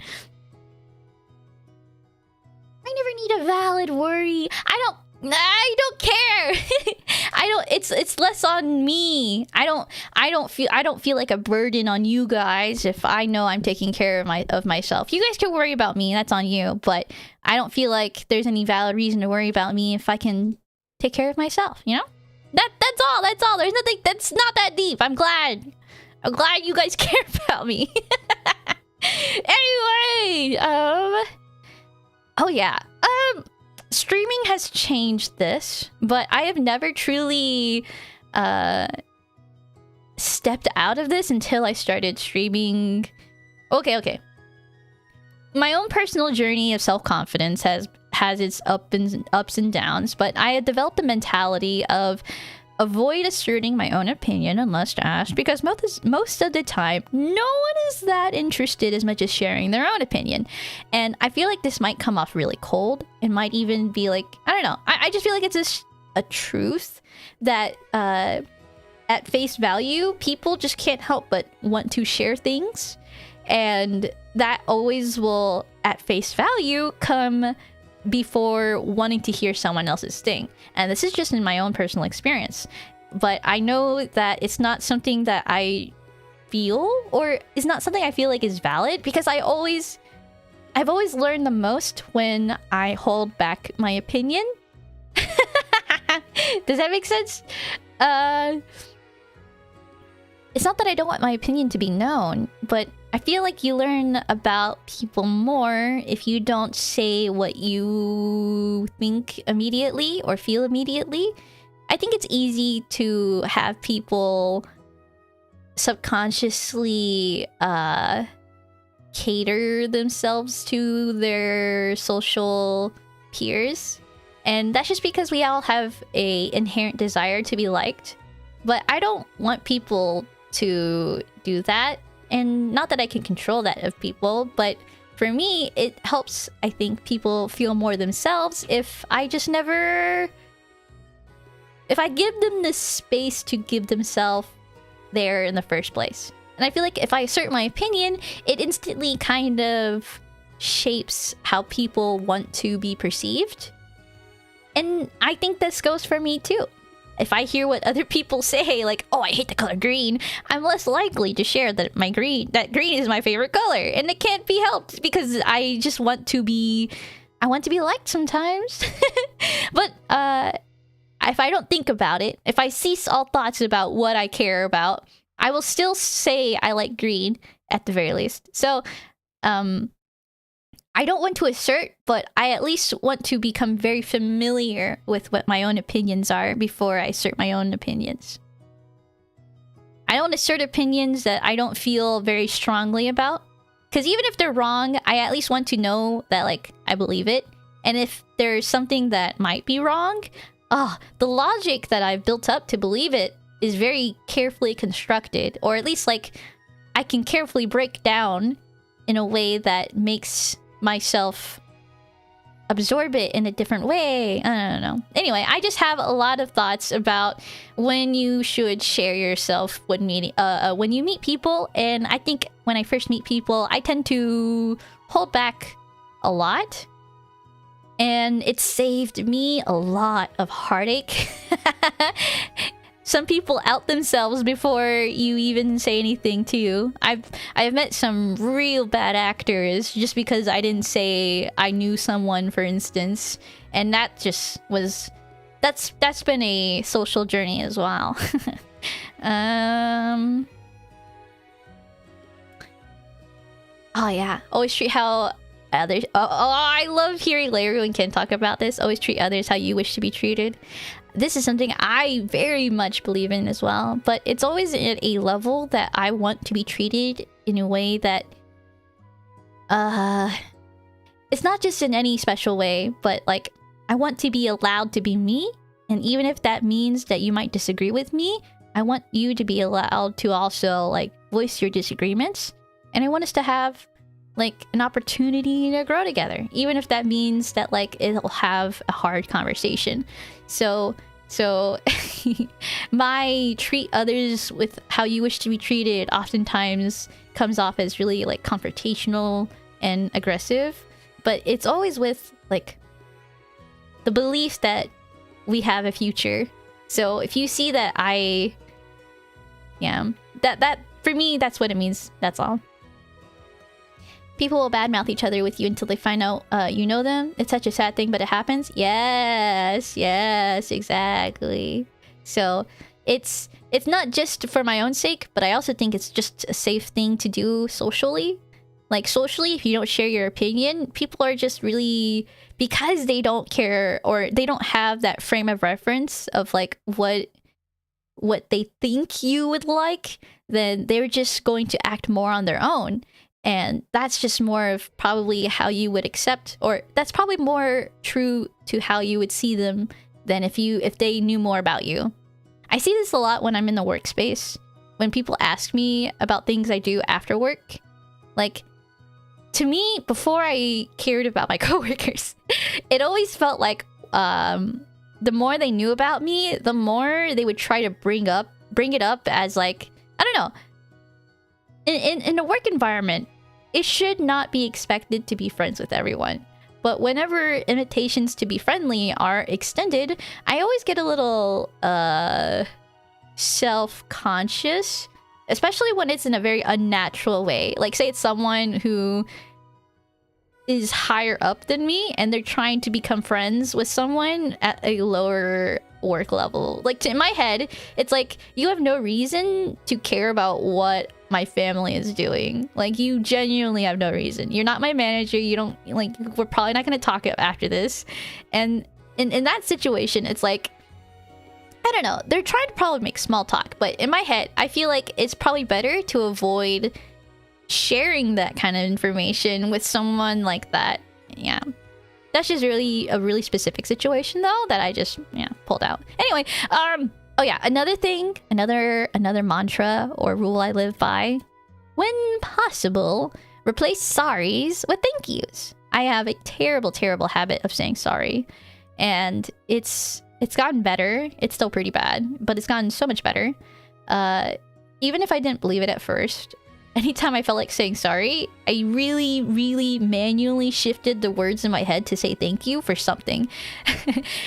I never need a valid worry. I don't care. It's less on me. I don't feel like a burden on you guys if I know I'm taking care of myself. You guys can worry about me, that's on you, but I don't feel like there's any valid reason to worry about me if I can take care of myself, you know? That's all. There's nothing, that's not that deep. I'm glad you guys care about me. Anyway, oh yeah. Streaming has changed this, but I have never truly stepped out of this until I started streaming. Okay. My own personal journey of self-confidence has has its ups and downs, but I had developed the mentality of avoid asserting my own opinion unless asked, because most of the time no one is that interested as much as sharing their own opinion. And I feel like this might come off really cold. It might even be like, I don't know, I just feel like it's a truth that at face value people just can't help but want to share things, and that always will at face value come before wanting to hear someone else's thing. And this is just in my own personal experience, but I know that it's not something that I feel, or is not something I feel like is valid, because I've always learned the most when I hold back my opinion. Does that make sense? It's not that I don't want my opinion to be known, but I feel like you learn about people more if you don't say what you think immediately or feel immediately. I think it's easy to have people subconsciously cater themselves to their social peers. And that's just because we all have a inherent desire to be liked. But I don't want people to do that. And not that I can control that of people, but for me, it helps, I think, people feel more themselves if I give them the space to give themselves there in the first place. And I feel like if I assert my opinion, it instantly kind of shapes how people want to be perceived. And I think this goes for me too. If I hear what other people say, like, oh, I hate the color green, I'm less likely to share that green is my favorite color. And it can't be helped because I just want to be liked sometimes. But if I don't think about it, if I cease all thoughts about what I care about, I will still say I like green at the very least. So, I don't want to assert, but I at least want to become very familiar with what my own opinions are before I assert my own opinions. I don't assert opinions that I don't feel very strongly about. Because even if they're wrong, I at least want to know that, like, I believe it. And if there's something that might be wrong, the logic that I've built up to believe it is very carefully constructed. Or at least, like, I can carefully break down in a way that makes myself absorb it in a different way. I don't know. Anyway, I just have a lot of thoughts about when you should share yourself when you meet people. And I think when I first meet people, I tend to hold back a lot. And it saved me a lot of heartache. Some people out themselves before you even say anything to you. I've met some real bad actors just because I didn't say I knew someone, for instance, and that just was that's been a social journey as well. Oh yeah, always treat how others. I love hearing Larry and Ken talk about this. Always treat others how you wish to be treated. This is something I very much believe in as well, but it's always at a level that I want to be treated in a way that it's not just in any special way, but like I want to be allowed to be me, and even if that means that you might disagree with me, I want you to be allowed to also like voice your disagreements, and I want us to have like an opportunity to grow together, even if that means that like it'll have a hard conversation. So my treat others with how you wish to be treated oftentimes comes off as really like confrontational and aggressive, but it's always with like the belief that we have a future. So if you see that that for me, that's what it means. That's all. People will badmouth each other with you until they find out you know them. It's such a sad thing, but it happens. Yes, exactly. So it's not just for my own sake, but I also think it's just a safe thing to do socially. Like socially, if you don't share your opinion, people are just really, because they don't care or they don't have that frame of reference of like what they think you would like, then they're just going to act more on their own. And that's just more of probably how you would accept, or that's probably more true to how you would see them than if they knew more about you. I see this a lot when I'm in the workspace. When people ask me about things I do after work, like, to me, before I cared about my coworkers, it always felt like the more they knew about me, the more they would try to bring it up as, like, I don't know. In a work environment, it should not be expected to be friends with everyone. But whenever invitations to be friendly are extended, I always get a little self-conscious, especially when it's in a very unnatural way. Like, say it's someone who is higher up than me and they're trying to become friends with someone at a lower work level. Like, in my head, it's like, you have no reason to care about what my family is doing. Like, you genuinely have no reason. You're not my manager. You don't, like, we're probably not going to talk after this. And in that situation, it's like, I don't know, they're trying to probably make small talk, but in my head, I feel like it's probably better to avoid sharing that kind of information with someone like that. Yeah. That's just really a really specific situation, though, that I just, pulled out. Anyway, oh yeah, another thing, another mantra or rule I live by: when possible, replace sorries with thank yous. I have a terrible, terrible habit of saying sorry, and it's gotten better. It's still pretty bad, but it's gotten so much better. Even if I didn't believe it at first, anytime I felt like saying sorry, I really, really manually shifted the words in my head to say thank you for something.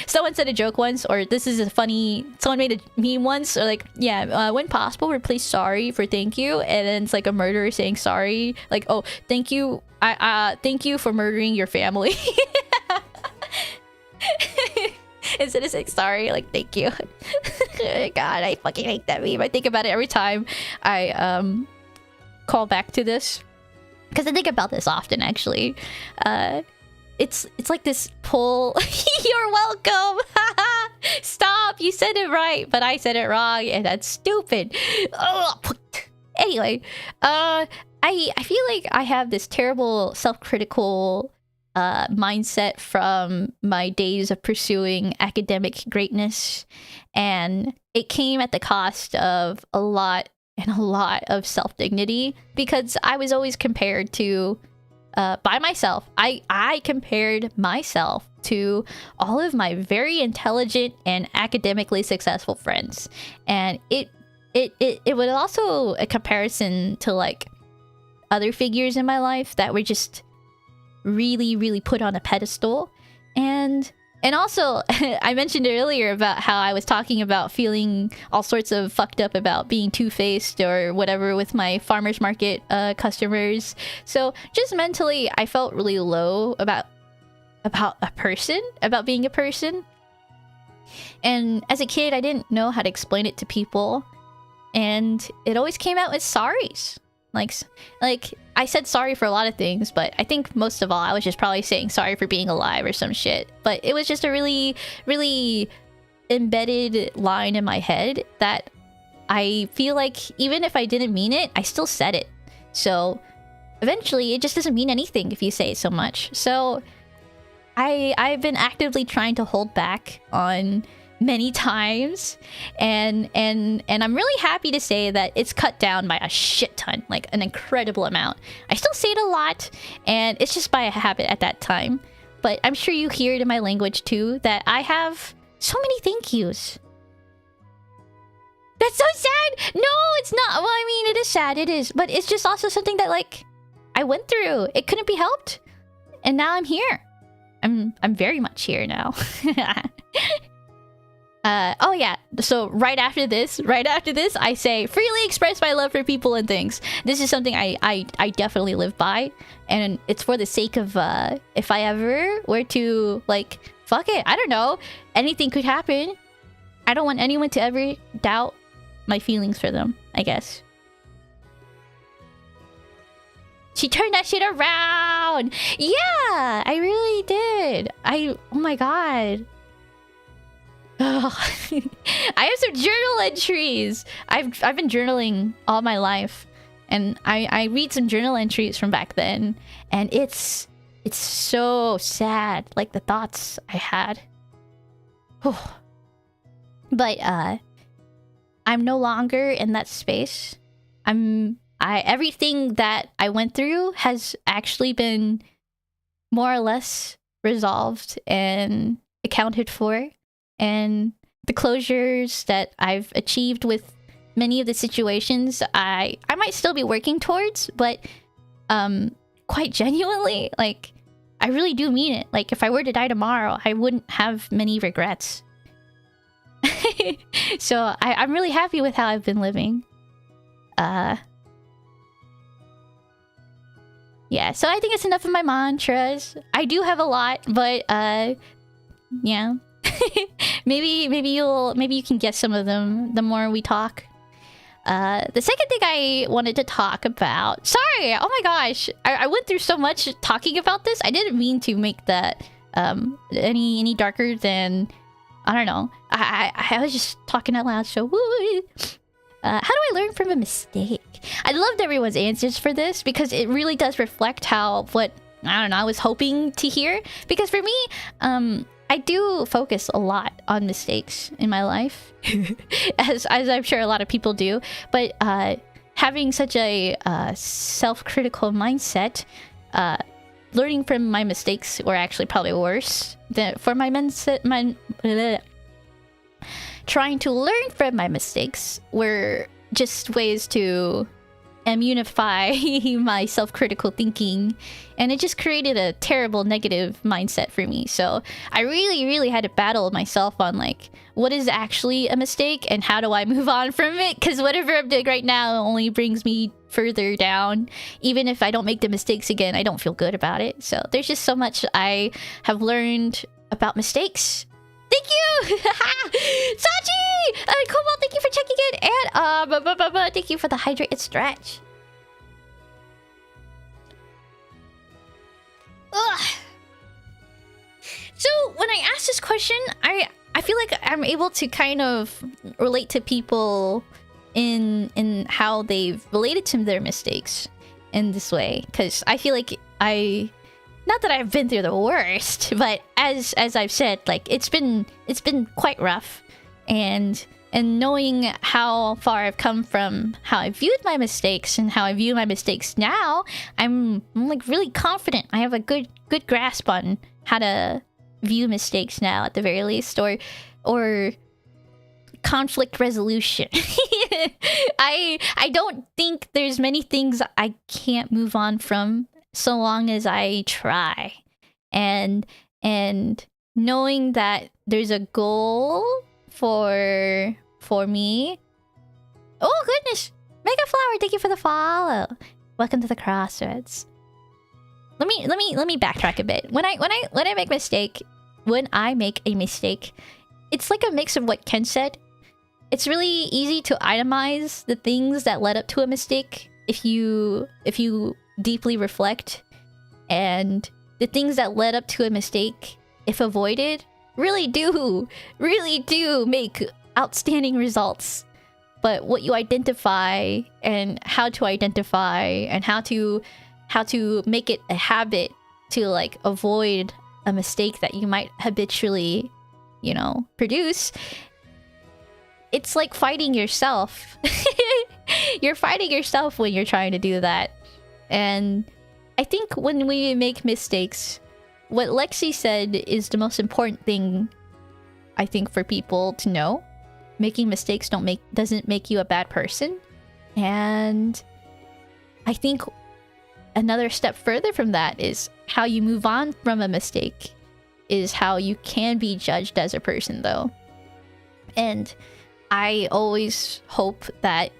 Someone said a joke once, or this is a funny... Someone made a meme once, or like, when possible, replace sorry for thank you, and then it's like a murderer saying sorry. Like, oh, thank you, thank you for murdering your family. Instead of saying sorry, like, thank you. God, I fucking hate that meme. I think about it every time I, call back to this, because I think about this often, actually. It's like this pull. You're welcome. Stop, you said it right, but I said it wrong, and that's stupid. Anyway, I feel like I have this terrible self-critical mindset from my days of pursuing academic greatness, and it came at the cost of a lot of self-dignity, because I was always compared to by myself. I compared myself to all of my very intelligent and academically successful friends, and it was also a comparison to, like, other figures in my life that were just really, really put on a pedestal. And also, I mentioned earlier about how I was talking about feeling all sorts of fucked up about being two-faced or whatever with my farmer's market customers. So just mentally, I felt really low about being a person. And as a kid, I didn't know how to explain it to people. And it always came out with sorries. Like I said sorry for a lot of things, but I think most of all I was just probably saying sorry for being alive or some shit. But it was just a really, really embedded line in my head that I feel like even if I didn't mean it, I still said it. So eventually it just doesn't mean anything if you say it so much. So I've been actively trying to hold back on many times, and I'm really happy to say that it's cut down by a shit ton, like an incredible amount. I still say it a lot, and it's just by a habit at that time, but I'm sure you hear it in my language too, that I have so many thank yous. That's so sad. No, it's not. Well, I mean, it is sad, it is, but it's just also something that, like, I went through. It couldn't be helped, and now I'm here. I'm very much here now. Oh yeah, so right after this, I say freely express my love for people and things. This is something I definitely live by, and it's for the sake of if I ever were to, like, fuck it, I don't know, anything could happen. I don't want anyone to ever doubt my feelings for them, I guess. She turned that shit around. Yeah, I really did. Oh my god. Oh. I have some journal entries. I've been journaling all my life, And I read some journal entries from back then, and it's so sad, like the thoughts I had. But I'm no longer in that space. Everything that I went through has actually been more or less resolved and accounted for, and the closures that I've achieved with many of the situations I might still be working towards, but quite genuinely, like, I really do mean it. Like, if I were to die tomorrow, I wouldn't have many regrets. So I'm really happy with how I've been living. Yeah, so I think it's enough of my mantras. I do have a lot, but yeah. maybe you can guess some of them the more we talk. The second thing I wanted to talk about... Sorry! Oh my gosh! I went through so much talking about this. I didn't mean to make that any darker than... I don't know. I was just talking out loud, so... how do I learn from a mistake? I loved everyone's answers for this because it really does reflect what I was hoping to hear. Because for me, I do focus a lot on mistakes in my life, as I'm sure a lot of people do. But having such a self-critical mindset, learning from my mistakes were actually probably worse than for my mindset. Trying to learn from my mistakes were just ways to immunify my self-critical thinking, and it just created a terrible negative mindset for me. So I really had to battle myself on, like, what is actually a mistake and how do I move on from it, because whatever I'm doing right now only brings me further down. Even if I don't make the mistakes again, I don't feel good about it. So there's just so much I have learned about mistakes. Thank you! Sachi! Cobalt, thank you for checking in! And, thank you for the hydrated stretch. Ugh. So, when I ask this question, I feel like I'm able to kind of relate to people in how they've related to their mistakes in this way. Because I feel like not that I've been through the worst, but as I've said, like, it's been quite rough, and knowing how far I've come from how I viewed my mistakes and how I view my mistakes now, I'm like really confident. I have a good grasp on how to view mistakes now, at the very least, or conflict resolution. I don't think there's many things I can't move on from, so long as I try. And knowing that there's a goal for me. Oh goodness! Mega Flower, thank you for the follow. Welcome to the Crossroads. Let me backtrack a bit. When I make a mistake, it's like a mix of what Ken said. It's really easy to itemize the things that led up to a mistake if you deeply reflect, and the things that led up to a mistake, if avoided, really do make outstanding results. But what you identify and how to identify and how to make it a habit to, like, avoid a mistake that you might habitually, produce, it's like fighting yourself. You're fighting yourself when you're trying to do that. And I think when we make mistakes, what Lexi said is the most important thing, I think, for people to know. Making mistakes doesn't make you a bad person. And I think another step further from that is how you move on from a mistake is how you can be judged as a person, though. And I always hope that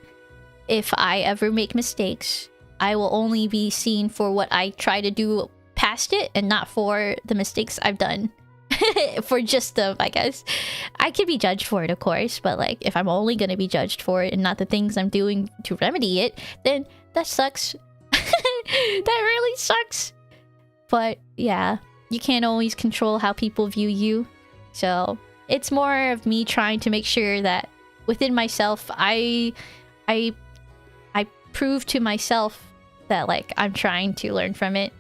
if I ever make mistakes, I will only be seen for what I try to do past it, and not for the mistakes I've done. For just them, I guess. I could be judged for it, of course, but, like, if I'm only gonna be judged for it and not the things I'm doing to remedy it, then that sucks. That really sucks. But yeah, you can't always control how people view you. So it's more of me trying to make sure that within myself, I prove to myself that like I'm trying to learn from it.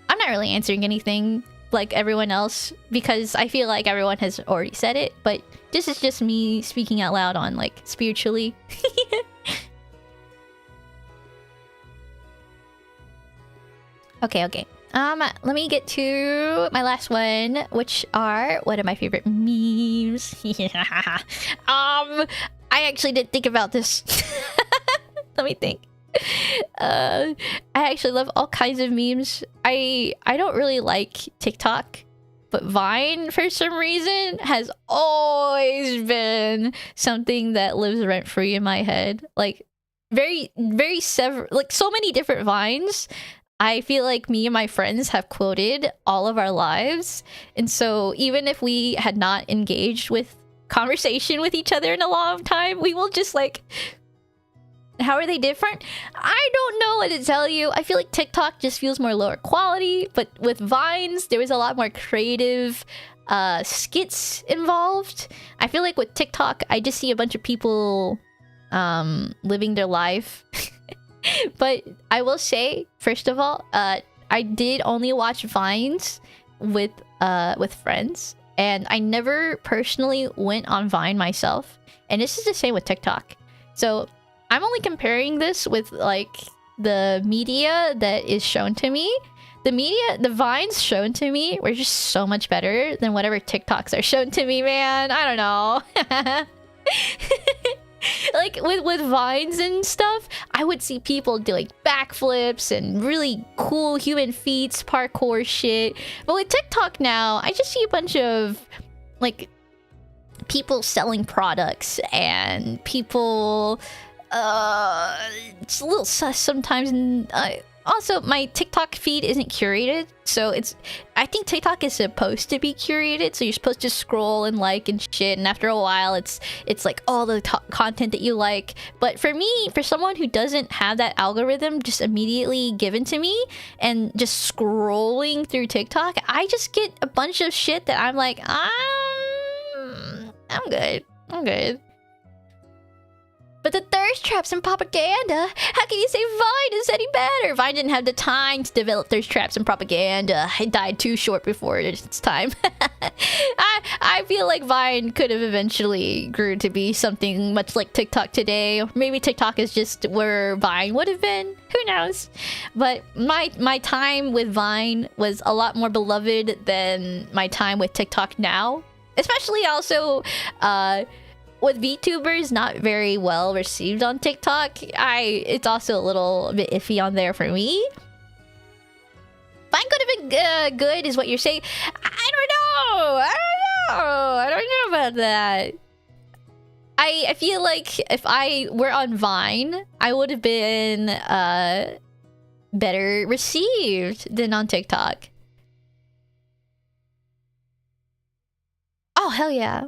I'm not really answering anything like everyone else because I feel like everyone has already said it, but this is just me speaking out loud on like spiritually. Okay. Let me get to my last one, which are one of my favorite memes. I actually didn't think about this. Let me think. I actually love all kinds of memes. I don't really like TikTok, but Vine for some reason has always been something that lives rent free in my head. Like very so many different Vines. I feel like me and my friends have quoted all of our lives. And so even if we had not engaged with conversation with each other in a long time, we will just like, how are they different? I don't know what to tell you. I feel like TikTok just feels more lower quality, but with Vines, there was a lot more creative skits involved. I feel like with TikTok, I just see a bunch of people living their life. But I will say, first of all, I did only watch Vines with friends, and I never personally went on Vine myself. And this is the same with TikTok. So I'm only comparing this with like the media that is shown to me. The Vines shown to me were just so much better than whatever TikToks are shown to me, man. I don't know. Like with Vines and stuff, I would see people doing backflips and really cool human feats, parkour shit. But with TikTok now, I just see a bunch of like people selling products and people it's a little sus sometimes. And also my TikTok feed isn't curated, so I think TikTok is supposed to be curated, so you're supposed to scroll and like and shit, and after a while it's like all the content that you like. But for me, for someone who doesn't have that algorithm just immediately given to me and just scrolling through TikTok, I just get a bunch of shit that I'm like, I'm good. But the thirst traps and propaganda, how can you say Vine is any better? Vine didn't have the time to develop thirst traps and propaganda. It died too short before its time. I feel like Vine could have eventually grew to be something much like TikTok today. Or maybe TikTok is just where Vine would have been. Who knows? But my time with Vine was a lot more beloved than my time with TikTok now. Especially also, with VTubers not very well received on TikTok, it's also a little bit iffy on there for me. Vine could have been good, is what you're saying. I don't know about that. I feel like if I were on Vine, I would have been better received than on TikTok. Oh, hell yeah.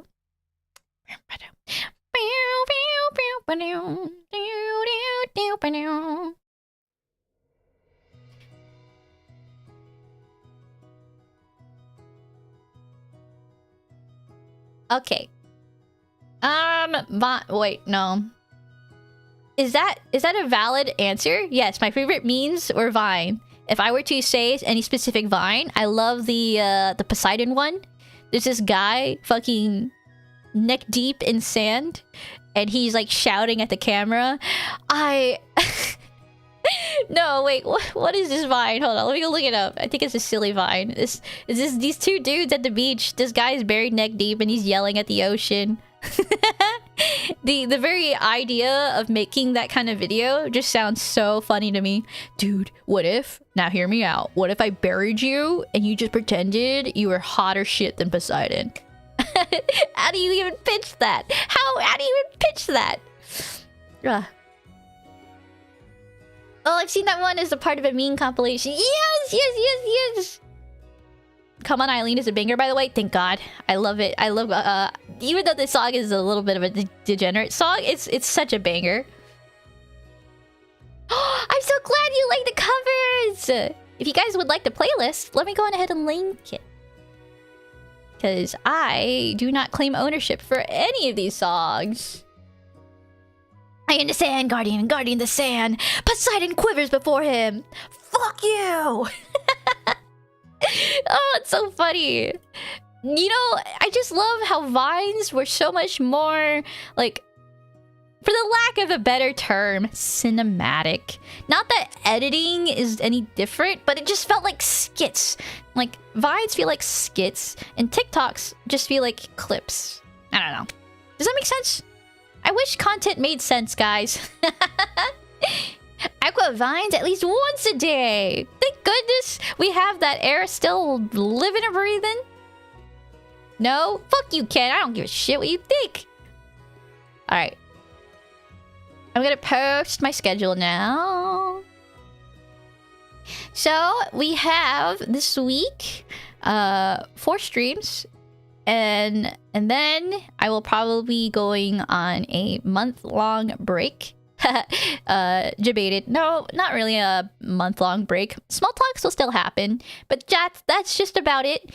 Okay. Wait, no. Is that a valid answer? Yes, my favorite memes were Vine. If I were to say any specific Vine, I love the Poseidon one. There's this guy fucking neck deep in sand, and he's like shouting at the camera. No, wait, what is this Vine? Hold on, let me go look it up. I think it's a silly Vine. These two dudes at the beach. This guy is buried neck deep and he's yelling at the ocean. The very idea of making that kind of video just sounds so funny to me. Dude, what if, now hear me out, what if I buried you and you just pretended you were hotter shit than Poseidon? How do you even pitch that? How do you even pitch that? Ugh. Oh, I've seen that one as a part of a meme compilation. Yes. Come On Eileen is a banger, by the way. Thank God. I love it. I love even though this song is a little bit of a degenerate song, it's such a banger. I'm so glad you like the covers. If you guys would like the playlist, let me go on ahead and link it. Because I do not claim ownership for any of these songs. I am the sand guardian and guardian the sand. Poseidon quivers before him. Fuck you. Oh, it's so funny. You know, I just love how Vines were so much more, like, for the lack of a better term, cinematic. Not that editing is any different, but it just felt like skits. Like, Vines feel like skits, and TikToks just feel like clips. I don't know. Does that make sense? I wish content made sense, guys. I quote Vines at least once a day. Thank goodness we have that era still living and breathing. No? Fuck you, Ken. I don't give a shit what you think. Alright. I'm gonna post my schedule now. So, we have this week 4 streams. And then I will probably be going on a month-long break. Debated. No, not really a month-long break. Small talks will still happen, but that's just about it.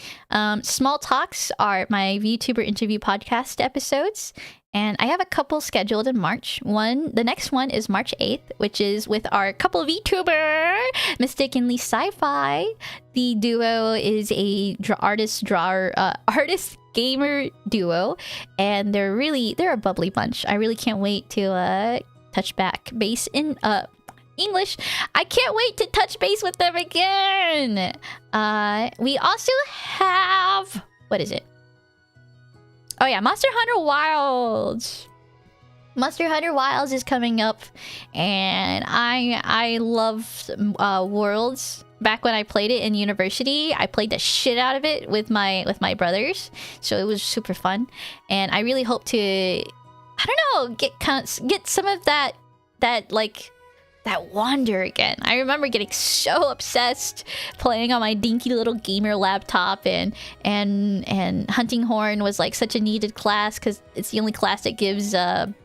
Small talks are my VTuber interview podcast episodes, and I have a couple scheduled in March. The next one is March 8th, which is with our couple VTuber, Mistakenly Sci-Fi. The duo is a artist gamer duo, and they're a bubbly bunch. I really can't wait to touch back base in English. I can't wait to touch base with them again. We also have, what is it? Oh yeah, Monster Hunter Wilds. Monster Hunter Wilds is coming up, and I loved Worlds. Back when I played it in university, I played the shit out of it with my brothers, so it was super fun. And I really hope to, I don't know, get some of that wonder again. I remember getting so obsessed playing on my dinky little gamer laptop, and Hunting Horn was like such a needed class because it's the only class that gives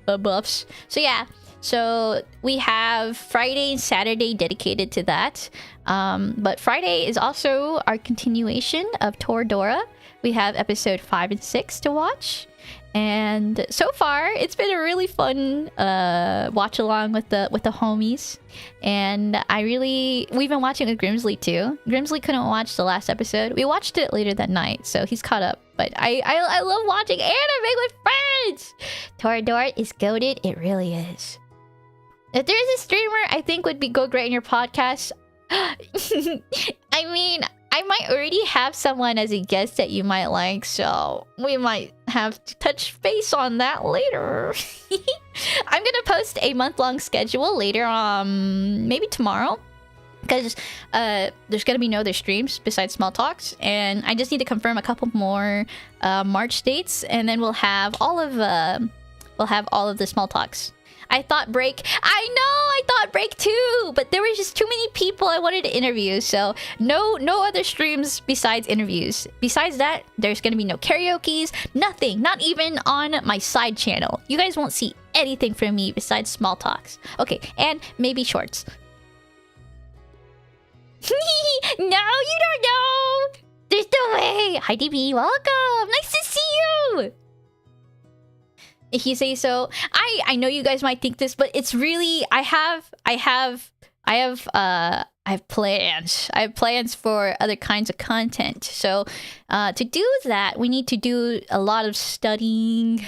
buffs. So yeah. So we have Friday and Saturday dedicated to that. But Friday is also our continuation of Toradora. We have episode 5 and 6 to watch. And so far, it's been a really fun watch along with the homies. And we've been watching with Grimsley too. Grimsley couldn't watch the last episode. We watched it later that night, so he's caught up. But I love watching anime with friends. Toradora is goated. It really is. If there's a streamer I think would go great in your podcast, I mean, I might already have someone as a guest that you might like, so we might have to touch base on that later. I'm gonna post a month-long schedule later, maybe tomorrow, because there's gonna be no other streams besides Small Talks, and I just need to confirm a couple more March dates, and then we'll have all of the Small Talks. I thought break too, but there was just too many people I wanted to interview, so no other streams besides interviews. Besides that, there's gonna be no karaoke's, nothing, not even on my side channel. You guys won't see anything from me besides Small Talks. Okay, and maybe shorts. No, you don't know! There's no way! Hi DB, welcome! Nice to see you! If you say so. I know you guys might think this, but it's really, I have plans. I have plans for other kinds of content. So to do that, we need to do a lot of studying.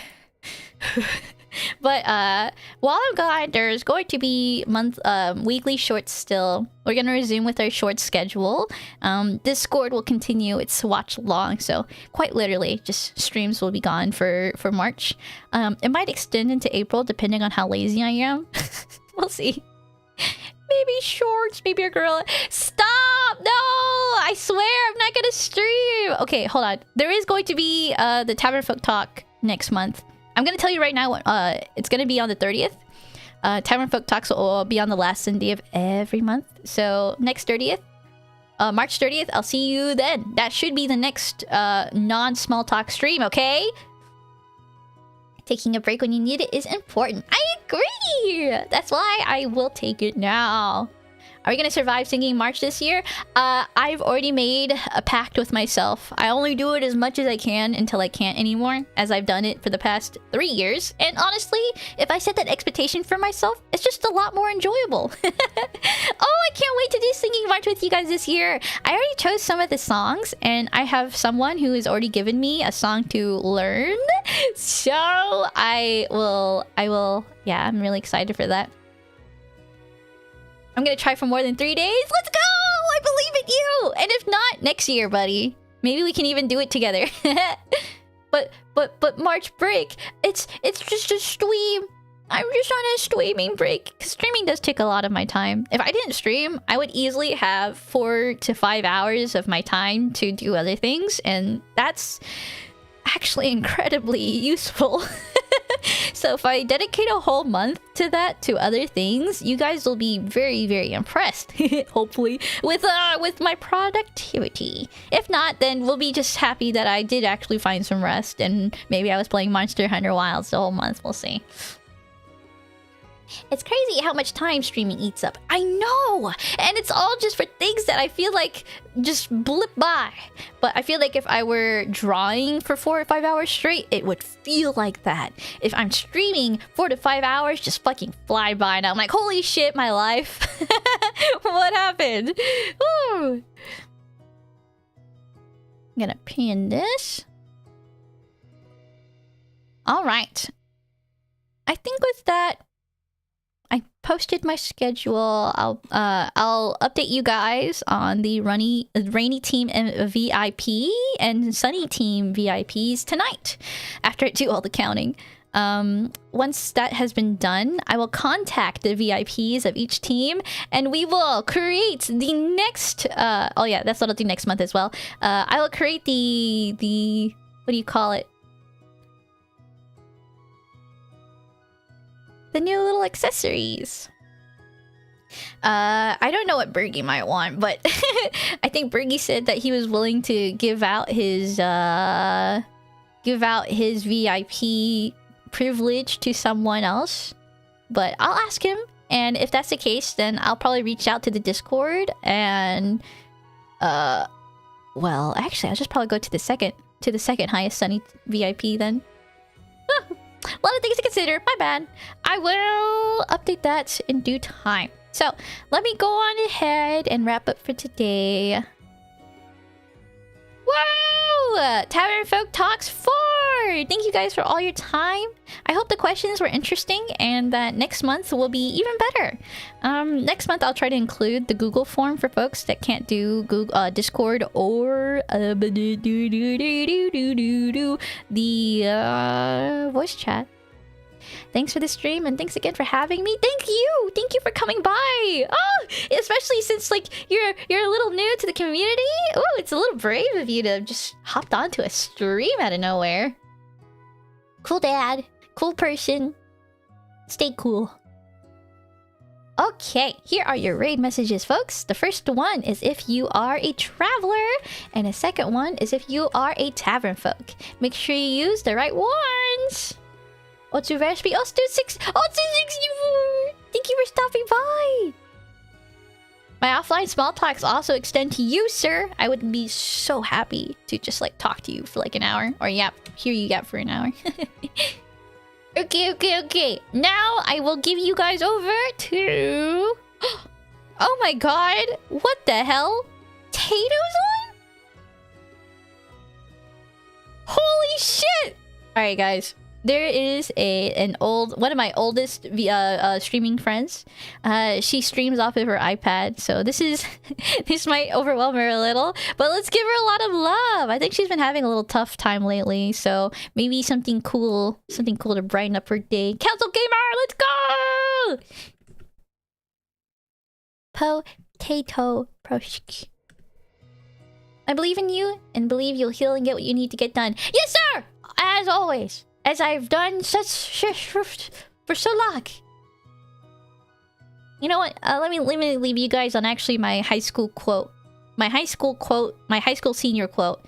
But while I'm gone, there's going to be weekly shorts still. We're gonna resume with our short schedule. Discord will continue its watch long, so quite literally, just streams will be gone for March. It might extend into April depending on how lazy I am. We'll see. Maybe shorts, maybe a girl. Stop! No! I swear I'm not gonna stream. Okay, hold on. There is going to be the Tavernfolk Talk next month. I'm gonna tell you right now, it's gonna be on the 30th. Tavernfolk Talks will be on the last Sunday of every month. So next 30th, March 30th, I'll see you then. That should be the next non-small talk stream, okay? Taking a break when you need it is important. I agree! That's why I will take it now. Are we gonna survive singing March this year? I've already made a pact with myself. I only do it as much as I can until I can't anymore, as I've done it for the past 3 years. And honestly, if I set that expectation for myself, it's just a lot more enjoyable. Oh, I can't wait to do singing March with you guys this year. I already chose some of the songs, and I have someone who has already given me a song to learn. So I will, yeah, I'm really excited for that. I'm gonna try for more than 3 days. Let's go! I believe in you! And if not, next year, buddy. Maybe we can even do it together. but March break, it's just a stream. I'm just on a streaming break. Because streaming does take a lot of my time. If I didn't stream, I would easily have 4 to 5 hours of my time to do other things. And that's actually incredibly useful. So if I dedicate a whole month to that, to other things, you guys will be very, very impressed. Hopefully, with my productivity. If not, then we'll be just happy that I did actually find some rest, and maybe I was playing Monster Hunter Wilds the whole month. We'll see. It's crazy how much time streaming eats up. I know! And it's all just for things that I feel like just blip by. But I feel like if I were drawing for 4 or 5 hours straight, it would feel like that. If I'm streaming 4 to 5 hours, just fucking fly by. And I'm like, holy shit, my life. What happened? Ooh. I'm gonna pin this. Alright. I think with that, I posted my schedule. I'll update you guys on the rainy team VIP and sunny team VIPs tonight after I do all the counting. Once that has been done, I will contact the VIPs of each team, and we will create the next. Oh yeah, that's what I'll do next month as well. I will create the what do you call it? The new little accessories. I don't know what Bergie might want, but I think Bergie said that he was willing to give out his VIP privilege to someone else. But I'll ask him, and if that's the case, then I'll probably reach out to the Discord and well, actually I'll just probably go to the second highest sunny VIP then. A lot of things to consider. My bad. I will update that in due time. So, let me go on ahead and wrap up for today. Whoa! Tavernfolk Talks 4! Thank you guys for all your time. I hope the questions were interesting and that next month will be even better. Next month I'll try to include the Google form for folks that can't do Google, Discord or the voice chat. Thanks for the stream and thanks again for having me. Thank you for coming by. Oh, especially since like you're a little new to the community. Oh, it's a little brave of you to just hopped onto a stream out of nowhere. Cool dad, cool person. Stay cool. Okay, here are your raid messages, folks. The first one is if you are a traveler, and the second one is if you are a tavern folk. Make sure you use the right ones. Otsu Vespy, Otsu 64. Thank you for stopping by. My offline small talks also extend to you, sir. I would be so happy to just like talk to you for like an hour, or yap, hear you yap for an hour. Okay. Now I will give you guys over to. Oh my god! What the hell? Tato's on? Holy shit! All right, guys. There is one of my oldest streaming friends. She streams off of her iPad, so this might overwhelm her a little, but let's give her a lot of love. I think she's been having a little tough time lately, so maybe something cool to brighten up her day. Council Gamer, let's go! Potato Proshki. I believe in you and believe you'll heal and get what you need to get done. Yes, sir! As always. As I've done for so long. You know what? Let me leave you guys on actually my high school quote. My high school senior quote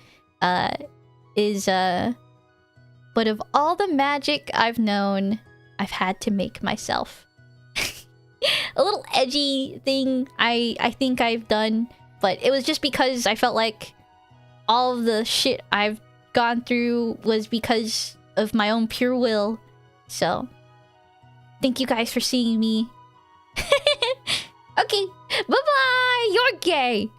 is but of all the magic I've known, I've had to make myself. a little edgy thing I think I've done, but it was just because I felt like all of the shit I've gone through was because of my own pure will. So, thank you guys for seeing me. Okay, bye-bye! You're gay!